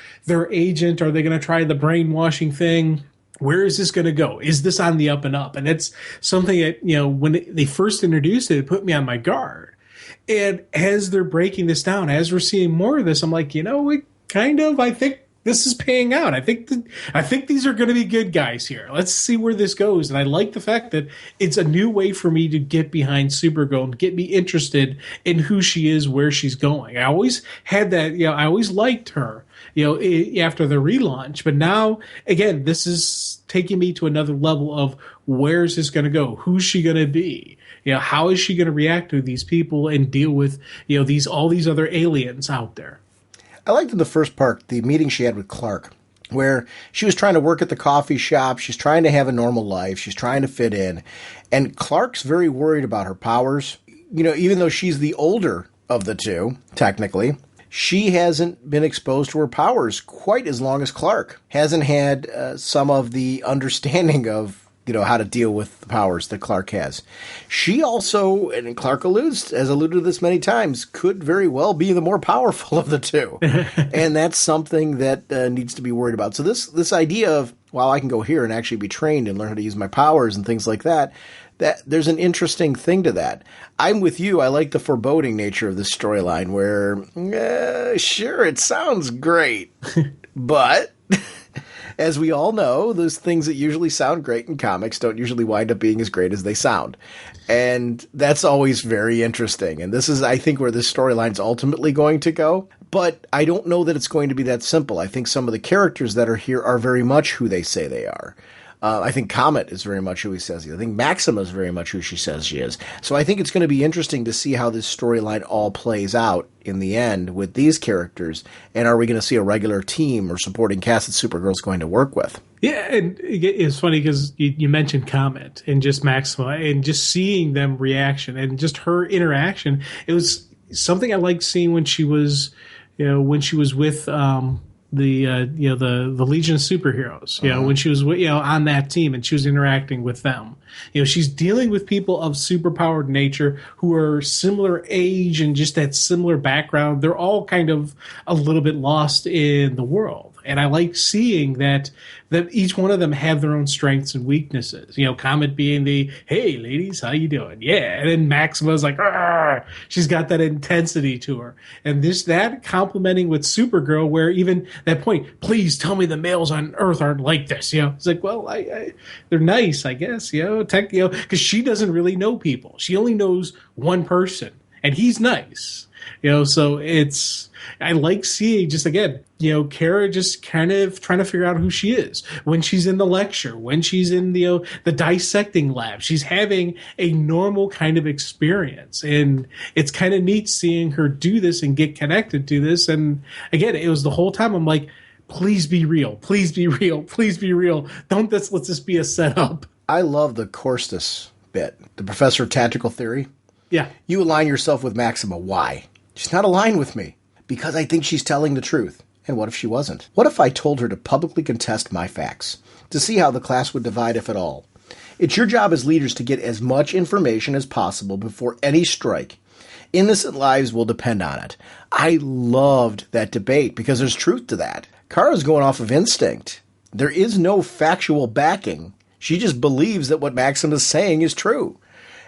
agent? Are they going to try the brainwashing thing? Where is this going to go? Is this on the up and up? And it's something that, when they first introduced it put me on my guard. And as they're breaking this down, as we're seeing more of this, I'm like, I think this is paying out. I think these are going to be good guys here. Let's see where this goes. And I like the fact that it's a new way for me to get behind Supergirl and get me interested in who she is, where she's going. I always had that, I always liked her, after the relaunch. But now, again, this is taking me to another level of where's this going to go? Who's she going to be? How is she going to react to these people and deal with, all these other aliens out there? I liked in the first part the meeting she had with Clark, where she was trying to work at the coffee shop. She's trying to have a normal life. She's trying to fit in. And Clark's very worried about her powers. Even though she's the older of the two, technically, she hasn't been exposed to her powers quite as long as Clark. Hasn't had some of the understanding of how to deal with the powers that Clark has. She also, and Clark has alluded to this many times, could very well be the more powerful of the two. And that's something that needs to be worried about. So this idea of, I can go here and actually be trained and learn how to use my powers and things like that there's an interesting thing to that. I'm with you. I like the foreboding nature of this storyline where, sure, it sounds great, but as we all know, those things that usually sound great in comics don't usually wind up being as great as they sound. And that's always very interesting. And this is, I think, where this storyline's ultimately going to go. But I don't know that it's going to be that simple. I think some of the characters that are here are very much who they say they are. I think Comet is very much who he says he is. I think Maxima is very much who she says she is. So I think it's going to be interesting to see how this storyline all plays out in the end with these characters. And are we going to see a regular team or supporting cast that Supergirl's going to work with? Yeah, and it's funny because you mentioned Comet and just Maxima and just seeing them reaction and just her interaction. It was something I liked seeing when she was, with the Legion of Superheroes, when she was, on that team and she was interacting with them. She's dealing with people of superpowered nature who are similar age and just that similar background. They're all kind of a little bit lost in the world. And I like seeing that each one of them have their own strengths and weaknesses. You know, Comet being the, hey, ladies, how you doing? Yeah. And then Maxima's like, argh! She's got that intensity to her. And that complementing with Supergirl, where even that point, please tell me the males on Earth aren't like this. You know, it's like, well, they're nice, I guess, because she doesn't really know people. She only knows one person, and he's nice. So I like seeing just, again, Kara just kind of trying to figure out who she is when she's in the lecture, when she's in the dissecting lab. She's having a normal kind of experience, and it's kind of neat seeing her do this and get connected to this. And again, it was the whole time I'm like, please be real, please be real, please be real. Don't let this be a setup. I love the Corstus bit, the professor of tactical theory. Yeah. You align yourself with Maxima. Why? She's not aligned with me because I think she's telling the truth. And what if she wasn't? What if I told her to publicly contest my facts, to see how the class would divide, if at all? It's your job as leaders to get as much information as possible before any strike. Innocent lives will depend on it. I loved that debate because there's truth to that. Kara's going off of instinct. There is no factual backing. She just believes that what Maxim is saying is true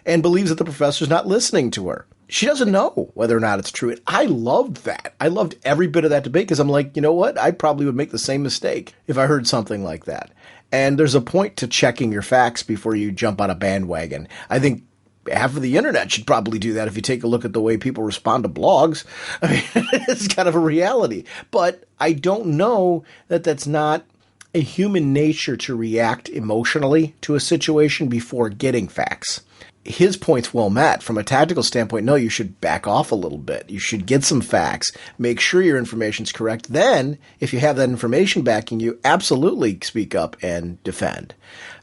and believes that the professor's not listening to her. She doesn't know whether or not it's true. And I loved that. I loved every bit of that debate because I'm like, you know what? I probably would make the same mistake if I heard something like that. And there's a point to checking your facts before you jump on a bandwagon. I think half of the internet should probably do that if you take a look at the way people respond to blogs. I mean, it's kind of a reality. But I don't know that that's not a human nature to react emotionally to a situation before getting facts. His point's well met. From a tactical standpoint, no, you should back off a little bit. You should get some facts, make sure your information's correct. Then, if you have that information backing you, absolutely speak up and defend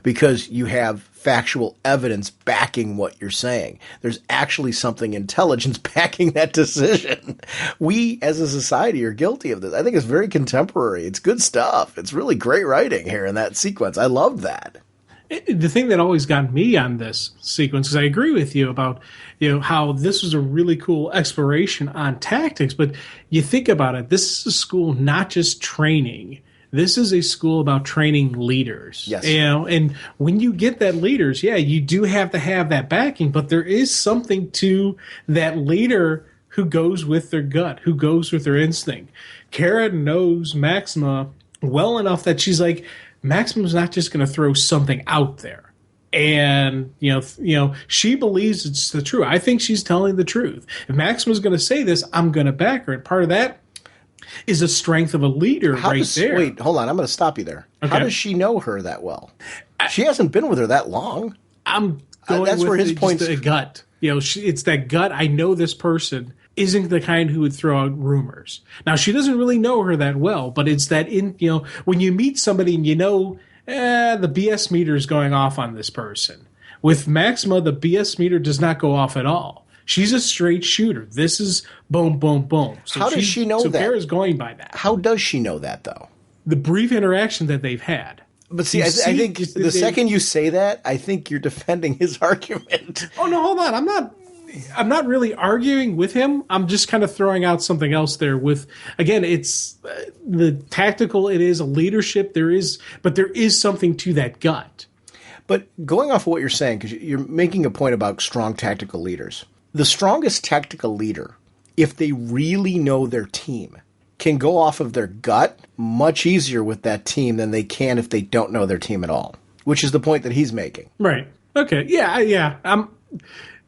because you have factual evidence backing what you're saying. There's actually something intelligence backing that decision. We, as a society, are guilty of this. I think it's very contemporary. It's good stuff. It's really great writing here in that sequence. I love that. The thing that always got me on this sequence, because I agree with you about, how this was a really cool exploration on tactics, but you think about it, this is a school not just training. This is a school about training leaders. Yes. And when you get that leaders, you do have to have that backing, but there is something to that leader who goes with their gut, who goes with their instinct. Kara knows Maxima well enough that she's like, Maxima's not just going to throw something out there. And, she believes it's the truth. I think she's telling the truth. If Maxima's going to say this, I'm going to back her. And part of that is the strength of a leader there. Wait, hold on. I'm going to stop you there. Okay. How does she know her that well? She hasn't been with her that long. I'm going that's with where his point's a gut. It's that gut. I know this person isn't the kind who would throw out rumors. Now, she doesn't really know her that well, but it's that when you meet somebody and the BS meter is going off on this person. With Maxima, the BS meter does not go off at all. She's a straight shooter. This is boom, boom, boom. So how does she know that? So Kara's going by that. How does she know that, though? The brief interaction that they've had. But see, I think the second you say that, I think you're defending his argument. Oh, no, hold on. I'm not really arguing with him. I'm just kind of throwing out something else there with, again, it's the tactical, it is a leadership. But there is something to that gut. But going off of what you're saying, because you're making a point about strong tactical leaders, the strongest tactical leader, if they really know their team, can go off of their gut much easier with that team than they can if they don't know their team at all, which is the point that he's making. Right. Okay. Yeah.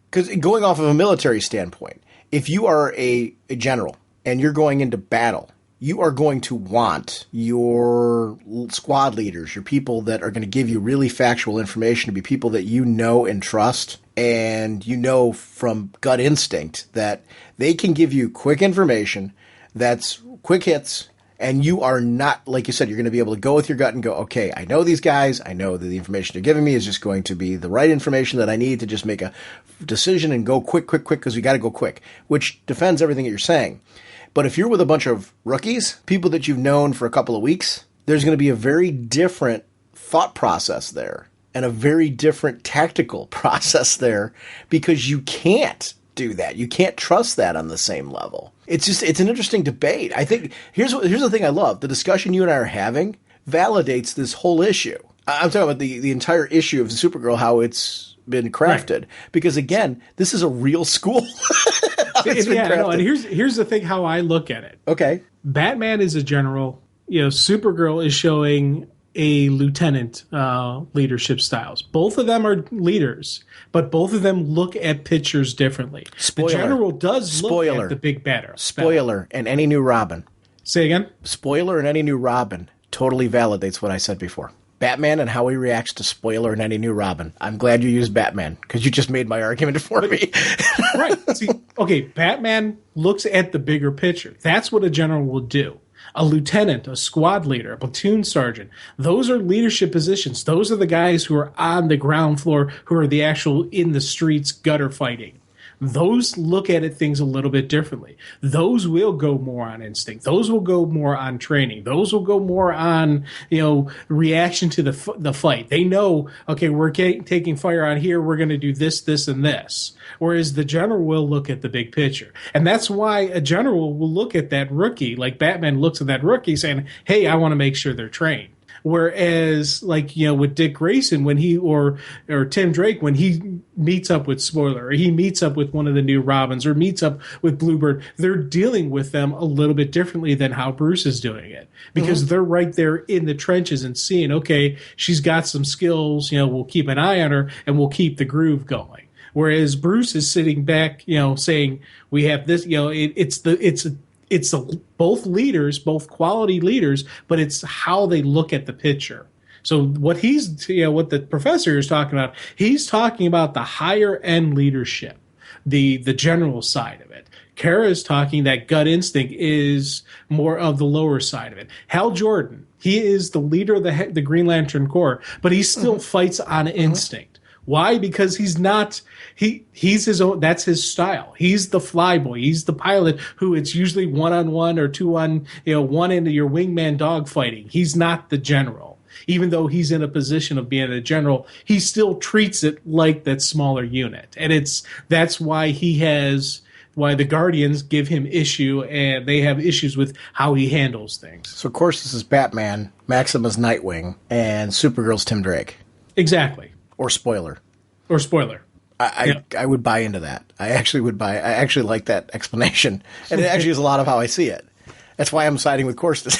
Because going off of a military standpoint, if you are a general and you're going into battle, you are going to want your squad leaders, your people that are going to give you really factual information to be people that you know and trust, and you know from gut instinct that they can give you quick information that's quick hits. And you are not, like you said, you're going to be able to go with your gut and go, okay, I know these guys. I know that the information they're giving me is just going to be the right information that I need to just make a decision and go quick, because we got to go quick, which defends everything that you're saying. But if you're with a bunch of rookies, people that you've known for a couple of weeks, there's going to be a very different thought process there and a very different tactical process there because you can't do that. You can't trust that on the same level. It's an interesting debate. I think here's the thing I love. The discussion you and I are having validates this whole issue. I'm talking about the entire issue of Supergirl, how it's been crafted. Right. Because again, this is a real school. And here's the thing how I look at it. Okay. Batman is a general. Supergirl is showing a lieutenant leadership styles. Both of them are leaders, but both of them look at pictures differently. Spoiler. The general does look at the big batter. Spoiler and any new Robin. Say again? Spoiler and any new Robin totally validates what I said before. Batman and how he reacts to Spoiler and any new Robin. I'm glad you used Batman because you just made my argument for me. Right. See, okay, Batman looks at the bigger picture. That's what a general will do. A lieutenant, a squad leader, a platoon sergeant. Those are leadership positions. Those are the guys who are on the ground floor, who are the actual in the streets gutter fighting. Those look at things a little bit differently. Those will go more on instinct. Those will go more on training. Those will go more on, reaction to the fight. They know, okay, we're taking fire on here. We're going to do this, this, and this. Whereas the general will look at the big picture. And that's why a general will look at that rookie, like Batman looks at that rookie saying, hey, I want to make sure they're trained. Whereas, with Dick Grayson, when he or Tim Drake, when he meets up with Spoiler, or he meets up with one of the new Robins, or meets up with Bluebird, they're dealing with them a little bit differently than how Bruce is doing it, because they're right there in the trenches and seeing, okay, she's got some skills, we'll keep an eye on her and we'll keep the groove going. Whereas Bruce is sitting back, saying, we have this, it's both leaders, both quality leaders, but it's how they look at the picture. So what what the professor is talking about, he's talking about the higher end leadership, the general side of it. Kara is talking that gut instinct is more of the lower side of it. Hal Jordan, he is the leader of the Green Lantern Corps, but he still fights on instinct. Why? Because he's his own, that's his style. He's the flyboy. He's the pilot who it's usually 1-on-1 or 2-on, one into your wingman dog fighting. He's not the general. Even though he's in a position of being a general, he still treats it like that smaller unit. And that's why why the Guardians give him issue, and they have issues with how he handles things. So of course this is Batman, Maxima's Nightwing, and Supergirl's Tim Drake. Exactly. Or Spoiler. I would buy into that. I actually like that explanation. And it actually is a lot of how I see it. That's why I'm siding with Corstus.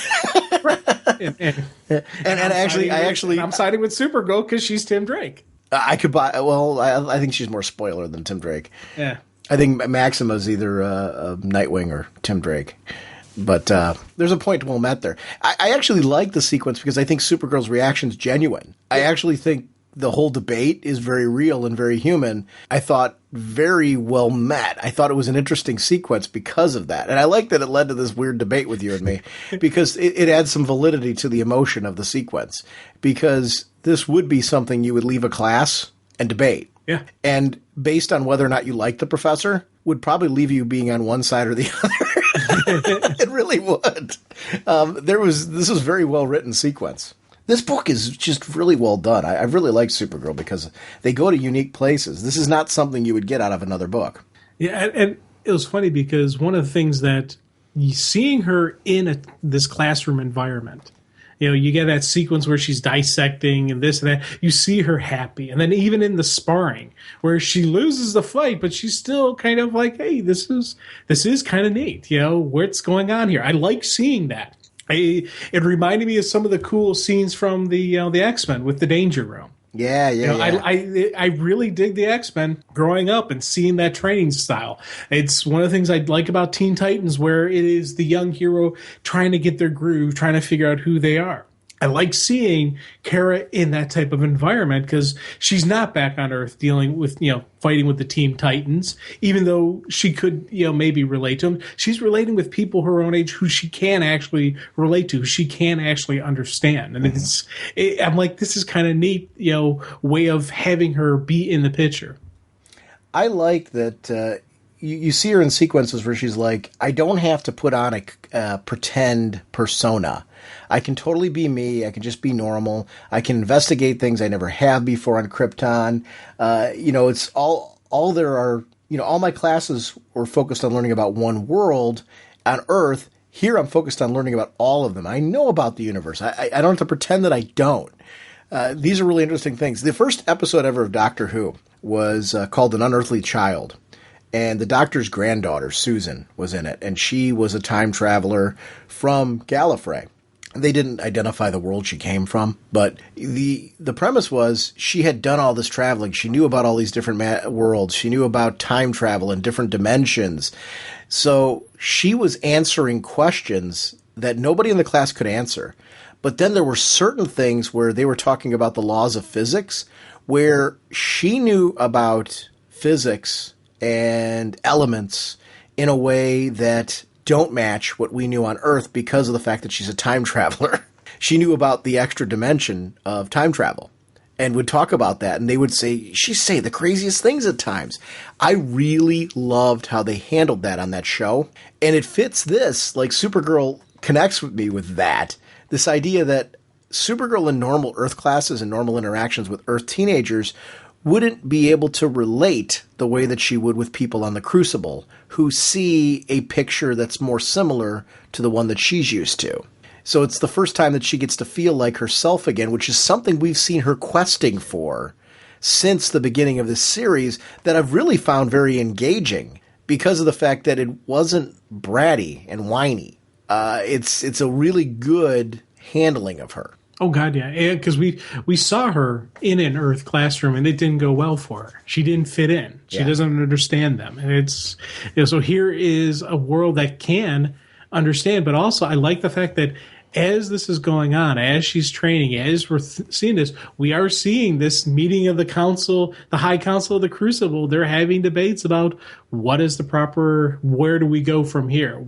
I'm siding with Supergirl because she's Tim Drake. I could buy, I think she's more Spoiler than Tim Drake. Yeah. I think Maxima's either Nightwing or Tim Drake. But there's a point well met there. I actually like the sequence because I think Supergirl's reaction is genuine. I actually think the whole debate is very real and very human. I thought very well met. I thought it was an interesting sequence because of that. And I like that it led to this weird debate with you and me because it adds some validity to the emotion of the sequence, because this would be something you would leave a class and debate. Yeah. And based on whether or not you like the professor would probably leave you being on one side or the other. It really would. This was very well written sequence. This book is just really well done. I really like Supergirl because they go to unique places. This is not something you would get out of another book. Yeah, and it was funny because one of the things that seeing her in this classroom environment, you get that sequence where she's dissecting and this and that. You see her happy. And then even in the sparring where she loses the fight, but she's still kind of like, hey, this is kind of neat. What's going on here? I like seeing that. It reminded me of some of the cool scenes from the X-Men with the Danger Room. Yeah. I really dig the X-Men growing up and seeing that training style. It's one of the things I like about Teen Titans, where it is the young hero trying to get their groove, trying to figure out who they are. I like seeing Kara in that type of environment because she's not back on Earth dealing with, fighting with the Teen Titans, even though she could, maybe relate to them. She's relating with people her own age who she can actually relate to, who she can actually understand. And I'm like, this is kind of neat, way of having her be in the picture. I like that you see her in sequences where she's like, I don't have to put on a pretend persona. I can totally be me. I can just be normal. I can investigate things I never have before on Krypton. It's all there are all my classes were focused on learning about one world on Earth. Here I'm focused on learning about all of them. I know about the universe. I don't have to pretend that I don't. These are really interesting things. The first episode ever of Doctor Who was called An Unearthly Child. And the Doctor's granddaughter, Susan, was in it. And she was a time traveler from Gallifrey. They didn't identify the world she came from, but the premise was she had done all this traveling. She knew about all these different worlds. She knew about time travel and different dimensions. So she was answering questions that nobody in the class could answer. But then there were certain things where they were talking about the laws of physics, where she knew about physics and elements in a way that don't match what we knew on Earth because of the fact that she's a time traveler. She knew about the extra dimension of time travel and would talk about that. And they would say, she'd say the craziest things at times. I really loved how they handled that on that show. And it fits this, like Supergirl connects with me with that. This idea that Supergirl in normal Earth classes and normal interactions with Earth teenagers wouldn't be able to relate the way that she would with people on the Crucible who see a picture that's more similar to the one that she's used to. So it's the first time that she gets to feel like herself again, which is something we've seen her questing for since the beginning of this series that I've really found very engaging because of the fact that it wasn't bratty and whiny. It's a really good handling of her. Oh God, yeah, because we saw her in an Earth classroom and it didn't go well for her. She didn't fit in. She doesn't understand them, and it's so here is a world that can understand, but also I like the fact that as this is going on, as she's training, as we're seeing this, we are seeing this meeting of the council, the High Council of the Crucible. They're having debates about what is the proper, where do we go from here?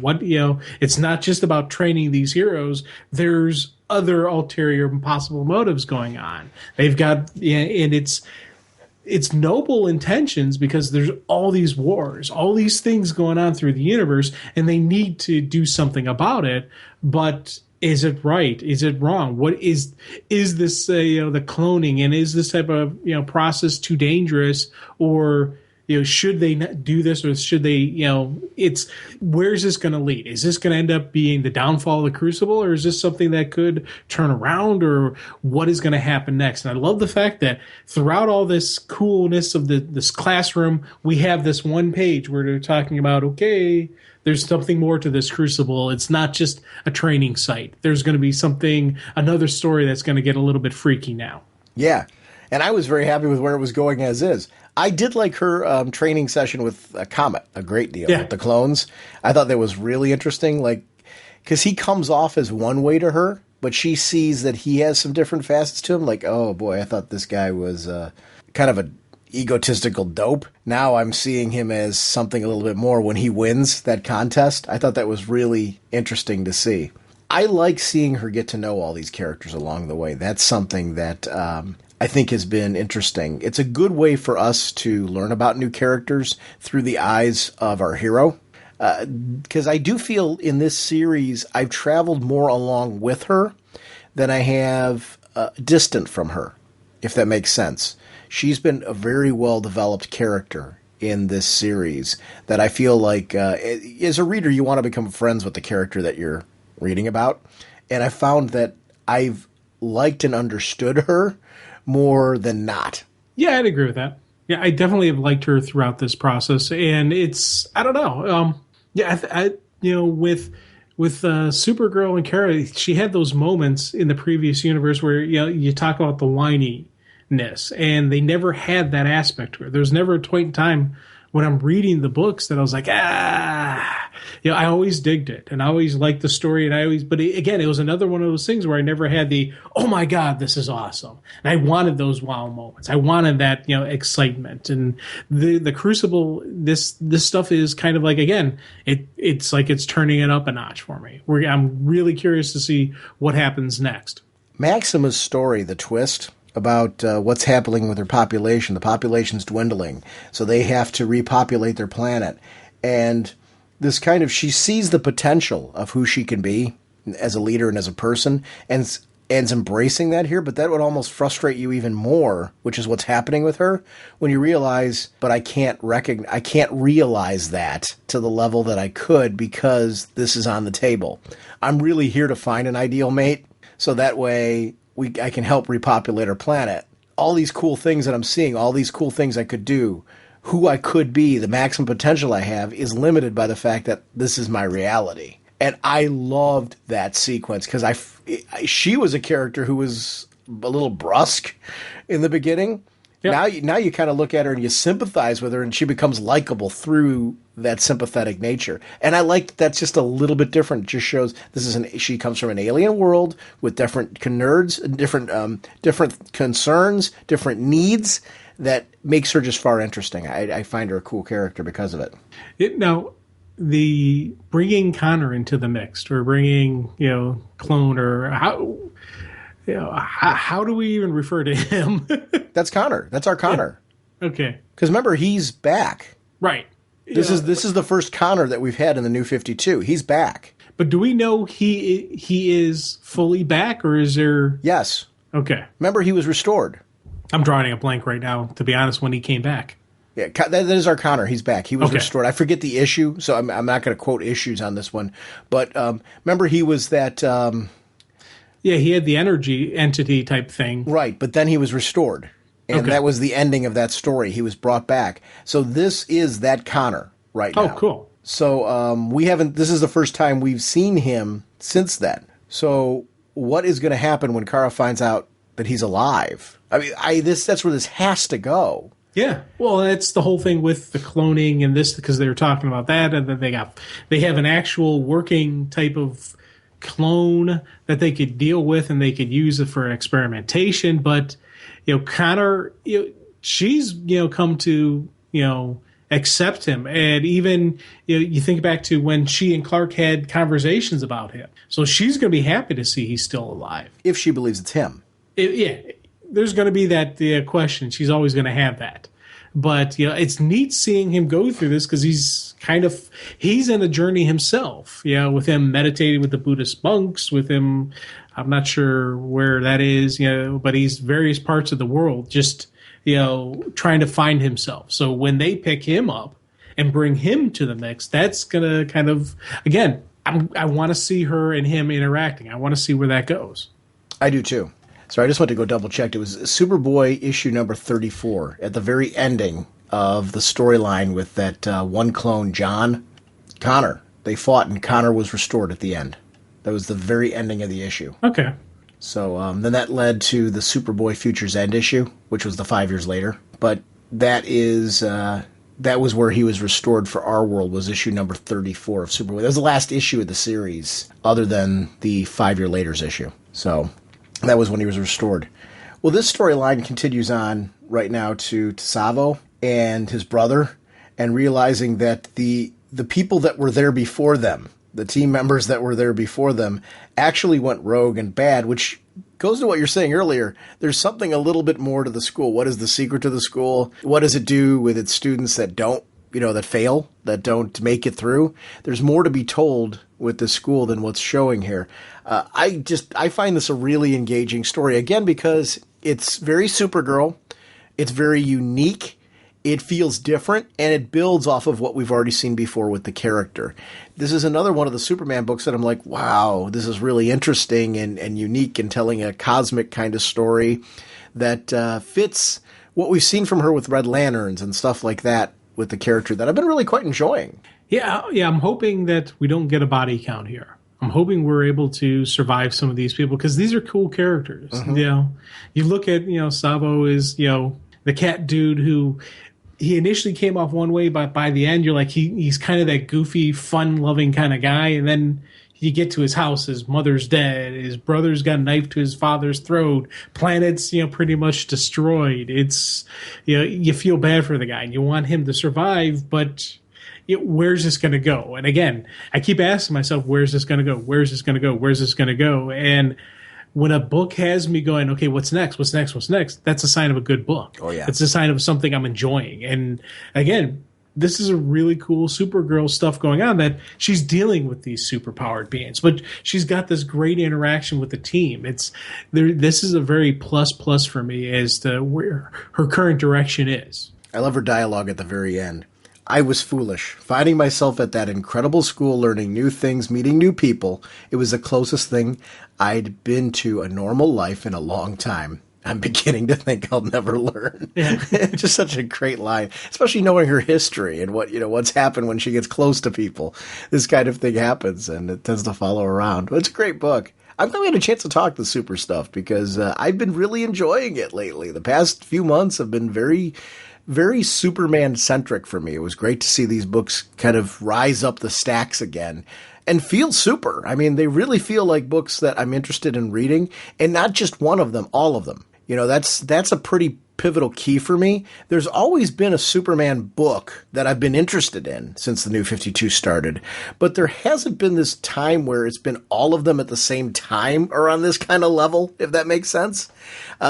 It's not just about training these heroes. There's other ulterior and possible motives going on. They've got, and it's noble intentions because there's all these wars, all these things going on through the universe, and they need to do something about it. But is it right? Is it wrong? What is this? The cloning, and is this type of process too dangerous, or should they not do this, or should they? It's where's this going to lead? Is this going to end up being the downfall of the Crucible, or is this something that could turn around, or what is going to happen next? And I love the fact that throughout all this coolness of this classroom, we have this one page where they're talking about there's something more to this Crucible. It's not just a training site. There's going to be another story that's going to get a little bit freaky now. Yeah. And I was very happy with where it was going as is. I did like her training session with Comet a great deal with the clones. I thought that was really interesting, because he comes off as one way to her, but she sees that he has some different facets to him. Like, oh boy, I thought this guy was kind of an egotistical dope. Now I'm seeing him as something a little bit more when he wins that contest. I thought that was really interesting to see. I like seeing her get to know all these characters along the way. That's something that I think has been interesting. It's a good way for us to learn about new characters through the eyes of our hero. Because I do feel in this series I've traveled more along with her than I have distant from her, if that makes sense. She's been a very well-developed character in this series that I feel like, as a reader, you want to become friends with the character that you're reading about. And I found that I've liked and understood her more than not. Yeah, I'd agree with that. Yeah, I definitely have liked her throughout this process. And it's, I don't know. With Supergirl and Kara, she had those moments in the previous universe where, you talk about the whiny, and they never had that aspect to her. There was never a point in time when I'm reading the books that I was like, I always digged it, and I always liked the story, but again, it was another one of those things where I never had the, oh my God, this is awesome. And I wanted those wow moments. I wanted that, excitement. And the Crucible, this stuff is kind of like, again, it's like it's turning it up a notch for me. I'm really curious to see what happens next. Maxima's story, the twist about what's happening with their population. The population's dwindling, so they have to repopulate their planet. And this kind of, she sees the potential of who she can be as a leader and as a person, and and's embracing that here, but that would almost frustrate you even more, which is what's happening with her when you realize, but I can't realize that to the level that I could because this is on the table. I'm really here to find an ideal mate, so that way I can help repopulate our planet. All these cool things that I'm seeing, all these cool things I could do, who I could be, the maximum potential I have is limited by the fact that this is my reality. And I loved that sequence because she was a character who was a little brusque in the beginning. Yep. Now you kind of look at her and you sympathize with her, and she becomes likable through that sympathetic nature. And I like that's just a little bit different. It just shows she comes from an alien world with different nerds, different concerns, different needs. That makes her just far interesting. I find her a cool character because of it. Now, the bringing Connor into the mix, or bringing Clone, or how do we even refer to him? That's Connor. That's our Connor. Yeah. Okay. Because remember, he's back. Right. This is the first Connor that we've had in the New 52. He's back. But do we know he is fully back, or is there? Yes. Okay. Remember, he was restored. I'm drawing a blank right now, to be honest, when he came back. Yeah, that is our Connor. He's back. He was restored. I forget the issue, so I'm not going to quote issues on this one. But remember, he was that... yeah, he had the energy entity type thing. Right, but then he was restored. And that was the ending of that story. He was brought back. So this is that Connor right now. Oh, cool. So this is the first time we've seen him since then. So what is going to happen when Kara finds out that he's alive? I mean, that's where this has to go. Yeah, well, that's the whole thing with the cloning and this, because they were talking about that, and then they have an actual working type of clone that they could deal with, and they could use it for experimentation. But Connor, she's come to accept him, and even you think back to when she and Clark had conversations about him. So she's going to be happy to see he's still alive if she believes it's him. There's going to be that question. She's always going to have that. But, it's neat seeing him go through this because he's in a journey himself, with him meditating with the Buddhist monks, with him, I'm not sure where that is, but he's various parts of the world just, trying to find himself. So when they pick him up and bring him to the mix, that's going to kind of, again, I want to see her and him interacting. I want to see where that goes. I do too. So I just went to go double check. It was Superboy issue number 34 at the very ending of the storyline with that one clone, Connor. They fought and Connor was restored at the end. That was the very ending of the issue. Okay. So then that led to the Superboy Future's End issue, which was the 5 years later. But that was where he was restored for our world, was issue number 34 of Superboy. That was the last issue of the series, other than the 5 year later's issue. So that was when he was restored. Well, this storyline continues on right now to Savo and his brother, and realizing that the people that were there before them, the team members that were there before them, actually went rogue and bad, which goes to what you're saying earlier. There's something a little bit more to the school. What is the secret to the school? What does it do with its students that don't, that fail, that don't make it through? There's more to be told with the school than what's showing here. I find this a really engaging story, again, because it's very Supergirl. It's very unique. It feels different, and it builds off of what we've already seen before with the character. This is another one of the Superman books that I'm like, wow, this is really interesting and unique, and telling a cosmic kind of story that fits what we've seen from her with Red Lanterns and stuff like that with the character that I've been really quite enjoying. Yeah, I'm hoping that we don't get a body count here. I'm hoping we're able to survive some of these people, because these are cool characters. Mm-hmm. You look at, Savo is, the cat dude who he initially came off one way, but by the end you're like, he's kind of that goofy, fun-loving kind of guy. And then you get to his house, his mother's dead, his brother's got a knife to his father's throat, planet's, pretty much destroyed. It's, you feel bad for the guy and you want him to survive, but where's this going to go? And again, I keep asking myself, where's this going to go? Where's this going to go? Where's this going to go? And when a book has me going, okay, what's next? What's next? What's next? That's a sign of a good book. Oh, yeah. It's a sign of something I'm enjoying. And again, this is a really cool Supergirl stuff going on, that she's dealing with these superpowered beings, but she's got this great interaction with the team. This is a very plus for me as to where her current direction is. I love her dialogue at the very end. I was foolish, finding myself at that incredible school, learning new things, meeting new people. It was the closest thing I'd been to a normal life in a long time. I'm beginning to think I'll never learn. Yeah. Just such a great line, especially knowing her history and what's happened when she gets close to people. This kind of thing happens, and it tends to follow around. But it's a great book. I'm glad we had a chance to talk the super stuff, because I've been really enjoying it lately. The past few months have been very, very Superman-centric for me. It was great to see these books kind of rise up the stacks again and feel super. I mean, they really feel like books that I'm interested in reading, and not just one of them, all of them. That's a pretty pivotal key for me. There's always been a Superman book that I've been interested in since the New 52 started, but there hasn't been this time where it's been all of them at the same time or on this kind of level, if that makes sense,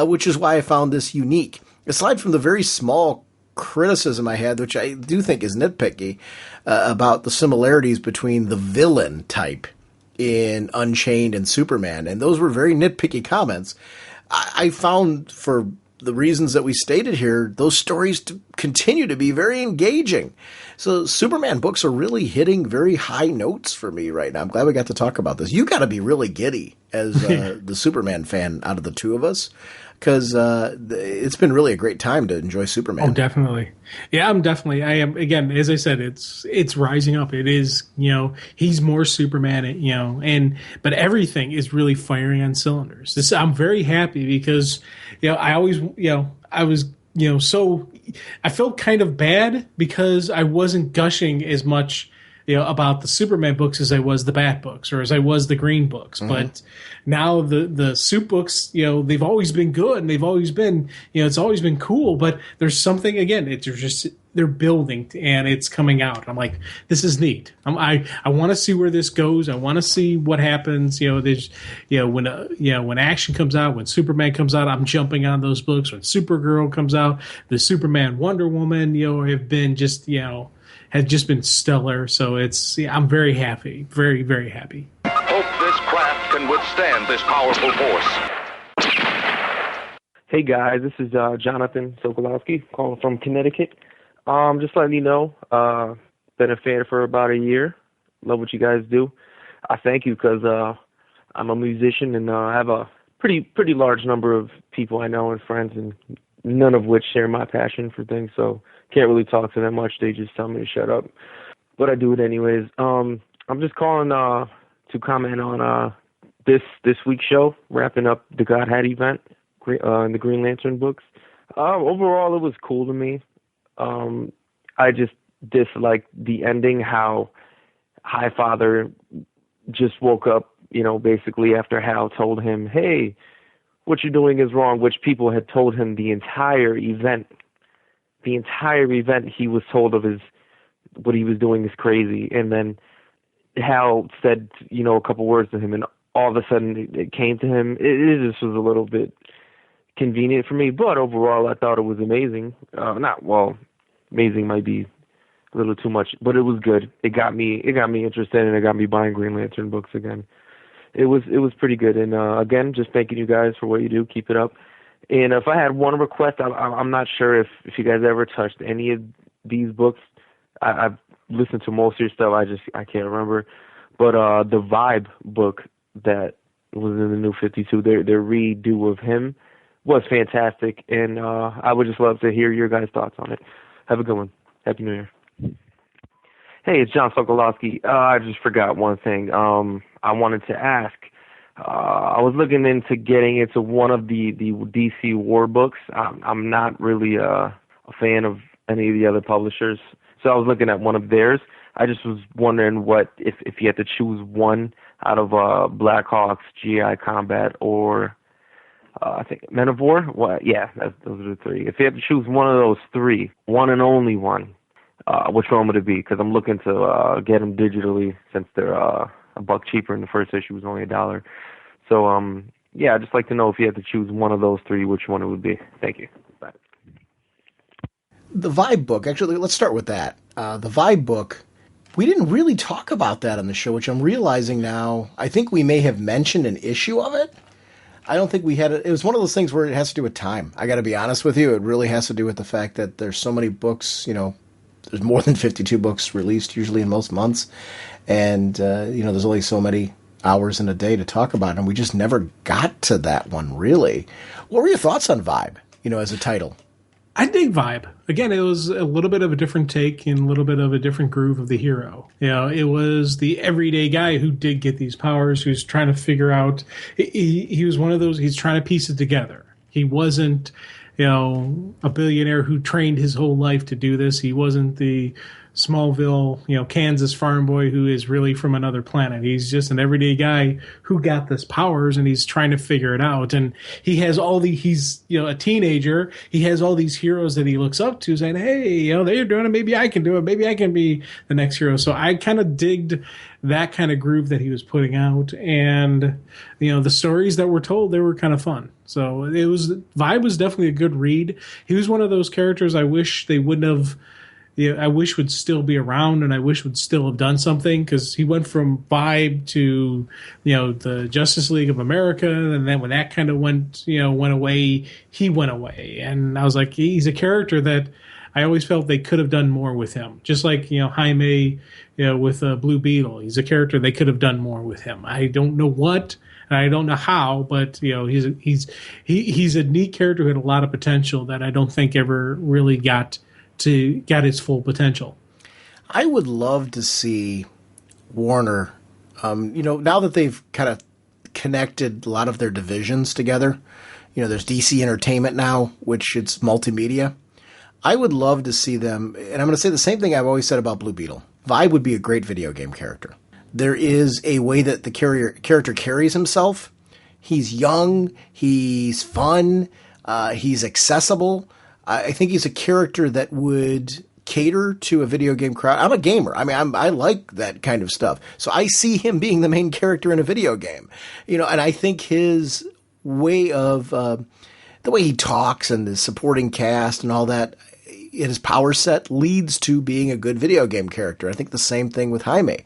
which is why I found this unique. Aside from the very small criticism I had, which I do think is nitpicky, about the similarities between the villain type in Unchained and Superman, and those were very nitpicky comments, I found, for the reasons that we stated here, those stories continue to be very engaging. So Superman books are really hitting very high notes for me right now. I'm glad we got to talk about this. You got to be really giddy as the Superman fan out of the two of us, because it's been really a great time to enjoy Superman. Oh, definitely. Yeah, I am. Again, as I said, it's rising up. It is, he's more Superman, but everything is really firing on cylinders. I'm very happy because, I always, I was, I felt kind of bad because I wasn't gushing as much, about the Superman books as I was the Bat books or as I was the Green books. Mm-hmm. But now the Sup books, they've always been good and they've always been, it's always been cool. But there's something, again, they're building and it's coming out. I'm like, this is neat. I want to see where this goes. I want to see what happens. There's, when action comes out, when Superman comes out, I'm jumping on those books. When Supergirl comes out, the Superman, Wonder Woman, have been just, has just been stellar. So I'm very happy, very, very happy. Hope this craft can withstand this powerful force. Hey guys, this is Jonathan Sokolowski calling from Connecticut. Just letting you know, been a fan for about a year. Love what you guys do. I thank you because I'm a musician and I have a pretty large number of people I know and friends, and none of which share my passion for things. So can't really talk to them much. They just tell me to shut up, but I do it anyways. I'm just calling to comment on this week's show, wrapping up the God Hat event in the Green Lantern books. Overall, it was cool to me. I just disliked the ending, how Highfather just woke up, basically after Hal told him, hey, what you're doing is wrong, which people had told him the entire event. The entire event he was told of what he was doing is crazy. And then Hal said, a couple words to him, and all of a sudden it came to him. It just was a little bit convenient for me, but overall I thought it was amazing. Amazing might be a little too much, but it was good. It got me interested, and it got me buying Green Lantern books again. It was pretty good. And again, just thanking you guys for what you do. Keep it up. And if I had one request, I'm not sure if you guys ever touched any of these books. I've listened to most of your stuff. I can't remember. But the Vibe book that was in the New 52, their redo of him was fantastic. And I would just love to hear your guys' thoughts on it. Have a good one. Happy New Year. Hey, it's John Sokolowski. I just forgot one thing. I wanted to ask. I was looking into getting into one of the DC War books. I'm not really a fan of any of the other publishers, so I was looking at one of theirs. I just was wondering if you had to choose one out of Blackhawks, GI Combat, or I think Men of War. Yeah, those are the three. If you had to choose one of those three, one and only one, which one would it be? Because I'm looking to get them digitally since they're $1 cheaper, and the first issue was only $1. So, I'd just like to know if you had to choose one of those three, which one it would be. Thank you. Bye. The Vibe book, actually, let's start with that. the Vibe book, we didn't really talk about that on the show, which I'm realizing now. I think we may have mentioned an issue of it. I don't think we had it. It was one of those things where it has to do with time. I got to be honest with you. It really has to do with the fact that there's so many books, there's more than 52 books released usually in most months. And, there's only so many hours in a day to talk about. And we just never got to that one, really. What were your thoughts on Vibe, as a title? I dig Vibe. Again, it was a little bit of a different take and a little bit of a different groove of the hero. It was the everyday guy who did get these powers, who's trying to figure out. He was one of those. He's trying to piece it together. He wasn't, a billionaire who trained his whole life to do this. He wasn't the Smallville, Kansas farm boy who is really from another planet. He's just an everyday guy who got this powers, and he's trying to figure it out. And he has he's a teenager. He has all these heroes that he looks up to, saying, "Hey, they're doing it. Maybe I can do it. Maybe I can be the next hero." So I kind of digged that kind of groove that he was putting out, and the stories that were told, they were kind of fun. So Vibe was definitely a good read. He was one of those characters I wish they wouldn't have. I wish would still be around, and I wish would still have done something, because he went from Vibe to, the Justice League of America, and then when that kind of went away, he went away. And I was like, he's a character that I always felt they could have done more with him. Just like, Jaime, with Blue Beetle. He's a character they could have done more with him. I don't know what, and I don't know how, but, he's a neat character who had a lot of potential that I don't think ever really got its full potential. I would love to see Warner, now that they've kind of connected a lot of their divisions together, there's DC Entertainment now, which it's multimedia. I would love to see them, and I'm going to say the same thing I've always said about Blue Beetle. Vibe would be a great video game character. There is a way that the character carries himself. He's young, he's fun, he's accessible. I think he's a character that would cater to a video game crowd. I'm a gamer. I mean, I like that kind of stuff. So I see him being the main character in a video game, and I think his way of, the way he talks and the supporting cast and all that, his power set leads to being a good video game character. I think the same thing with Jaime.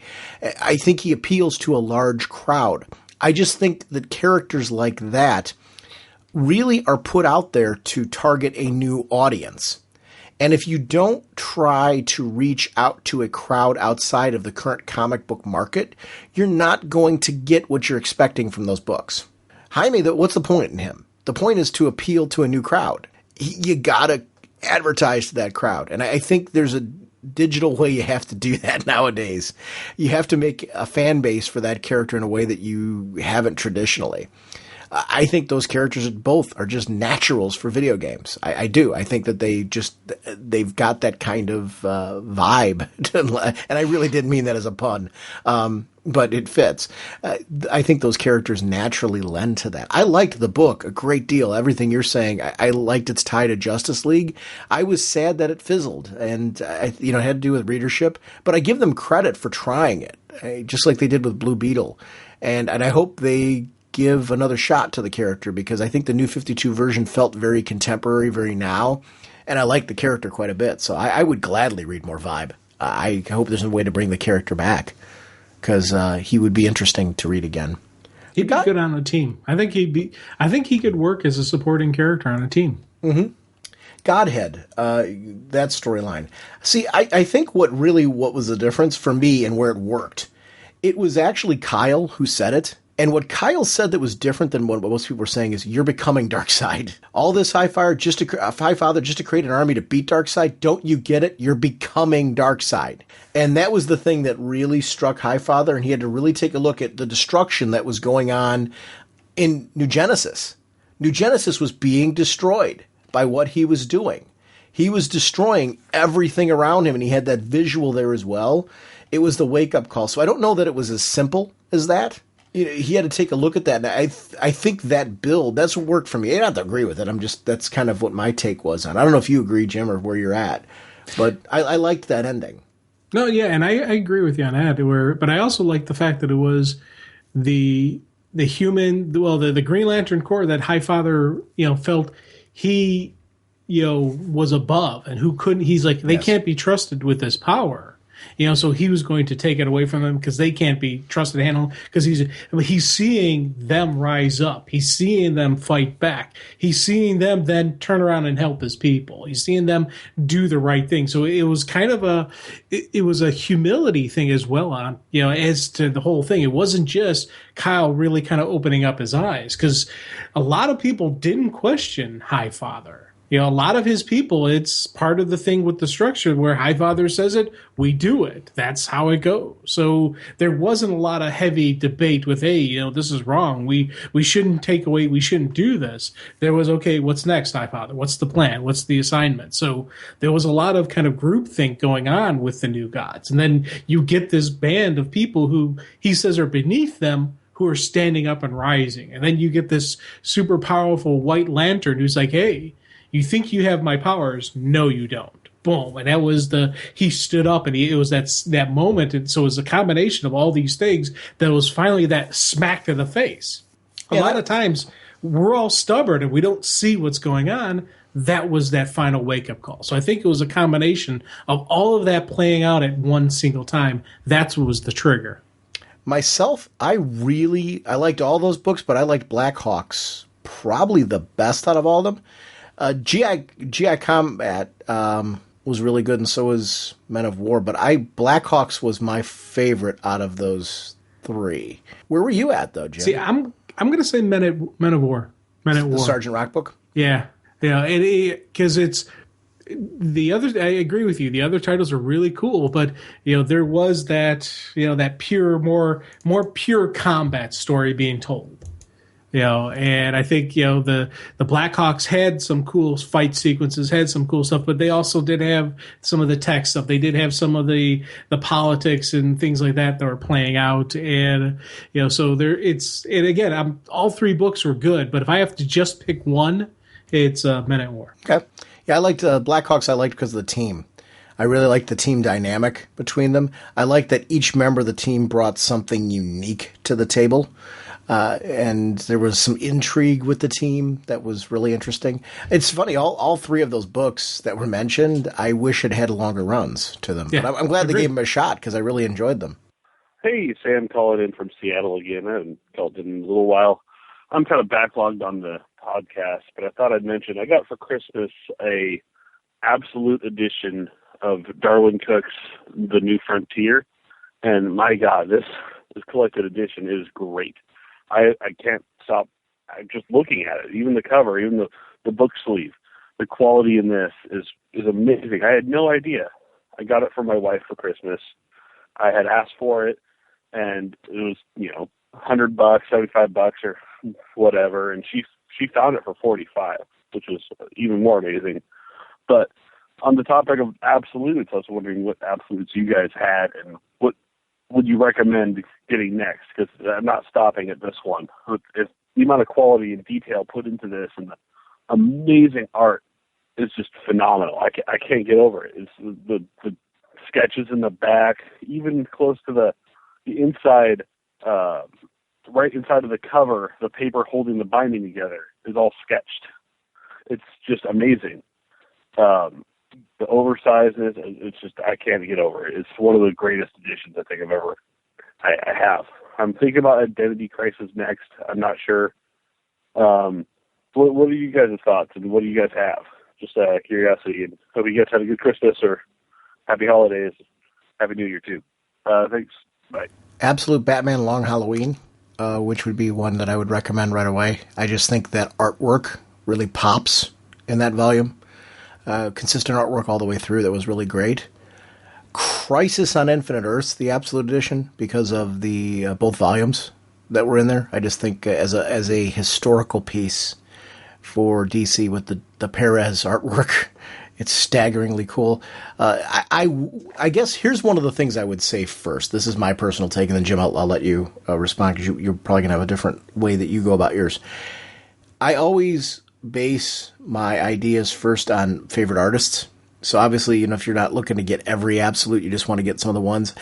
I think he appeals to a large crowd. I just think that characters like that really are put out there to target a new audience. And if you don't try to reach out to a crowd outside of the current comic book market, you're not going to get what you're expecting from those books. Jaime, what's the point in him? The point is to appeal to a new crowd. You gotta advertise to that crowd. And I think there's a digital way you have to do that nowadays. You have to make a fan base for that character in a way that you haven't traditionally. I think those characters both are just naturals for video games. I do. I think that they've got that kind of vibe. And I really didn't mean that as a pun. But it fits. I think those characters naturally lend to that. I liked the book a great deal. Everything you're saying, I liked its tie to Justice League. I was sad that it fizzled, and it had to do with readership. But I give them credit for trying it, just like they did with Blue Beetle. And I hope they give another shot to the character, because I think the New 52 version felt very contemporary, very now, and I like the character quite a bit. So I would gladly read more Vibe. I hope there's a way to bring the character back, because he would be interesting to read again. He'd be good on a team. I think he could work as a supporting character on a team. Mm-hmm. Godhead, that storyline. See, I think what was the difference for me and where it worked, it was actually Kyle who said it. And what Kyle said that was different than what most people were saying is, you're becoming Darkseid. All this Highfather just to create an army to beat Darkseid. Don't you get it? You're becoming Darkseid. And that was the thing that really struck Highfather, and he had to really take a look at the destruction that was going on in New Genesis. New Genesis was being destroyed by what he was doing. He was destroying everything around him, and he had that visual there as well. It was the wake-up call. So I don't know that it was as simple as that. He had to take a look at that. And I think that build, that's what worked for me. I don't have to agree with it. That's kind of what my take was on it. I don't know if you agree, Jim, or where you're at, but I liked that ending. No, yeah, and I agree with you on that. But I also liked the fact that it was the human, the Green Lantern Corps that Highfather, felt he was above and who couldn't. He's like, they can't be trusted with this power. So he was going to take it away from them because they can't be trusted to handle, because he's seeing them rise up. He's seeing them fight back. He's seeing them then turn around and help his people. He's seeing them do the right thing. So it was kind of it was a humility thing as well on, as to the whole thing. It wasn't just Kyle really kind of opening up his eyes, because a lot of people didn't question Highfather. A lot of his people, it's part of the thing with the structure where Highfather says it, we do it. That's how it goes. So there wasn't a lot of heavy debate with, hey, this is wrong. We shouldn't take away, we shouldn't do this. There was, okay, what's next, Highfather? What's the plan? What's the assignment? So there was a lot of kind of groupthink going on with the New Gods. And then you get this band of people who he says are beneath them, who are standing up and rising. And then you get this super powerful White Lantern who's like, hey, you think you have my powers? No, you don't. Boom. And that was he stood up, and it was that moment. And so it was a combination of all these things that was finally that smack to the face. A lot of times we're all stubborn and we don't see what's going on. That was that final wake-up call. So I think it was a combination of all of that playing out at one single time. That's what was the trigger. Myself, I liked all those books, but I liked Blackhawks probably the best out of all of them. GI Combat was really good, and so was Men of War. But Blackhawks was my favorite out of those three. Where were you at though, Jim? See, I'm going to say Men of War. Men of War. The Sergeant Rock book. Yeah, because it's the other. I agree with you. The other titles are really cool, but there was that that pure, more pure combat story being told. And I think, the Blackhawks had some cool fight sequences, had some cool stuff, but they also did have some of the tech stuff. They did have some of the politics and things like that were playing out. And, so and again, all three books were good, but if I have to just pick one, it's Men at War. Okay. Yeah, I liked Blackhawks. I liked because of the team. I really liked the team dynamic between them. I liked that each member of the team brought something unique to the table. And there was some intrigue with the team that was really interesting. It's funny, all three of those books that were mentioned, I wish it had longer runs to them. Yeah, but I'm glad they gave them a shot because I really enjoyed them. Hey, Sam calling in from Seattle again. I haven't called in a little while. I'm kind of backlogged on the podcast, but I thought I'd mention I got for Christmas a absolute edition of Darwin Cook's The New Frontier. And my God, this collected edition is great. I can't stop just looking at it. Even the cover, even the book sleeve, the quality in this is amazing. I had no idea. I got it for my wife for Christmas. I had asked for it, and it was $100, $75 or whatever, and she found it for $45, which was even more amazing. But on the topic of absolutes, I was wondering what absolutes you guys had and what would you recommend getting next? Because I'm not stopping at this one. If the amount of quality and detail put into this and the amazing art is just phenomenal. I can't get over it. It's the sketches in the back, even close to the inside, right inside of the cover, the paper holding the binding together is all sketched. It's just amazing. The oversizedness, it's just, I can't get over it. It's one of the greatest editions I think I have. I'm thinking about Identity Crisis next. I'm not sure. What are you guys' thoughts, and what do you guys have? Just curiosity, and hope you guys had a good Christmas or happy holidays. Happy New Year, too. Thanks. Bye. Absolute Batman Long Halloween, which would be one that I would recommend right away. I just think that artwork really pops in that volume. Consistent artwork all the way through that was really great. Crisis on Infinite Earths, the Absolute Edition, because of the both volumes that were in there. I just think as a historical piece for DC with the Perez artwork, it's staggeringly cool. I guess here's one of the things I would say first. This is my personal take, and then Jim, I'll let you respond because you're probably going to have a different way that you go about yours. I always base my ideas first on favorite artists. So obviously, if you're not looking to get every absolute, you just want to get some of the ones.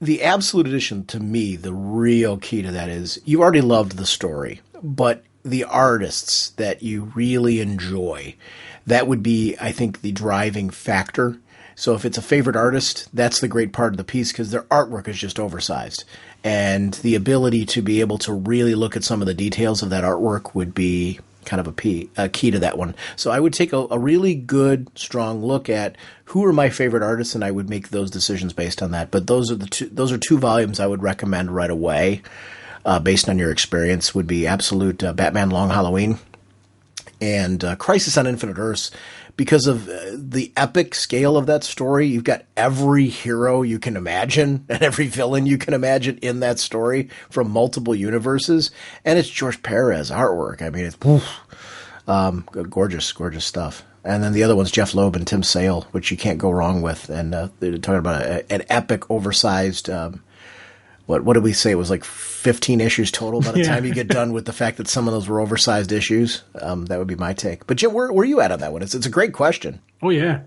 The Absolute Edition, to me, the real key to that is you already loved the story, but the artists that you really enjoy, that would be, I think, the driving factor. So if it's a favorite artist, that's the great part of the piece because their artwork is just oversized. And the ability to be able to really look at some of the details of that artwork would be kind of a key to that one. So I would take a really good, strong look at who are my favorite artists, and I would make those decisions based on that. But those are two volumes I would recommend right away, based on your experience, would be Absolute Batman Long Halloween and Crisis on Infinite Earths. Because of the epic scale of that story, you've got every hero you can imagine and every villain you can imagine in that story from multiple universes. And it's George Perez artwork. I mean, it's gorgeous, gorgeous stuff. And then the other one's Jeff Loeb and Tim Sale, which you can't go wrong with. And they're talking about an epic, oversized, what did we say? It was like 15 issues total by the time you get done with the fact that some of those were oversized issues. That would be my take. But Jim, where are you at on that one? It's a great question. Oh, yeah.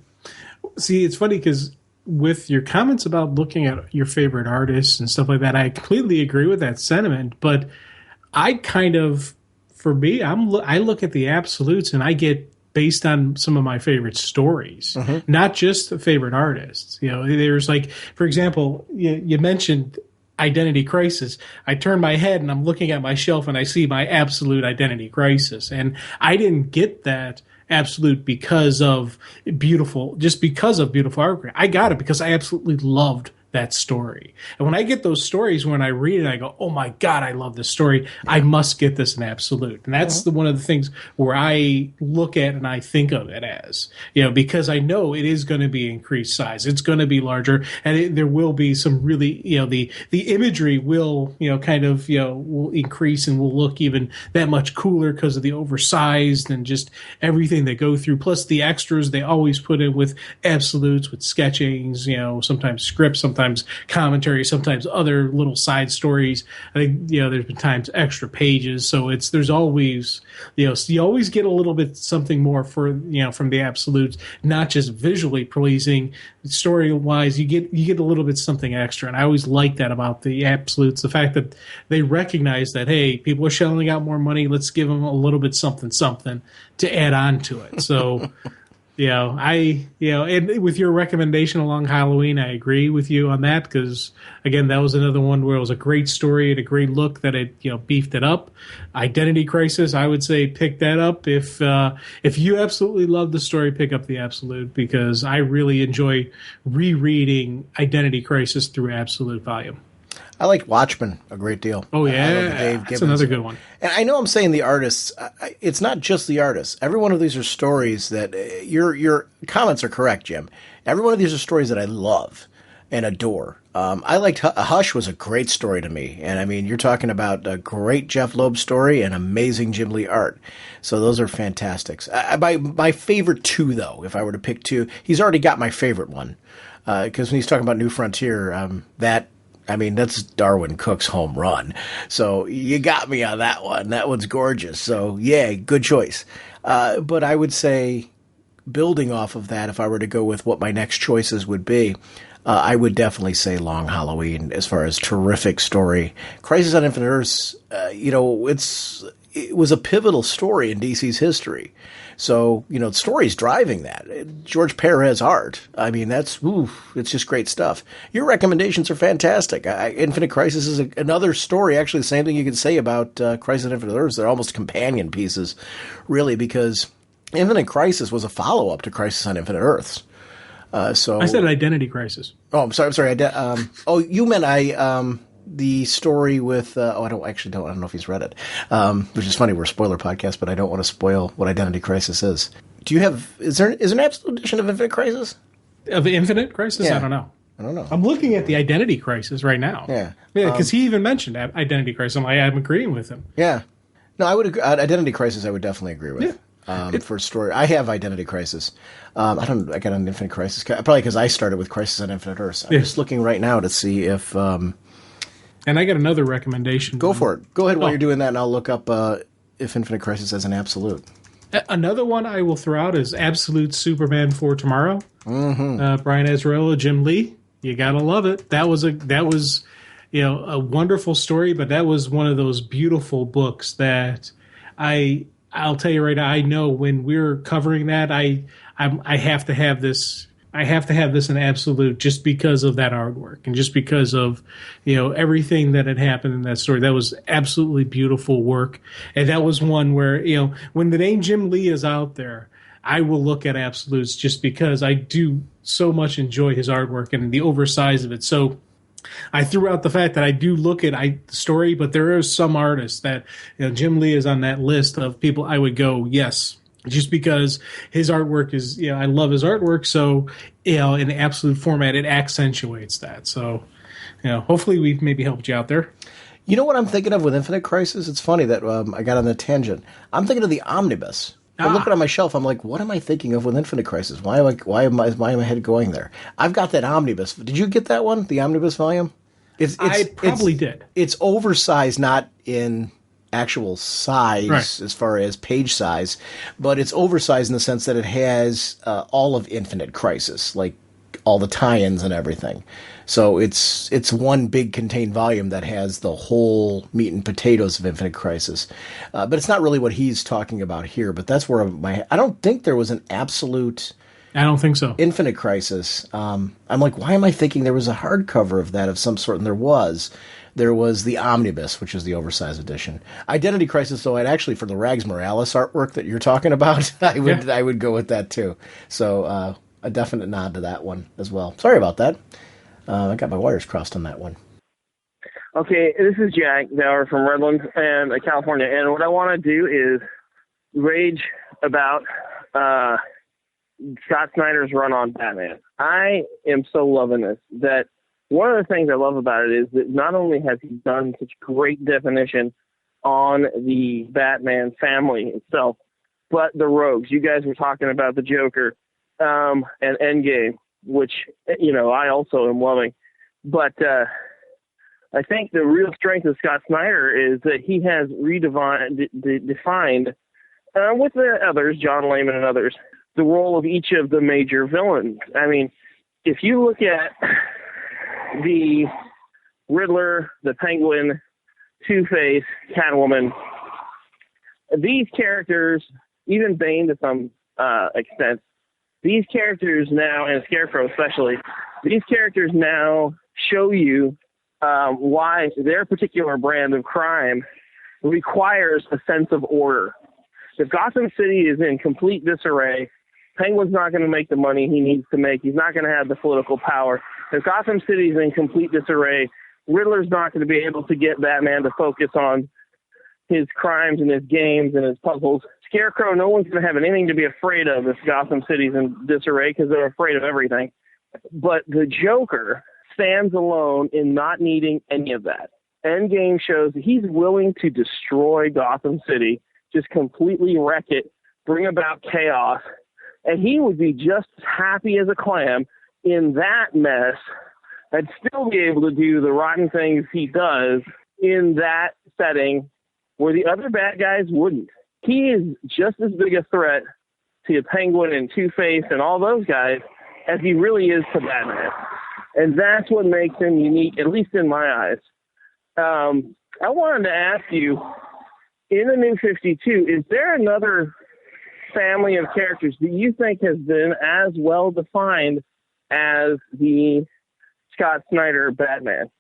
See, it's funny because with your comments about looking at your favorite artists and stuff like that, I completely agree with that sentiment. But I kind of, for me, I look at the absolutes and I get based on some of my favorite stories, not just the favorite artists. You know, there's like, for example, you mentioned Identity Crisis. I turn my head and I'm looking at my shelf and I see my Absolute Identity Crisis. And I didn't get that Absolute because of beautiful artwork. I got it because I absolutely loved that story. And when I get those stories, when I read it, I go, oh my God, I love this story. I must get this in Absolute. And that's one of the things where I look at and I think of it as, because I know it is going to be increased size. It's going to be larger and there will be some really, the imagery will, will increase and will look even that much cooler because of the oversized and just everything they go through. Plus the extras they always put in with Absolutes, with sketchings, sometimes scripts, sometimes commentary, sometimes other little side stories. I think, there's been times extra pages. So there's always, you always get a little bit something more for, from the Absolutes, not just visually pleasing. Story wise, you get a little bit something extra. And I always like that about the Absolutes, the fact that they recognize that, hey, people are shelling out more money. Let's give them a little bit something to add on to it. So, and with your recommendation along Halloween, I agree with you on that because, again, that was another one where it was a great story and a great look that it, beefed it up. Identity Crisis, I would say pick that up. If you absolutely love the story, pick up the Absolute because I really enjoy rereading Identity Crisis through Absolute volume. I liked Watchmen a great deal. Oh, yeah. That's another good one. And I know I'm saying the artists. It's not just the artists. Every one of these are stories that your comments are correct, Jim. Every one of these are stories that I love and adore. I liked Hush was a great story to me. And, I mean, you're talking about a great Jeff Loeb story and amazing Jim Lee art. So those are fantastics. My favorite two, though, if I were to pick two, he's already got my favorite one. Because when he's talking about New Frontier, that's Darwin Cook's home run. So you got me on that one. That one's gorgeous. So, yeah, good choice. But I would say, building off of that, if I were to go with what my next choices would be, I would definitely say Long Halloween as far as terrific story. Crisis on Infinite Earths, it was a pivotal story in DC's history. So, the story's driving that. George Perez art. I mean, it's just great stuff. Your recommendations are fantastic. Infinite Crisis is another story. Actually, the same thing you could say about Crisis on Infinite Earths. They're almost companion pieces, really, because Infinite Crisis was a follow-up to Crisis on Infinite Earths. So I said Identity Crisis. Oh, I'm sorry. You meant the story with I don't know if he's read it, which is funny. We're a spoiler podcast, but I don't want to spoil what Identity Crisis is. Is there an Absolute edition of Infinite Crisis? Of Infinite Crisis? Yeah. I don't know. I'm looking at the Identity Crisis right now. Yeah, because he even mentioned Identity Crisis. I'm agreeing with him. Yeah, no, I would agree. Identity Crisis, I would definitely agree with. Yeah. For story, I have Identity Crisis. I got an Infinite Crisis probably because I started with Crisis on Infinite Earths. I'm just looking right now to see if. And I got another recommendation. Go for it. Go ahead while you're doing that, and I'll look up if Infinite Crisis has an Absolute. Another one I will throw out is Absolute Superman for Tomorrow. Mm-hmm. Brian Azzarello, Jim Lee. You gotta love it. That was a wonderful story, but that was one of those beautiful books that I I'll tell you right now, I know when we're covering that, I have to have this. I have to have this in absolute just because of that artwork and just because of, everything that had happened in that story. That was absolutely beautiful work. And that was one where, when the name Jim Lee is out there, I will look at absolutes just because I do so much enjoy his artwork and the oversize of it. So I threw out the fact that I do look at the story, but there are some artists that, Jim Lee is on that list of people I would go, yes, just because his artwork is, I love his artwork. So, in the absolute format, it accentuates that. So, hopefully we've maybe helped you out there. You know what I'm thinking of with Infinite Crisis? It's funny that I got on the tangent. I'm thinking of the Omnibus. I'm looking on my shelf. I'm like, what am I thinking of with Infinite Crisis? Why am my head going there? I've got that Omnibus. Did you get that one? The Omnibus volume? I probably did. It's oversized, not in actual size as far as page size, but it's oversized in the sense that it has all of Infinite Crisis, like all the tie-ins and everything. So it's one big contained volume that has the whole meat and potatoes of Infinite Crisis. But it's not really what he's talking about here. But that's where I don't think there was an absolute. I don't think so. Infinite Crisis. I'm like, why am I thinking there was a hardcover of that of some sort? And there was. There was the Omnibus, which is the oversized edition. Identity Crisis, though, I'd actually, for the Rags Morales artwork that you're talking about, I would go with that too. So a definite nod to that one as well. Sorry about that. I got my wires crossed on that one. Okay, this is Jack Bauer from Redlands and California, and what I want to do is rage about Scott Snyder's run on Batman. I am so loving this that one of the things I love about it is that not only has he done such great definition on the Batman family itself, but the rogues. You guys were talking about the Joker and Endgame, which, I also am loving. But I think the real strength of Scott Snyder is that he has defined, with the others, John Layman and others, the role of each of the major villains. I mean, if you look at the Riddler, the Penguin, Two-Face, Catwoman, these characters, even Bane to some extent, these characters now, and Scarecrow especially, these characters now show you why their particular brand of crime requires a sense of order. If Gotham City is in complete disarray, Penguin's not going to make the money he needs to make. He's not going to have the political power. If Gotham City is in complete disarray, Riddler's not going to be able to get Batman to focus on his crimes and his games and his puzzles. Scarecrow, no one's going to have anything to be afraid of if Gotham City's in disarray because they're afraid of everything. But the Joker stands alone in not needing any of that. Endgame shows that he's willing to destroy Gotham City, just completely wreck it, bring about chaos, and he would be just as happy as a clam in that mess and still be able to do the rotten things he does in that setting where the other bad guys wouldn't. He is just as big a threat to Penguin and Two-Face and all those guys as he really is to Batman. And that's what makes him unique, at least in my eyes. I wanted to ask you, in the New 52, is there another family of characters that you think has been as well defined as the Scott Snyder Batman?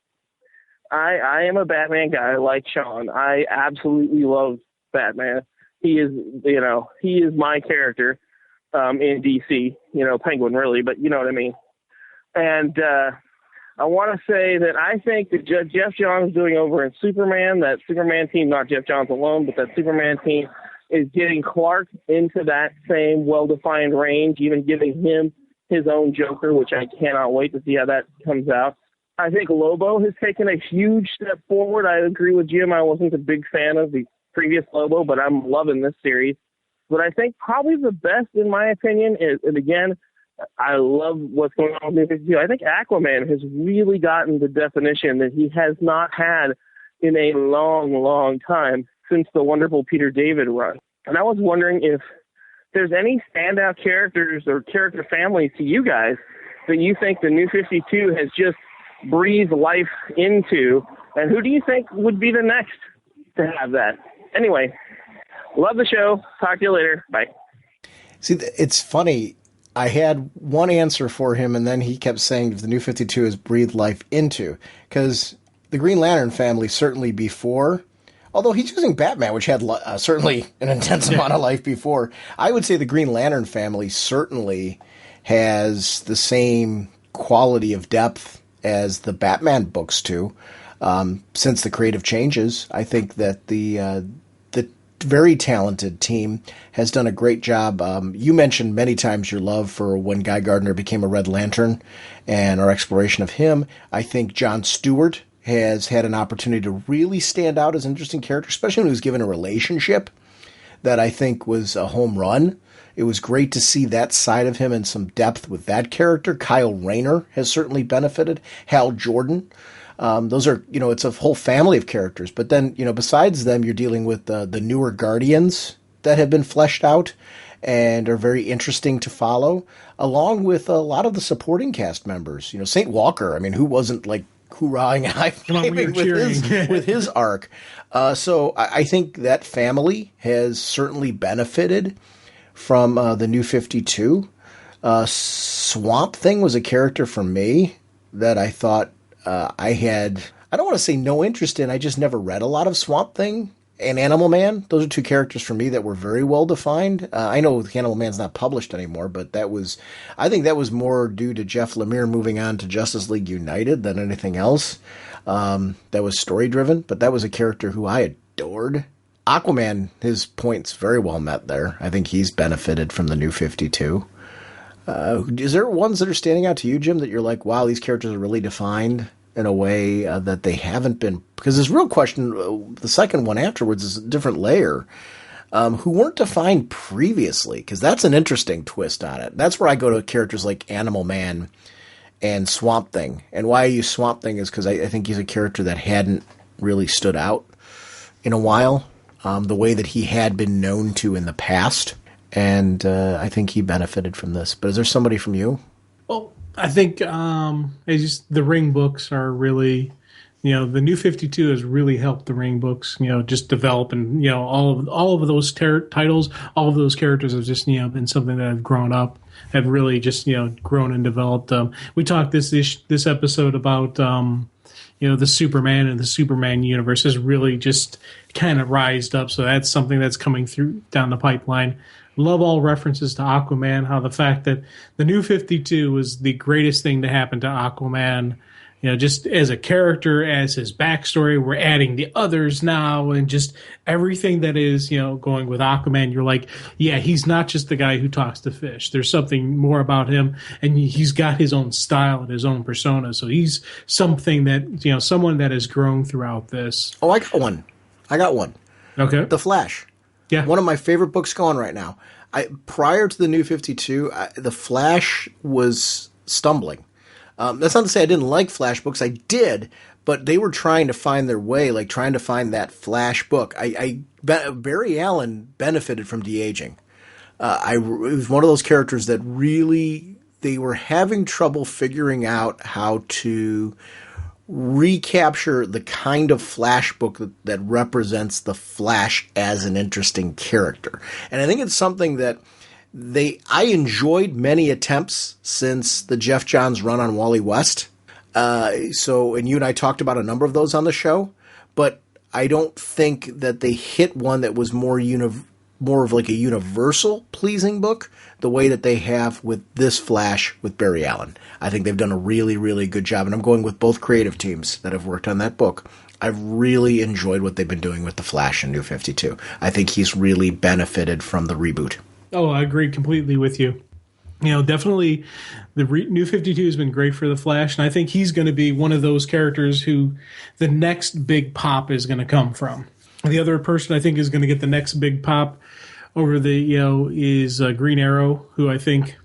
I am a Batman guy like Sean. I absolutely love Batman. He is my character in DC, Penguin really, but you know what I mean. And I want to say that I think that Jeff Johns doing over in Superman, that Superman team, not Jeff Johns alone, but that Superman team is getting Clark into that same well-defined range, even giving him his own Joker, which I cannot wait to see how that comes out. I think Lobo has taken a huge step forward. I agree with Jim. I wasn't a big fan of the previous Lobo, but I'm loving this series. But I think probably the best, in my opinion, is, and again, I love what's going on with New 52. I think Aquaman has really gotten the definition that he has not had in a long, long time since the wonderful Peter David run. And I was wondering if there's any standout characters or character families to you guys that you think the New 52 has just breathed life into, and who do you think would be the next to have that? Anyway, Love the show. Talk to you later. Bye. See, it's funny. I had one answer for him, and then he kept saying the New 52 has breathed life into. Because the Green Lantern family, certainly before, although he's using Batman, which had certainly an intense amount of life before, I would say the Green Lantern family certainly has the same quality of depth as the Batman books do. Since the creative changes, I think that the very talented team has done a great job. You mentioned many times your love for when Guy Gardner became a Red Lantern and our exploration of him. I think Jon Stewart has had an opportunity to really stand out as an interesting character, especially when he was given a relationship that I think was a home run. It was great to see that side of him and some depth with that character. Kyle Rayner has certainly benefited. Hal Jordan. Those are, it's a whole family of characters. But then, besides them, you're dealing with the newer Guardians that have been fleshed out and are very interesting to follow, along with a lot of the supporting cast members. St. Walker, who wasn't like hoorahing and high-fiving with his arc. So I think that family has certainly benefited from the New 52. Swamp Thing was a character for me that I thought I don't want to say no interest in. I just never read a lot of Swamp Thing and Animal Man. Those are two characters for me that were very well defined. I know Animal Man's not published anymore, but I think that was more due to Jeff Lemire moving on to Justice League United than anything else. That was story driven, but that was a character who I adored. Aquaman, his point's very well met there. I think he's benefited from the New 52. Is there ones that are standing out to you, Jim, that you're like, wow, these characters are really defined in a way that they haven't been? Because this real question, the second one afterwards, is a different layer. Who weren't defined previously, because that's an interesting twist on it. That's where I go to characters like Animal Man and Swamp Thing. And why I use Swamp Thing is because I think he's a character that hadn't really stood out in a while, the way that he had been known to in the past. And I think he benefited from this. But is there somebody from you? Well, I think the Ring books are really, the New 52 has really helped the Ring books, just develop, and all of those titles, all of those characters have just been something that have grown up, have really just grown and developed. We talked this episode about the Superman and the Superman universe has really just kind of rised up. So that's something that's coming through down the pipeline. Love all references to Aquaman, how the fact that the New 52 was the greatest thing to happen to Aquaman, just as a character, as his backstory. We're adding the others now, and just everything that is, going with Aquaman. You're like, yeah, he's not just the guy who talks to fish. There's something more about him, and he's got his own style and his own persona. So he's something that, someone that has grown throughout this. Oh, I got one. Okay. The Flash. Yeah. One of my favorite books going right now. Prior to the New 52, The Flash was stumbling. That's not to say I didn't like Flash books. I did, but they were trying to find their way, like trying to find that Flash book. Barry Allen benefited from de-aging. It was one of those characters that really, they were having trouble figuring out how to recapture the kind of Flash book that represents the Flash as an interesting character. And I think it's something that I enjoyed many attempts since the Jeff Johns run on Wally West. And you and I talked about a number of those on the show, but I don't think that they hit one that was more of like a universal pleasing book, the way that they have with this Flash with Barry Allen. I think they've done a really, really good job, and I'm going with both creative teams that have worked on that book. I've really enjoyed what they've been doing with the Flash in New 52. I think he's really benefited from the reboot. Oh, I agree completely with you. Definitely the New 52 has been great for the Flash, and I think he's going to be one of those characters who the next big pop is going to come from. The other person I think is going to get the next big pop over is Green Arrow, who I think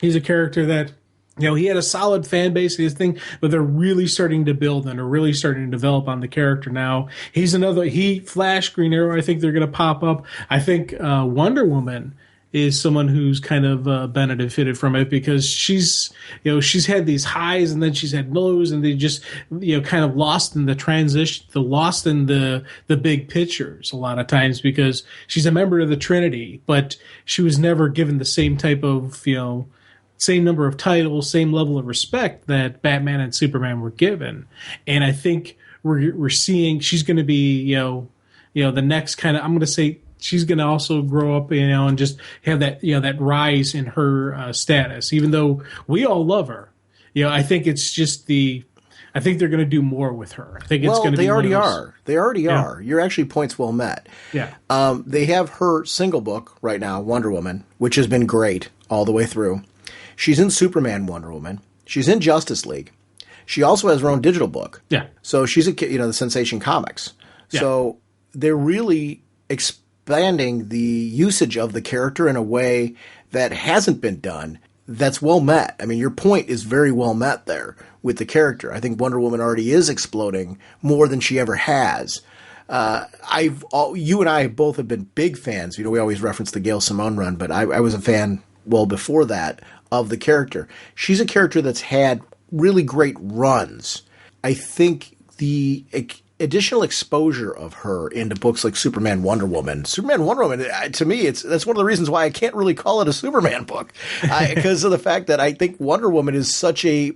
he's a character that, he had a solid fan base, his thing, but they're really starting to build and are really starting to develop on the character now. Flash, Green Arrow, I think they're going to pop up. I think Wonder Woman is someone who's kind of benefited from it, because she's had these highs and then she's had lows, and they just kind of lost in the transition, lost in the big pictures a lot of times, because she's a member of the Trinity, but she was never given the same type of same number of titles, same level of respect that Batman and Superman were given. And I think we're seeing she's going to be the next kind of, I'm going to say, she's going to also grow up, and just have that, that rise in her status, even though we all love her. I think it's just I think they're going to do more with her. I think it's going to be. They already are. They already are. You're actually points well met. Yeah. They have her single book right now, Wonder Woman, which has been great all the way through. She's in Superman, Wonder Woman. She's in Justice League. She also has her own digital book. Yeah. So she's the Sensation Comics. Yeah. So they're really expanding the usage of the character in a way that hasn't been done. That's well met. I mean, your point is very well met there with the character. I think Wonder Woman already is exploding more than she ever has. You and I both have been big fans. We always reference the Gail Simone run, but I was a fan well before that of the character. She's a character that's had really great runs. I think the additional exposure of her into books like Superman, Wonder Woman, to me, that's one of the reasons why I can't really call it a Superman book, because of the fact that I think Wonder Woman is such a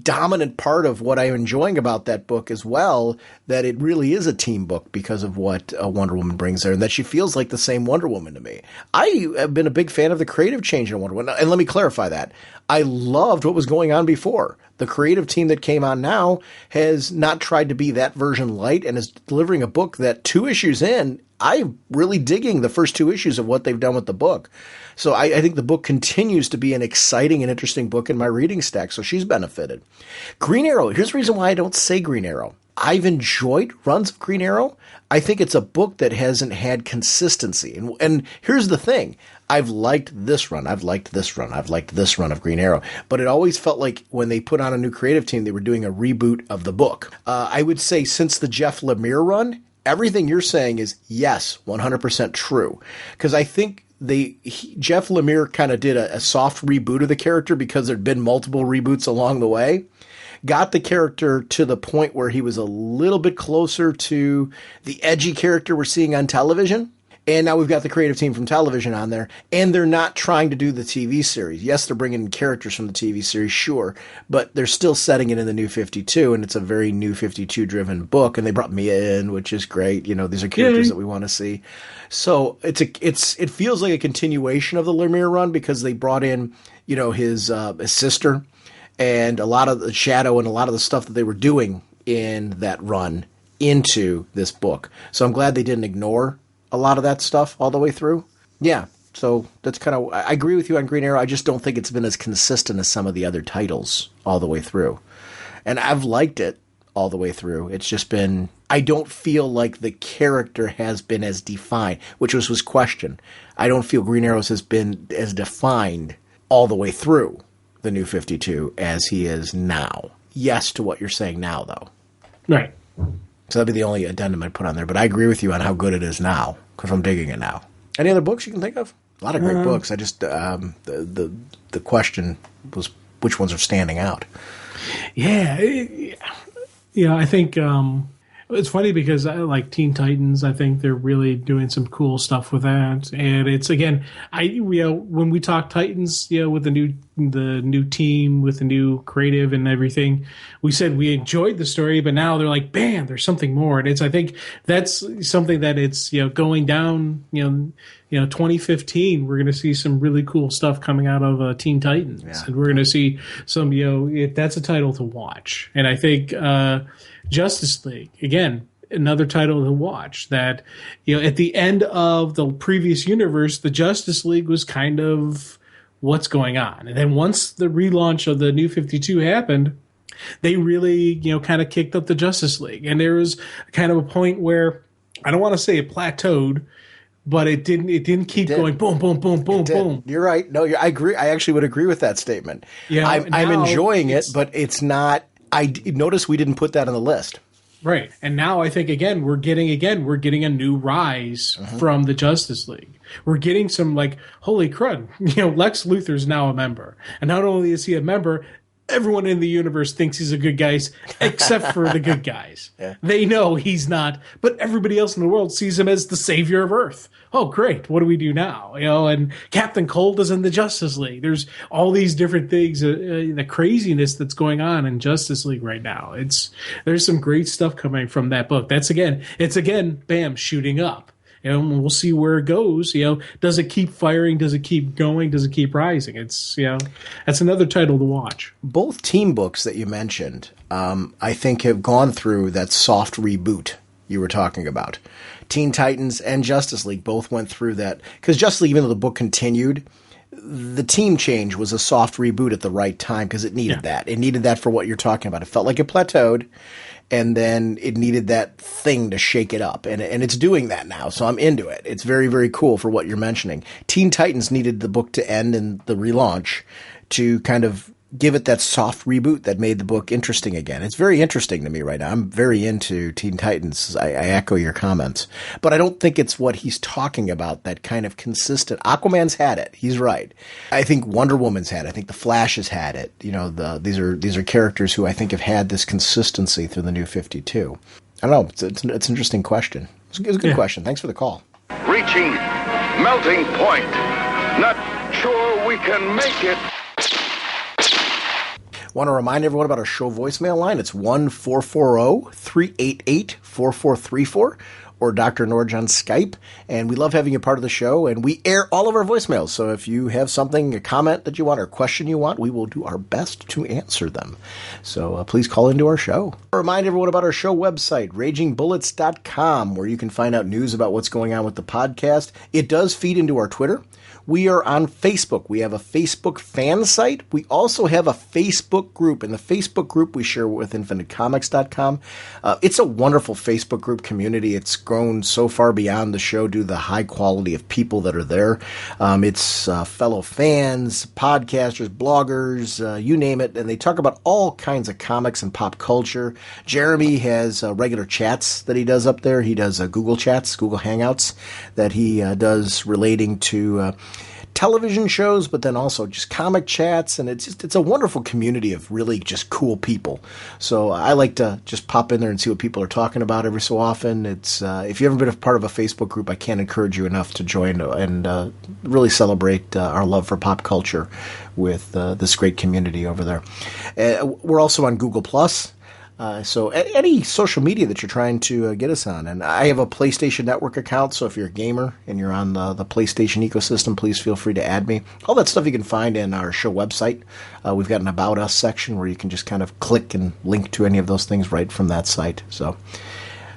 dominant part of what I'm enjoying about that book as well, that it really is a team book because of what Wonder Woman brings there, and that she feels like the same Wonder Woman to me. I have been a big fan of the creative change in Wonder Woman, and let me clarify that. I loved what was going on before. The creative team that came on now has not tried to be that version light, and is delivering a book that 2 issues in, I'm really digging the first 2 issues of what they've done with the book. So I think the book continues to be an exciting and interesting book in my reading stack, so she's benefited. Green Arrow, here's the reason why I don't say Green Arrow. I've enjoyed runs of Green Arrow. I think it's a book that hasn't had consistency. And here's the thing. I've liked this run. I've liked this run. I've liked this run of Green Arrow. But it always felt like when they put on a new creative team, they were doing a reboot of the book. I would say since the Jeff Lemire run, everything you're saying is yes, 100% true. Because I think Jeff Lemire kind of did a soft reboot of the character because there'd been multiple reboots along the way. Got the character to the point where he was a little bit closer to the edgy character we're seeing on television. And now we've got the creative team from television on there, and they're not trying to do the TV series. Yes, they're bringing in characters from the TV series, sure, but they're still setting it in the New 52, and it's a very New 52-driven book, and they brought Mia in, which is great. These are characters that we want to see. So it feels like a continuation of the Lemire run because they brought in, his sister and a lot of the Shadow and a lot of the stuff that they were doing in that run into this book. So I'm glad they didn't ignore a lot of that stuff all the way through. Yeah, so that's kind of, I agree with you on Green Arrow. I just don't think it's been as consistent as some of the other titles all the way through. And I've liked it all the way through. It's just been, I don't feel like the character has been as defined, which was his question. I don't feel Green Arrow has been as defined all the way through the New 52 as he is now. Yes to what you're saying now, though. Right. So that'd be the only addendum I'd put on there. But I agree with you on how good it is now, because I'm digging it now. Any other books you can think of? A lot of great books. I just the question was which ones are standing out. Yeah, I think it's funny because I like Teen Titans. I think they're really doing some cool stuff with that. And it's, again, when we talk Titans, with the new team, with the new creative and everything, we said we enjoyed the story, but now they're like, bam, there's something more. And I think that's something that it's, going down, 2015, we're going to see some really cool stuff coming out of Teen Titans. Yeah. And we're going to see some, that's a title to watch. And I think, Justice League, again, another title to watch that, at the end of the previous universe, the Justice League was kind of what's going on. And then once the relaunch of the New 52 happened, they really, kind of kicked up the Justice League. And there was kind of a point where, I don't want to say it plateaued, but it didn't keep going boom, boom, boom, boom, boom. You're right. No, I agree. I actually would agree with that statement. Yeah, I'm enjoying it, but it's not. I notice we didn't put that on the list. Right. And now I think, we're getting a new rise from the Justice League. We're getting some, like, holy crud, Lex Luthor's now a member. And not only is he a member, everyone in the universe thinks he's a good guy, except for the good guys. Yeah. They know he's not, but everybody else in the world sees him as the savior of Earth. Oh, great. What do we do now? And Captain Cold is in the Justice League. There's all these different things, the craziness that's going on in Justice League right now. There's some great stuff coming from that book. It's again, bam, shooting up. We'll see where it goes. Does it keep firing? Does it keep going? Does it keep rising? It's, that's another title to watch. Both team books that you mentioned, I think have gone through that soft reboot you were talking about. Teen Titans and Justice League both went through that. Because Justice League, even though the book continued, the team change was a soft reboot at the right time because it needed that. It needed that for what you're talking about. It felt like it plateaued. And then it needed that thing to shake it up. And it's doing that now, so I'm into it. It's very, very cool for what you're mentioning. Teen Titans needed the book to end and the relaunch to kind of give it that soft reboot that made the book interesting again. It's very interesting to me right now. I'm very into Teen Titans. I echo your comments. But I don't think it's what he's talking about, that kind of consistent. Aquaman's had it. He's right. I think Wonder Woman's had it. I think The Flash has had it. These are characters who I think have had this consistency through the New 52. I don't know. It's an interesting question. It's a good question. Thanks for the call. Reaching melting point. Not sure we can make it. Want to remind everyone about our show voicemail line. It's 1-440-388-4434 or Dr. Norge on Skype. And we love having you part of the show, and we air all of our voicemails. So if you have something, a comment that you want or a question you want, we will do our best to answer them. So please call into our show. Remind everyone about our show website, ragingbullets.com, where you can find out news about what's going on with the podcast. It does feed into our Twitter. We are on Facebook. We have a Facebook fan site. We also have a Facebook group. In the Facebook group, we share with infinitecomics.com. It's a wonderful Facebook group community. It's grown so far beyond the show due to the high quality of people that are there. It's fellow fans, podcasters, bloggers, you name it. And they talk about all kinds of comics and pop culture. Jeremy has regular chats that he does up there. He does Google Chats, Google Hangouts that he does relating to television shows, but then also just comic chats, and it's a wonderful community of really just cool people. So I like to just pop in there and see what people are talking about every so often. It's if you haven't been a part of a Facebook group, I can't encourage you enough to join and really celebrate our love for pop culture with this great community over there. We're also on Google+. So any social media that you're trying to get us on. And I have a PlayStation Network account, so if you're a gamer and you're on the PlayStation ecosystem, please feel free to add me. All that stuff you can find in our show website. We've got an About Us section where you can just kind of click and link to any of those things right from that site. So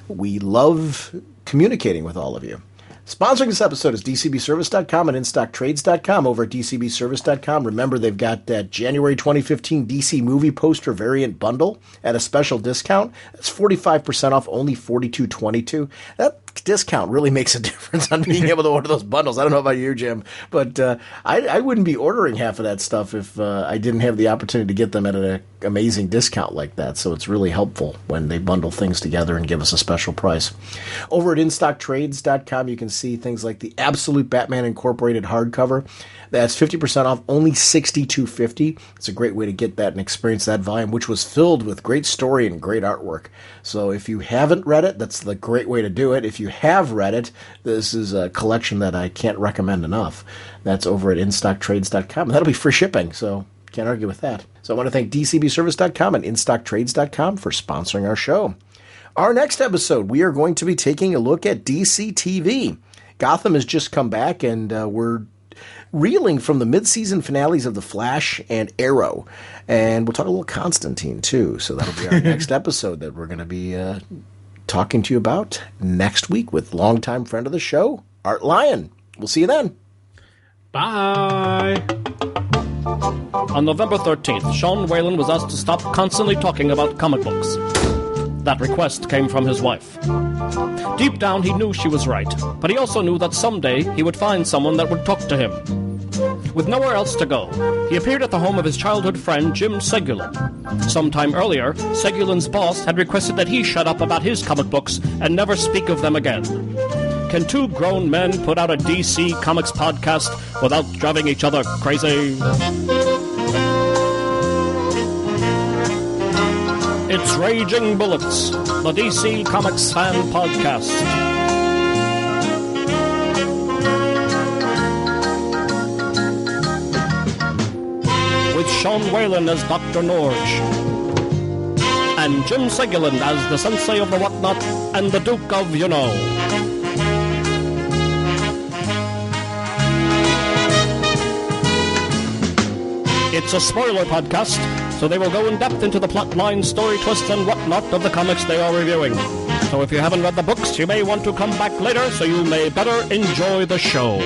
we love communicating with all of you. Sponsoring this episode is DCBService.com and InStockTrades.com. Over at DCBService.com, remember they've got that January 2015 DC movie poster variant bundle at a special discount. That's 45% off, only $42.22. That discount really makes a difference on being able to order those bundles. I don't know about you, Jim, but I wouldn't be ordering half of that stuff if I didn't have the opportunity to get them at an amazing discount like that. So it's really helpful when they bundle things together and give us a special price. Over at InStockTrades.com, you can see things like the Absolute Batman Incorporated hardcover. That's 50% off, only $62.50. It's a great way to get that and experience that volume, which was filled with great story and great artwork. So if you haven't read it, that's the great way to do it. If you have read it, this is a collection that I can't recommend enough. That's over at InStockTrades.com. And that'll be free shipping, so can't argue with that. So I want to thank DCBService.com and InStockTrades.com for sponsoring our show. Our next episode, we are going to be taking a look at DC TV. Gotham has just come back, and we're reeling from the mid-season finales of The Flash and Arrow. And we'll talk a little Constantine, too. So that'll be our next episode that we're going to be talking to you about next week with longtime friend of the show, Art Lyon. We'll see you then. Bye. On November 13th, Sean Whalen was asked to stop constantly talking about comic books. That request came from his wife. Deep down, he knew she was right, but he also knew that someday he would find someone that would talk to him. With nowhere else to go, he appeared at the home of his childhood friend Jim Segulin. Sometime earlier, Segulin's boss had requested that he shut up about his comic books and never speak of them again. Can two grown men put out a DC Comics podcast without driving each other crazy? It's Raging Bullets, the DC Comics fan podcast. With Sean Whalen as Dr. Norge, and Jim Segulin as the Sensei of the Whatnot and the Duke of You Know. It's a spoiler podcast, so they will go in depth into the plot line, story twists, and whatnot of the comics they are reviewing. So if you haven't read the books, you may want to come back later so you may better enjoy the show.